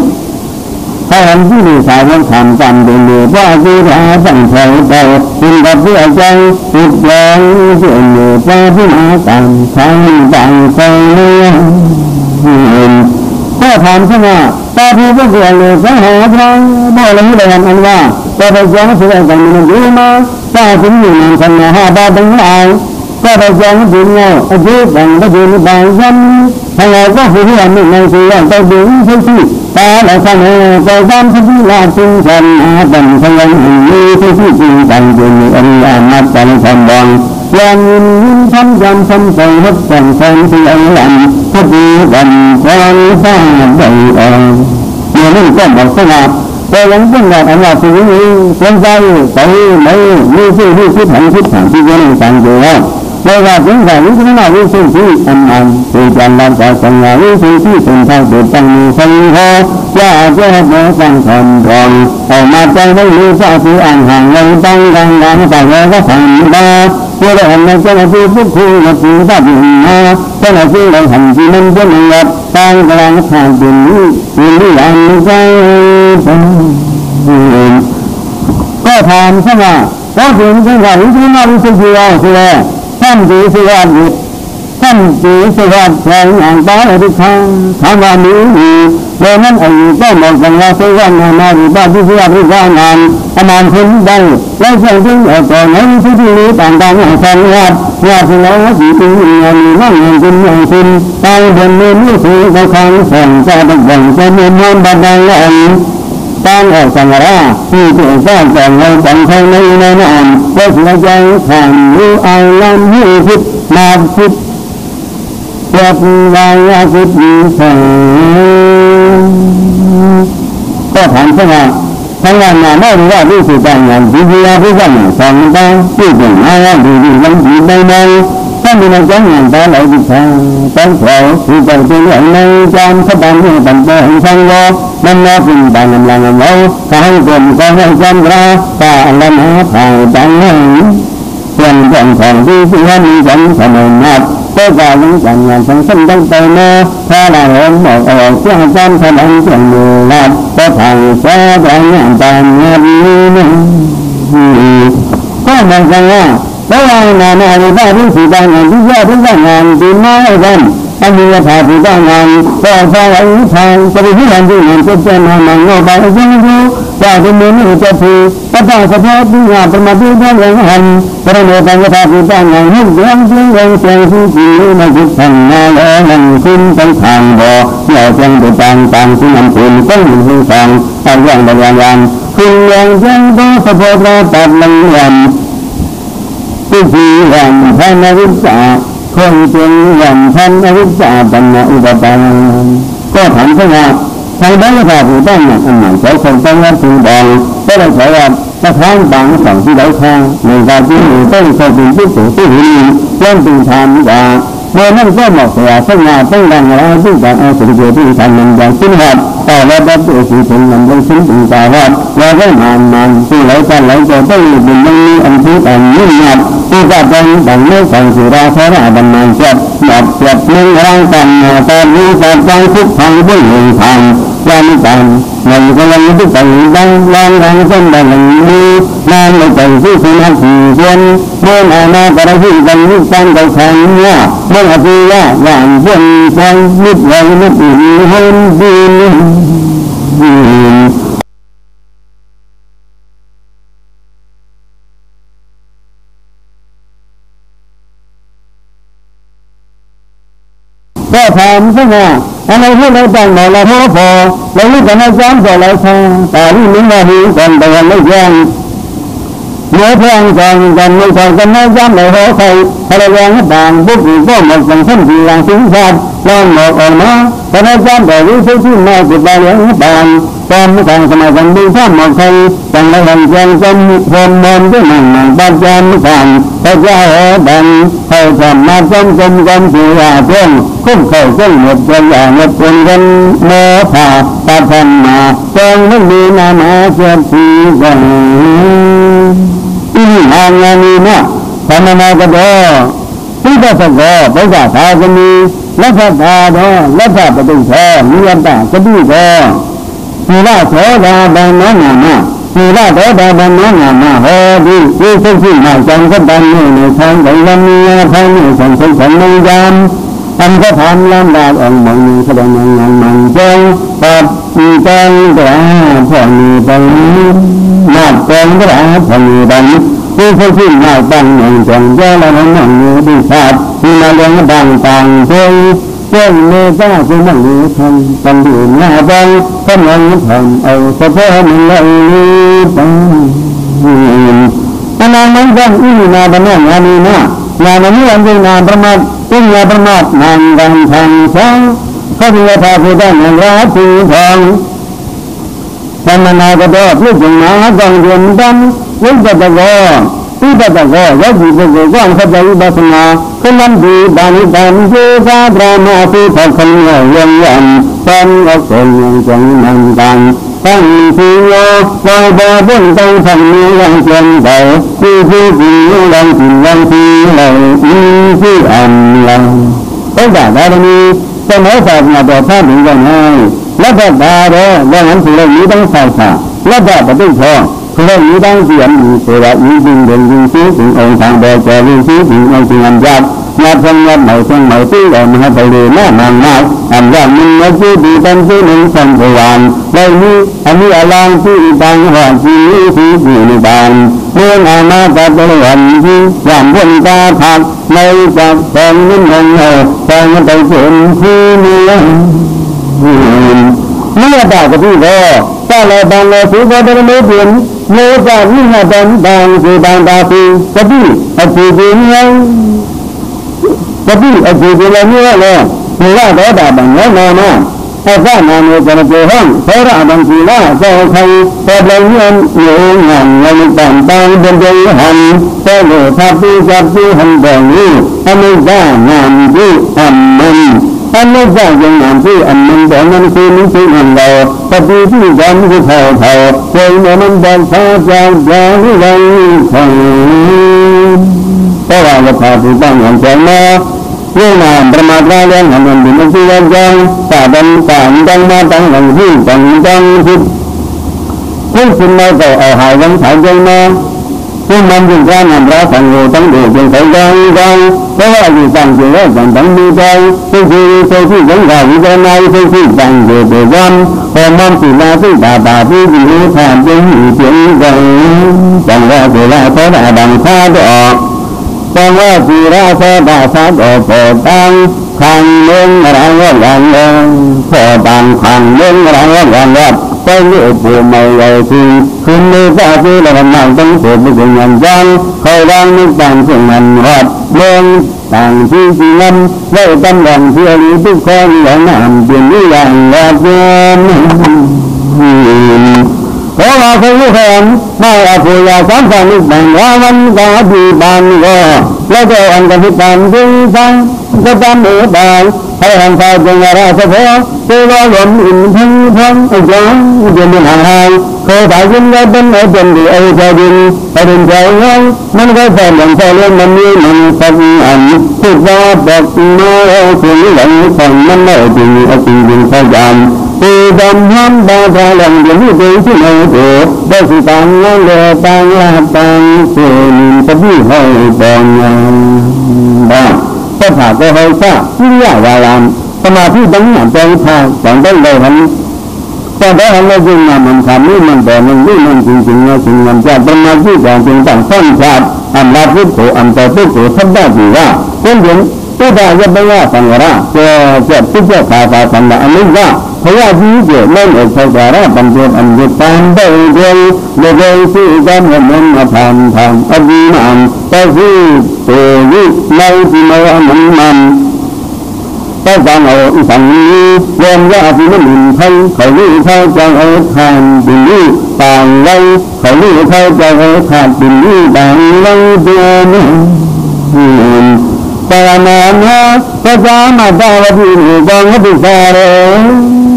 ถ้าอันที่ดีสายวันทำจำเป็นอยู่ว่าที่ราสั่งเผยไปคุณกับเพื่อใจติดแรงเสื่อมอยู่ว่าที่มาตามทางต่างใจเห็นก็ถามขึ้นมาตาผู้ก็เกิดเลยสังหารทางบ่เลยไม่ได้ทำอันว่าแต่ไปย้อนสิ่งต่างๆมันดีมาตาถึงอยู่ในสัญญา5 บาททั้งหลายก็ไปย้อนถึงเงาอาชีพต่างประเทศต่างกันทางเราก็คือที่อันนี้ในสิ่งต่างๆดึงที่ตาและข้างในก็ตามที่ลาจึงฉันดังพลังมีที่จริงจังจริงอันละนับกันคำบังยังยินทำจำทำใจฮับจังสังที่อันหลังพอดีวันก่อนฟ้าใบอ่อนเมื่อนั้นก็บอกสลับแต่ยังเป็นแบบอันว่าสิ่งนี้สนใจไปไม่มีที่คิดหันคิดถามที่ยังต่างอยู่ไม่ว่าถึงแต่วิธีไหนวิธีที่อันคือการรับจากสัญญาวิธีที่เป็นทางเดินตั้งมีสัญญาว่าจะให้เราตั้งคำรองออกมาใจไม่มีสาธิอันห่างเราตั้งดังดังแต่เราก็ทำได้เพื่อให้เราจะมาพูดคุยกับผู้ที่อยู่มาเพื่อที่เราทำที่มันจะไม่หยับตั้งกลางทางเป็นอย่างใจก็ทำใช่ไหมก็ถึงที่ว่าวิธีนั้นวิธีเดียวคือท่านดีสุวัสดิ์ท่านดีสุวัสดิ์แสงอ่างตาอริทางทำว่ามีโดยนั้นอายุก็บอกกันว่าสุวัสดิ์นาดีบ้าที่สุวัสดิ์ริ้างานประมาณคนได้และเช่นที่ต่อในที่นี้ต่างๆอย่างสังวัดว่าที่เราสีปีเงินนั่งเงินเป็นอย่างสิ้นตายเดินเดินไม่ถึงในครั้งแสงจะดับแบ่งจะมีมวลบันไดและตั้งออกสังราที่ตัวสร้างแต่งเราแต่งให้ในนั้นก็เสียใจผ่านรู้เอาล้ำให้คิดมาคิดเกิดวายาคิดมีแสงก็ถามว่าทั้งวันมาไม่รู้ว่าที่สุดการงานที่เราที่จะมาสอนต้องที่เป็นอะไรที่มันดีไม่ไม่ถ้ามีนักงานแต่เราดิฉันต้องขอที่จะเป็นอย่างในการแสดงให้บรรดาแห่งสังโลกมันน่าเป็นบางกำลังเราถ้าให้คนก็ให้จำราตาละมาผ่านจังหันส่วนของที่ที่ว่ามีฉันขนมนับก็จะยังจังงานสังสมต้องไปเมื่อถ้าเราเห็นบอกเเชื่อจำขนมเชื่อมือนับก็ผ่านแค่แต่งานตามเงียบนี้ก็เหมือนกันว่าเพราะว่าในบ้านที่สีแดงที่แย่ที่งานดีมากเลยกัน อันนี้ถ้าผู้ต้องงานก็ฟังไอ้ทางจะไปที่ไหนที่ไหนจะเจอมาหนังโง่ไปยังรู้ว่าที่มือนี่จะถือก็ต้องสะท้อนที่งานประมาทที่ท่านยังหันประเดี๋ยวการถ้าผู้ต้องงานหุ่นยังเสียงยังเสียงที่จีไม่คิดทางงานแล้วนั่งขึ้นไปทางบ่อเราเพียงแต่ต่างที่นำคุณต้องมีสิ่งต่างต่างอย่างใดอย่างคุณยังยังต้องสะท้อนเราตัดลังวันที่จีวันท่านวิจาคนเพียงวันท่านวิจาปัญญาอุปทานก็ถามว่าทางด้านพระผู้ต้องงานอันไหนใช้คนต้องรับสิ่งใดก็ได้ใช้ว่าถ้าทางบางฝั่งที่ได้ทางในการที่ต้องใช้เป็นผู้สูงที่หินเริ่มเป็นธรรมว่าเมื่อนั้นก็เหมาะสมสง่าต้องดังแล้วที่การเอาสิ่งเดียวที่ทำมันอย่างสิ้นหัดแต่แล้วแบบตัวสิ่งเป็นมันต้องสิ้นถึงตาหัดแล้วก็มันที่ไหลกันไหลจะต้องมีมันมีอันที่อันยิ่งหยัดที่จะเป็นดังไม่สั่งสุราธาราบันมันเจ็บแบบเจ็บนึ่งร่างกันตอนนี้จะใจทุกทางด้วยหนึ่งทางวันกันในกำลังทุกสิ่งดังลองทางเส้นดังนี้นานในใจที่สิ่งหักสิ่งเช่นเมื่ออาณาประเทศกันนิสันไปแข่งเนี่ยเมื่ออภิญญาอย่างเช่นแข่งนิดอย่างนิดอื่นให้ดีก็ถามซะว่าอะไรที่เราตั้งมาเราพอเรารู้กันนะซ้ำต่อเราทางแต่ที่นี้ว่าดีกันแต่ยังไม่แจ้งเมื่อแจ้งกันไม่ใช่กันนะซ้ำเราใครอะไรอย่างต่างบุกก็หมดสังเกตที่หลังสิงชัดลองหมดออกมาแต่นะซ้ำแต่รู้ที่มาจุดใดอย่างต่างตอนทางสมัยกันดูข้ามหมดใครตั้งแต่วันแจ้งกันคนมองด้วยมันบ้านแจ้งกันพระเจ้าดังเขาทำมาจนกันที่ว่าเจ้งคุ้มเข้าเจ้งหมดตัวอย่างหมดคนกันโมภาตาพันมาเจ้งไม่มีนามาเจ้าทีกันทางงานนี้นะทำมาก็ได้ที่จะสกปรกษากันมีและพระตาดอและพระปฏิเสธมีอันตาก็ดีก็มีละโสดาบันน้องมามีละโสดาบันน้องมาโหดีที่สุดที่มาจังก็ดังในทางของลำนี้ทางนี้ส่งส่งส่งในยามอันก็ทำลำบากองค์มองแสดงงานมันเจ้าปัดจังแต่พอมีบังนับจังแต่พอมีบังที่สุดที่มาตั้งอย่างจังเจ้าแล้วนั่งอยู่ดีชาติที่มาเลี้ยงดังต่างเจ้าเจ้าเมตตาคือมันดีทำกันดีหน้าบังก็มันทำเอาเฉพาะมันเลยตั้งอันนั้นมันยังอีนาบันนั้นงานนี้นะงานนี้อันเป็นงานประมาทเป็นงานประมาทงานดังทางช่างเขาเป็นพระพุทธเจ้าราศีทองธรรมนาก็ได้พูดถึงมาดังเรียนดังวิปัสสนาที่ปัสสนาและจิตวิญญาณเข้าใจวิปัสสนาคือมันดีบางดันเจ้าพระบรมที่ทำคนเลี้ยงยันตอนก็คนยังจังนังกันตั้งที่โลลอยบ่บนต้องทำนี้ยังเช่นใดที่ที่ยังที่เราที่อันลังก็ได้แล้วนี้จะไม่ฝากมาบอกท่านถึงยังไงและแบบตาเด้อดังนั้นสิ่งเหล่านี้ต้องใส่ค่ะและแบบปฏิบัติสิ่งเหล่านี้ต้องเตรียมมีตัวยิ่งเด่นยิ่งชี้ถึงองค์ทางเดินจะยิ่งชี้ถึงองค์สิ่งอันยากมาทำงานใหม่เชียงใหม่ที่เรามาให้ไปเรียนมากอันยากมันไม่ที่ดีเป็นที่หนึ่งสันติวันในนี้อันนี้อลังที่ดังว่าที่ที่ในบ้านเมื่อมาตัดบริวารที่ยามพ้นตาผักในจับแสงนิ่งเงาแสงไปเห็นที่นี้เมื่อได้ก็ที่ก็ถ้าเราบางเราสุขก็ได้ไม่เปลี่ยนเมื่อจะยิ่งดังดังคือบางตาปีก็ที่อาชีพนี้ก็ที่อาชีพเราเนี่ยเลยเมื่อเราได้บางแล้วนะถ้าข้ามาเนี่ยจะมาเจอห้องเพราะเราบางทีว่าเจ้าใครแต่เราเนี่ยเหนื่อยงานเราต่างต่างเป็นเรื่องหันแต่เมื่อทับที่จับที่หันแบบนี้อันนี้ได้งานที่ทำมันอันนี้ได้ยังงานที่อันมันแบบนั้นคือมันคือมันเราปฏิที่ยันคือเท่าเจอมันแบบฟ้าจากอย่างนี้เลยเพราะว่าเราพาผู้ตั้งงานใจมาเรื่องงานประมาทว่าเรื่องงานมันเป็นที่ยังยังแต่ดังดังมาตั้งหลังที่ดังที่ทุกสิ่งเราก็เอาหายวันถ่ายใจมา ผู้มันยิ่งการนำเราสังโฆตั้งเดือดจนใส่ใจใจเพราะว่าอยู่ต่างอยู่แล้วต่างมีใจที่คือที่ยังเราวิจารณ์ที่ต่างอยู่เดือดร้อนพอมันสิลาที่ตาที่อยู่ผ่านเป็นเสียงใจจังว่าสิลาเขาได้ดังข้าจะออกจังว่าสิลาเขาได้ข้าจะออกพอตั้งขังเลี้ยงรังว่าอย่างเลี้ยงพอตั้งขังเลี้ยงรังว่าอย่างเลี้ยงไปเลี้ยงผู้ไม่ใหญ่ที่คืนนี้ก็ที่เราทำงานต้องเสร็จเป็นอย่างยังคอยรังนึกต่างสิ่งนั้นรอดเลี้ยงต่างที่สิ่งนั้นไว้ตำแหน่งที่นี้ทุกคนอย่างนั้นเปลี่ยนอย่างละเอียดเพราะว่าเขาแข็งไม่อาภูยาสามสันนิษฐานว่าวันกาดีบานก็แล้วก็อันกันที่ตามที่ฟังก็ตามเอ๋บานให้หันฟ้าจงราชพอตัวเราหลงอินทั้งทั้งอีกอย่างเดินหางหายเคยถ่ายยินได้เป็นไอ้เป็นดีไอ้ใจดินไอ้ดินใจเงี้ยมันก็แฝงอย่างแฝงเรื่องมันมีมันสักอันพูดว่าบอกมาถึงหลังของมันไม่จริงเอาจริงจริงพยายามตีดำห้ำบาทาหลังเดี๋ยวนี้ดูที่ไหนโอ้ได้สิตังนั่งเรือตังลาตังเสียงตะบี้ให้บองงานบ้าก็ถาก็ให้ทราบที่ยาวารามสมาธิดังหนักใจพาสอนได้เลยทั้งตอนนั้นเราจึงนำมันทำนี่มันแต่มันนี่มันจริงๆนะจริงมันจะเป็นมาที่ก่อนจึงตั้งต้นชาติอันลาพุทโธอันต่อพุทโธท่านได้ดีว่าเป็นเห็นตัวได้ยังไม่ว่าสังวรจะพิจารณาสังวรอันนี้ว่าเพราะว่าที่เกิดเล่นเอกสังวรบรรจุอันยุตตามได้เดียวเลยที่การเงินมาทำอดีมันแต่ที่ตัวนี้ในที่มามันก็จะเอาอีสังนี้รวมยาที่มันหินไทยเขาลี้เขาจะเอาทานดินนี้ต่างไว้เขาลี้เขาจะเอาทานดินนี้ต่างไว้เดียวนี้แต่นานาก็จะมาได้ว่าที่นี่บางก็พิจารณา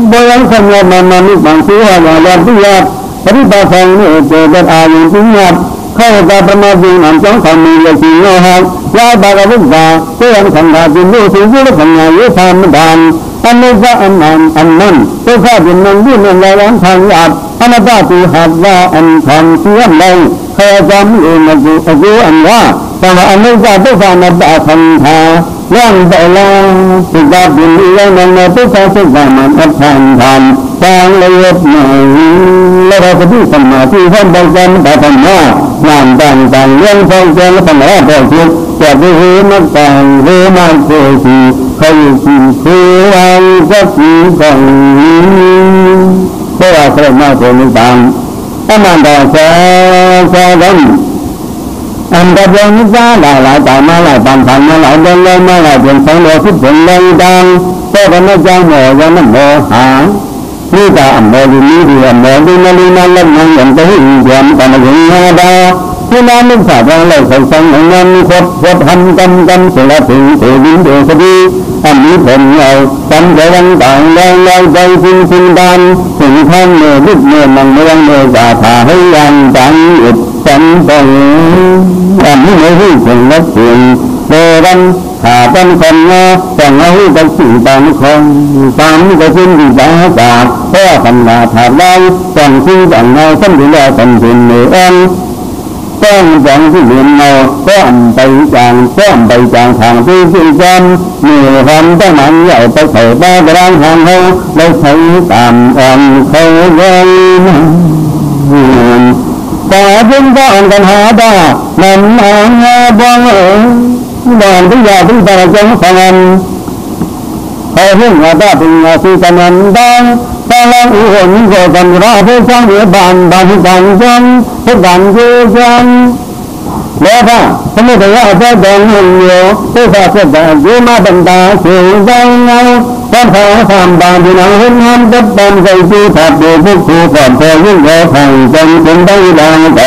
โดยยังคำนวณมันมีบางสิ่งว่าอย่างที่ยากปฏิบัติธรรมนี่เกิดจากอายุที่ยากเข้าใจประมาณนี้อันจ้องคำมีเลยที่โน้หักยาบากวิจารเพื่อนขันธ์ที่รู้สิ่งที่เราทำงานยุทธามดานอันนี้ก็อันนั้นตัวข้าเป็นนันยื่นในร้านทางหยาบอันนั้นก็ที่หัดว่าอันทำเชื่อมเลยเขาจำเองมาดูอันว่าแต่ว่าอันนี้ก็ตัวข้านับทันทาย่างแต่ละสิ่งที่เป็นเรื่องนั้นตัวข้าสิ่งที่มันอัดทันทานทางละเอียดหน่อยแล้วเราจะดูสมาธิท่านบริกรรมแต่ทำหน้างานต่างเรื่องทองแกงและปัญหาพอทุกจะได้เห็นนักต่างเรื่องมันเกิดที่เขาอยู่ที่คือวันก็คือของเพราะว่าเกิดมาเป็นต่างถ้ามันได้แค่นั้นอันดับแรกนี่จะหลายต่างมาหลายปัญหามาหลายเรื่องเลยมาหลายเรื่องของเราที่เป็นเรื่องดังแต่ก็ไม่จ้างหมอยังไม่หมอหานี่จะอันเดียวนี้เดียวหมอที่นั่นนั่นแล้วมันอย่างที่เดียวแต่ไม่ถึงนาดาที่นั่นนึกภาพว่าเราสร้างอย่างนั้นครบทำกันเสร็จแล้วถึงเสด็จเดือดดีอันนี้เป็นเราจำใจวันต่างเราใจจริงดันถึงท่านเมื่อรึกเมื่อมันเมื่อจะถ่าให้ยังจังอุดจันทร์อันนี้ไม่รู้ถึงนักสิ่งเดินขาเป็นคนนะแต่งเอาไปสิ่งต่างคนตามก็ขึ้นที่บ้านจากเพราะขนาดถ่ายได้แต่งที่แต่งเงาขึ้นที่แล้วเป็นสิ่งเหนือต้องจังที่เห็นเราก็ไปจางทางที่สิ่งจำมีความต้องมันใหญ่ไปใส่บ้านร้างทางเขาเราใช้ตามอ่อนเขาไว้แต่จึงก็อ่านกันหาได้นั่นอ่านบ้างบ้านที่ยาที่ตาจังฟังเขาเรื่องว่าได้เป็นงานที่กำนันดังตอนเราอุโหนิโกกันราผู้สร้างบ้านที่ต่างจังทุกบ้านที่จังแล้วก็สมมติว่าจะเดินเห็นอยู่ที่จะเสด็จอยู่มาบรรดาสิ่งใดเงาตอนเขาทำบ้านที่นั่งเห็นงานจับบ้านใจที่ถัดดูผู้คู่ก่อนพอยิ่งโง่ทางจนถึงได้ดังใจ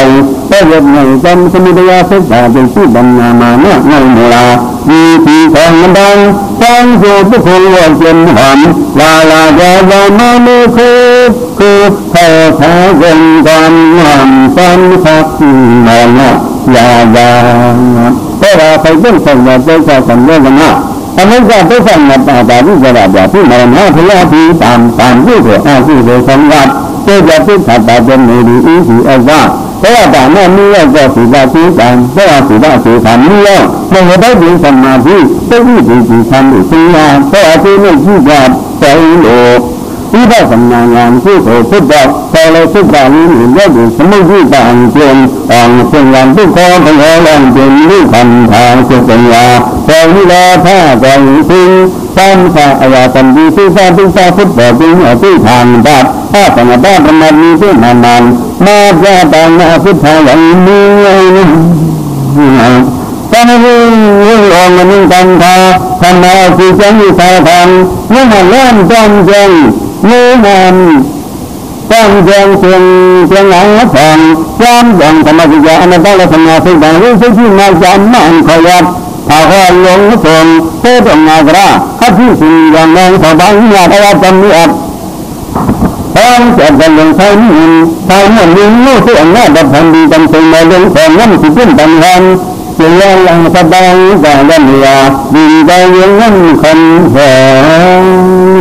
ก็หยุดหนึ่งจำสมุทยาศึกษาเป็นที่บรรณามาเมื่อไงเมื่อมีที่ของมันดังฟังสู่ผู้คนว่าเจนหอมลามาไม่คือเธอแท้เงินกันหอมฟันพักนอนยาเพราะว่าใครเป็นคนแบบเจ้าคนเรื่องกันนะอันนี้ก็เป็นสิ่งแบบที่จะแบบที่มาหน้าพยาธิตามที่เกิดที่เกิดสังวัตเจ้าจะพิจารณาเป็นมือดีอีสีว่า เพราะว่าแต่แม่เมื่อก็สีดาสีกันเพราะว่าสีดาสีขันเมื่อไม่ได้ดีสมาธิได้ดีดีทำดีสิ่งนั้นเพราะว่าที่ไม่ที่จะใจโลกที่ได้ทำงานที่โผล่ทุกดอกพอเลยทุกดอกนี้เห็นได้ดีสมัยที่ต่างเปลี่ยนอ่างเปลี่ยนอย่างทุกคนทั้งหลายแรงเปลี่ยนรูปพันทางเปลี่ยนปัญญาพอที่แล้วถ้าใจทิ้งซ้ำข้าอายาตันดีที่ซ้ำที่ซ้ำพุทธบอกที่ที่ทางบัดถ้าต่างบ้านประมาณนี้ที่นานๆมาจะต่างมาพุทธอย่างนี้ตอนนี้ลงมันกันท่าทำมาคือจังมีสายทำเมื่อมันเริ่มต้นเจงเมื่อมันต้นเจงเชียงหลังและผ่อนความดังธรรมจิตอันนั้นได้ทำงานสิ่งต่างๆที่มาจำมันขยับถ้าว่าลงส่งเพื่อทำงานกระถ้าที่สิ่งอย่างนั้นสบายงานอะไรจำไม่อัดต้องจัดการลงใช้หนึ่งใช้หนึ่งรู้สึกอันนั้นดับพันดีจำเป็นมาลงของนั้นที่เป็นปัญหาเสียงหลังสบายแต่ยันยาดีใจยังงั้นคนแห่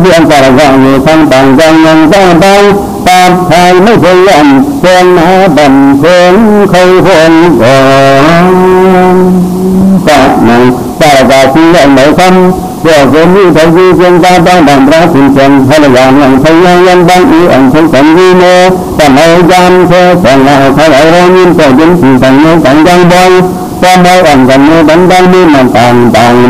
เรื่องการก่อนอยู่ทั้งต่างกันยังต้องไปตามใครไม่เคยยันเป็นหาบันเทิงเคยคนก่อนแต่นั่งแต่ก็ที่ยังไม่ทำเรื่องนี้ทั้งที่เพียงแต่ต้องดังพระสิงห์เชียงพระยานยังพยายามบางอีอันคงสังวีโนแต่ไม่ยามเธอแต่เราเขาเราเรายิ้มแต่ยิ้มสิ่งต่างๆต่างยังบ่อยก็ไม่อ่อนกันเมื่อดังนี้มันต่าง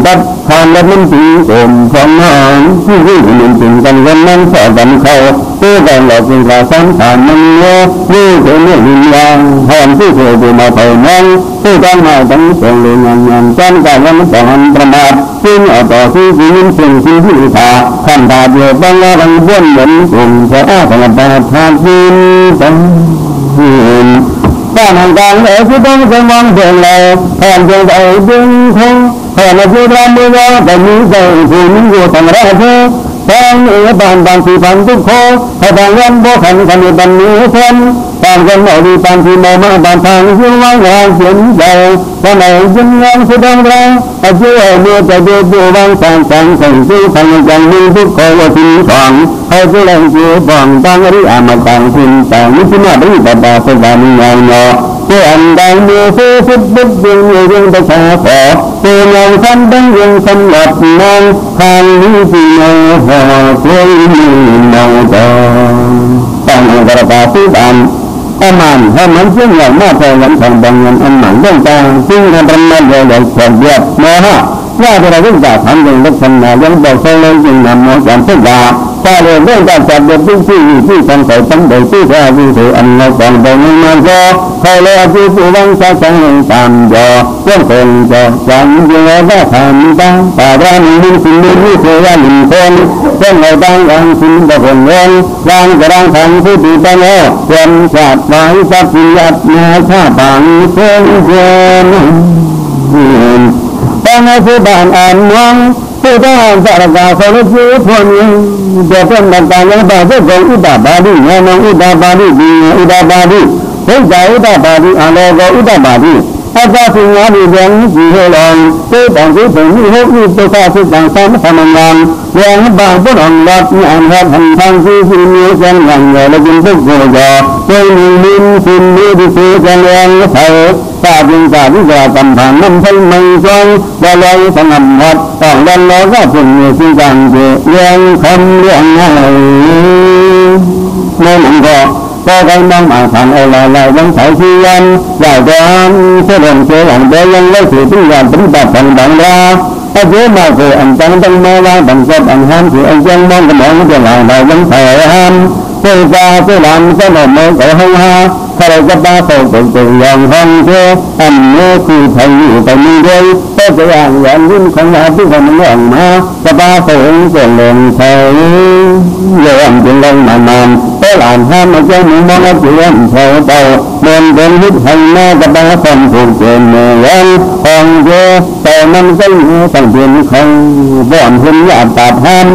ดับทานและมันจริงโอมของน้องที่มันจริงกันวันนั้นสอดันเขาตัวแดงหลอกจริงกระสันผ่านมันเนื้อนี่คือเนื้อวิญญาณหอมที่เคยดูมาเผยน้องที่ต้องมาตั้งแต่เรื่องงานจนการวันสอนประมาทซึ่งเอาต่อที่ยิ่งสิ่งที่ขาขันตาเดียวบางละบางบ้วนเหมือนกลุ่มจะอ้าพลังตาทานดินตั้งบ้านห่างกันเอ๋ที่ต้องสมองเดินเลยแทนจะใจดึงคงแทนจะรำมือว่าแต่มีใจผู้นี้อยู่ทางแรกเธอแทนเอ๋บางที่พันทุกข้อให้บางวันบ่ขันขันในบันนี้เช่นบางคนเอาดีบางที่มาบางทางยิ่งว่างงานเสียงใจตอนไหนยิ่งงานสุดแรงอาเชื่อเมื่อจะดูดูบางสางส่งซื้อทางอย่างมีทุกข้อว่าทิ้งของให้ผู้แรงเชื่อฟังบางอริอามาต่างทิ้งต่างนี่ที่น่าดีแบบแบบสบายมีงานเนาะเพื่ออันใดมือซื้อฟุตบุ๊กยังประชาขอเพื่อเงาทันดังยังสำหรับมองทางนี้ที่เงาหอเคยมีเงาตาตั้งกระตาที่ดำอามันให้มันเชื่ออย่างมากพอหลังของบางเงินอันหมันเรื่องต่างซึ่งทำเป็นมาใหญ่ใหญ่แข็งเยอะนะฮะว่าเราเรื่องการทำอย่างลักษณะยังบอกเขาเลยยังนำมาจากเส้นดาถ้าเรื่องการจัดเด็กที่ทำใส่ตั้งแต่ที่แท้ที่ถืออันเราก่อนบอกมันมาก็เขาเลยที่ผู้วังจะจังตามยอเรื่องคนจะจังยังไงก็ทำได้แต่ว่ามีสิ่งนี้คือว่าหนึ่งคนเช่นเราตั้งอย่างสิ่งแบบคนเงินวางกระดังทางผู้ดีไปแล้วเตรียมจัดไว้จัดยัดมาชาบางเช่นตอนนี้ผู้บ้านอ่านมองผู้ทหารสารกาเขาเลยพูดพวกนี้จะเป็นต่างๆอย่างต่างๆของอุดาบาดีงานอุดาบาดีดีอุดาบาดีเฮ้ยใจอุดาบาดีอะไรก็อุดาบาดีอาจารย์สิ่งนั้นเรื่องที่ให้ลองที่ต่างที่ถึงที่หกที่ตัวข้าศึกต่างสามทำงานเรื่องบางผู้อ่อนรัดงานรัดทางที่มีเส้นหลังใหญ่และกินพวกโยโย่ตัวมีลิ้นสิ่งนี้ที่ซื้อกันเรื่องเท่าตาจึงตาที่จะกำผ่านน้ำพันไม่จงได้เลยสงบหัดต้องดันล้อก็ถึงมีสิ่งต่างเรื่องคำเรื่องอะไรนั่นก็ได้มองมาผ่านอะไรยังใช้ชีวิตอยากจะเชื่อเรื่องเชื่อหลังเดียยังเล่าถึงที่ยานปฏิบัติทางดังราถ้าเจอมาคืออันตั้งตั้งมาว่าบังคับอันห้ามคืออันยังมองกระหม่อมจะหลังเรายังใส่ห้ามเจ้าตาเจ้าหลังเจ้าหนุ่มเมื่อเขาห้องหาถ้าเราจะบ้าเขาเป็นตัวอย่างห้องเชื่ออันนี้คือไทยอยู่แต่มีด้วยก็จะอย่างยิ่งของเราที่คนเรื่องมาจะบ้าเขาเองจะเล่นไทยเรื่องจริงเลยนานๆแต่หลานห้ามมาเจ้าหนุ่มมองว่าเรื่องเท่าเต่าเดินเป็นฮิตให้แม่จะบ้าคนถูกเกินเมื่อวันของเจ้าแต่มันก็อยู่ตั้งเป็นของบ่อนหุ่นหยาบตาห้าม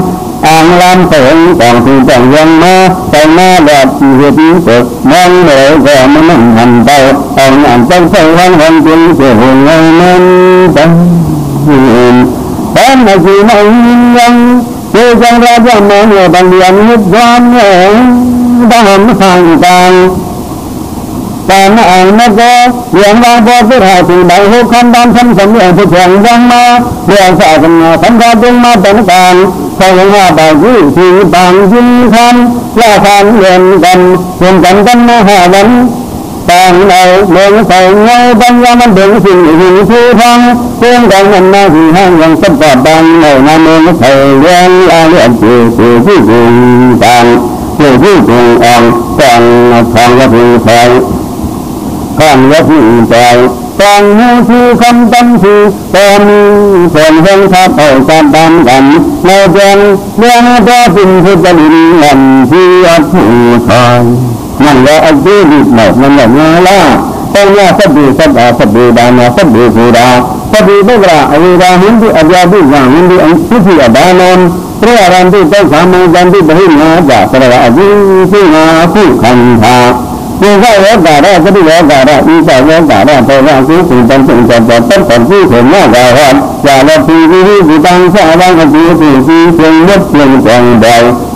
อ่างลำเสียงกองที่ต้องยังมาแต่หน้าแบบเหตุเกิดมองเหนื่อยก็มันนั่งหันไปเอางานต้องใช้วันจนเสียหัวเงินนั้นตั้งแต่ไม่ใช่ไม่ยังเจ้าจังราชมองว่าบางอย่างนิดวันเองดำทางต่าง tàn ảnh mất có nguyện vang vô biết hại thì đại hô khăn đan thân sống nguyện thực hiện văn ma nguyện sợ thân ra tương ma tấn tàn sau những hòa bảo quý thì bằng dinh khăn là khăn nguyện gần hạ vấn tàn đầu lượng thầy nhau văn raมันถึงสิ่งที่ผู้ฟังเพื่อนกันมันมาที่ห้างยังสับปะบังในนาเมืองไทยเรื่องอาเรื่องที่ที่จริงต่างที่จริงอ่อนต่างทางวัดไทยข้ามวัดใจต่างหูที่คำตั้งที่ตอนส่วนเรื่องทับเอาตามกันในเรื่องพระสิ่งที่จะดินลำที่อัดหูชายนั่นแหละอันที่ดีหมดนั่นแหละเงาล่าต้องว่าสับดีสับดาสับดีดานาสับดีฟูดาสับดีเบกราอวิราหินที่อัจฉริยะหินที่อันสุขีอัดานนเรื่องอะไรที่ต้องสามัญกันที่บริหารจากสระอจิสิงาผู้ขันธายิ่งใกล้โอกาสได้ก็ได้โอกาสได้ยิ่งใกล้โอกาสได้เพราะว่าคือสิ่งต่างๆจะต้องเป็นที่เห็นหน้าเราครับอย่าละทีที่ตั้งสร้างบ้านกับที่เพียงวัดเพียงจังใด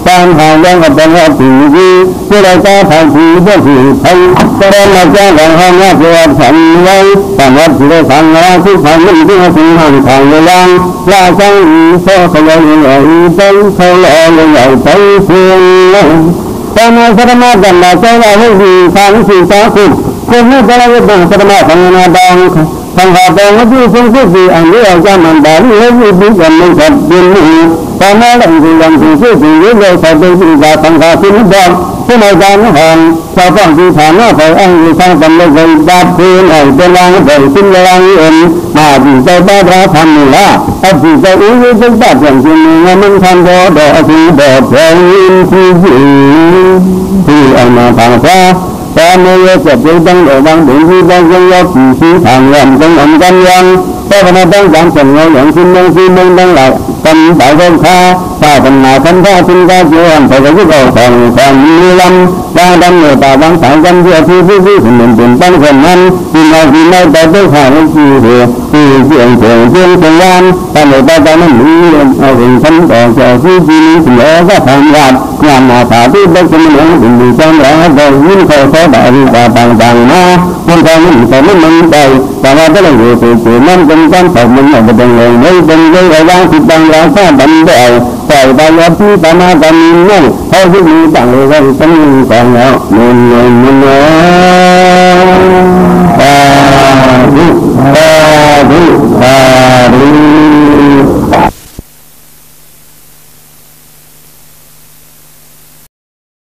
การหาเรื่องกับเป็นว่าที่เราจะทำที่เพื่อที่ไทยจะได้มาแจ้งของห้องว่าเพื่อทำไว้แต่ว่าที่เราทำแล้วที่ทำนี่ที่เราทำทางเรื่องว่าจังโซ่เขาเลยใหญ่เป็นเขาเลยใหญ่ไปเพียงแต่ในสถานการณ์เราจะว่าให้ดีทางสิ่งต่างๆคนนี้จะได้เป็นสถานการณ์นาดังทางหาตรงที่สิ่งที่ดีอันนี้เราจะมันได้ให้ดีกันไม่ขัดยินดีตอนนั้นเราจะยังสิ่งที่ดีเลยใช้เป็นสิ่งที่ทางหาที่นี้บอกที่ในการแห่งชาวบ้านที่ฐานหน้าไปอังกฤษทางตำรวจไปดับพื้นเป็นรางไปสิ้นรางเอ็นมาที่ใจบ้าพระธรรมนี่ละอธิใจอุ้ยจะตัดอย่างจริงมันทำโดดอธิโดดเพลงที่เอามาทางฟ้าแต่เมื่อเกิดเป็นจังโดดดังถึงที่ต้องยังยกที่ทางเงินจังอันกันยังแต่พนักงานส่งเงินอย่างสิ้นเมืองดังหลักกันแต่ก็ค่าถ้าเป็นมาทันท่าทิ้งก็เชื่อมแต่ก็ยึดเอาของมีลำว่าดำเนินตาบางสายกันเพื่อที่สิ่งหนึ่งเป็นตั้งคนนั้นที่ไม่แต่ด้วยข่าวที่เสียงวันแต่ในตานั้นมีเอาถึงชั้นต่อจากที่นี้เสียก็ทำงานมาถาที่เป็นคนหนึ่งเป็นดีจังแล้วโดยยิ่งเขาได้ต่างๆมาคนทำมันแต่ไม่มันใจแต่ว่าถ้าเราอยู่ที่นั่นเป็นการแต่มันไม่เป็นเลยไม่เป็นเลยว่าที่ต่างแล้วก็ดันเดียวแต่บางอย่างที่ตามมาตามนี้เขาที่มีต่างเลยว่าเป็นก่อนแล้วมัน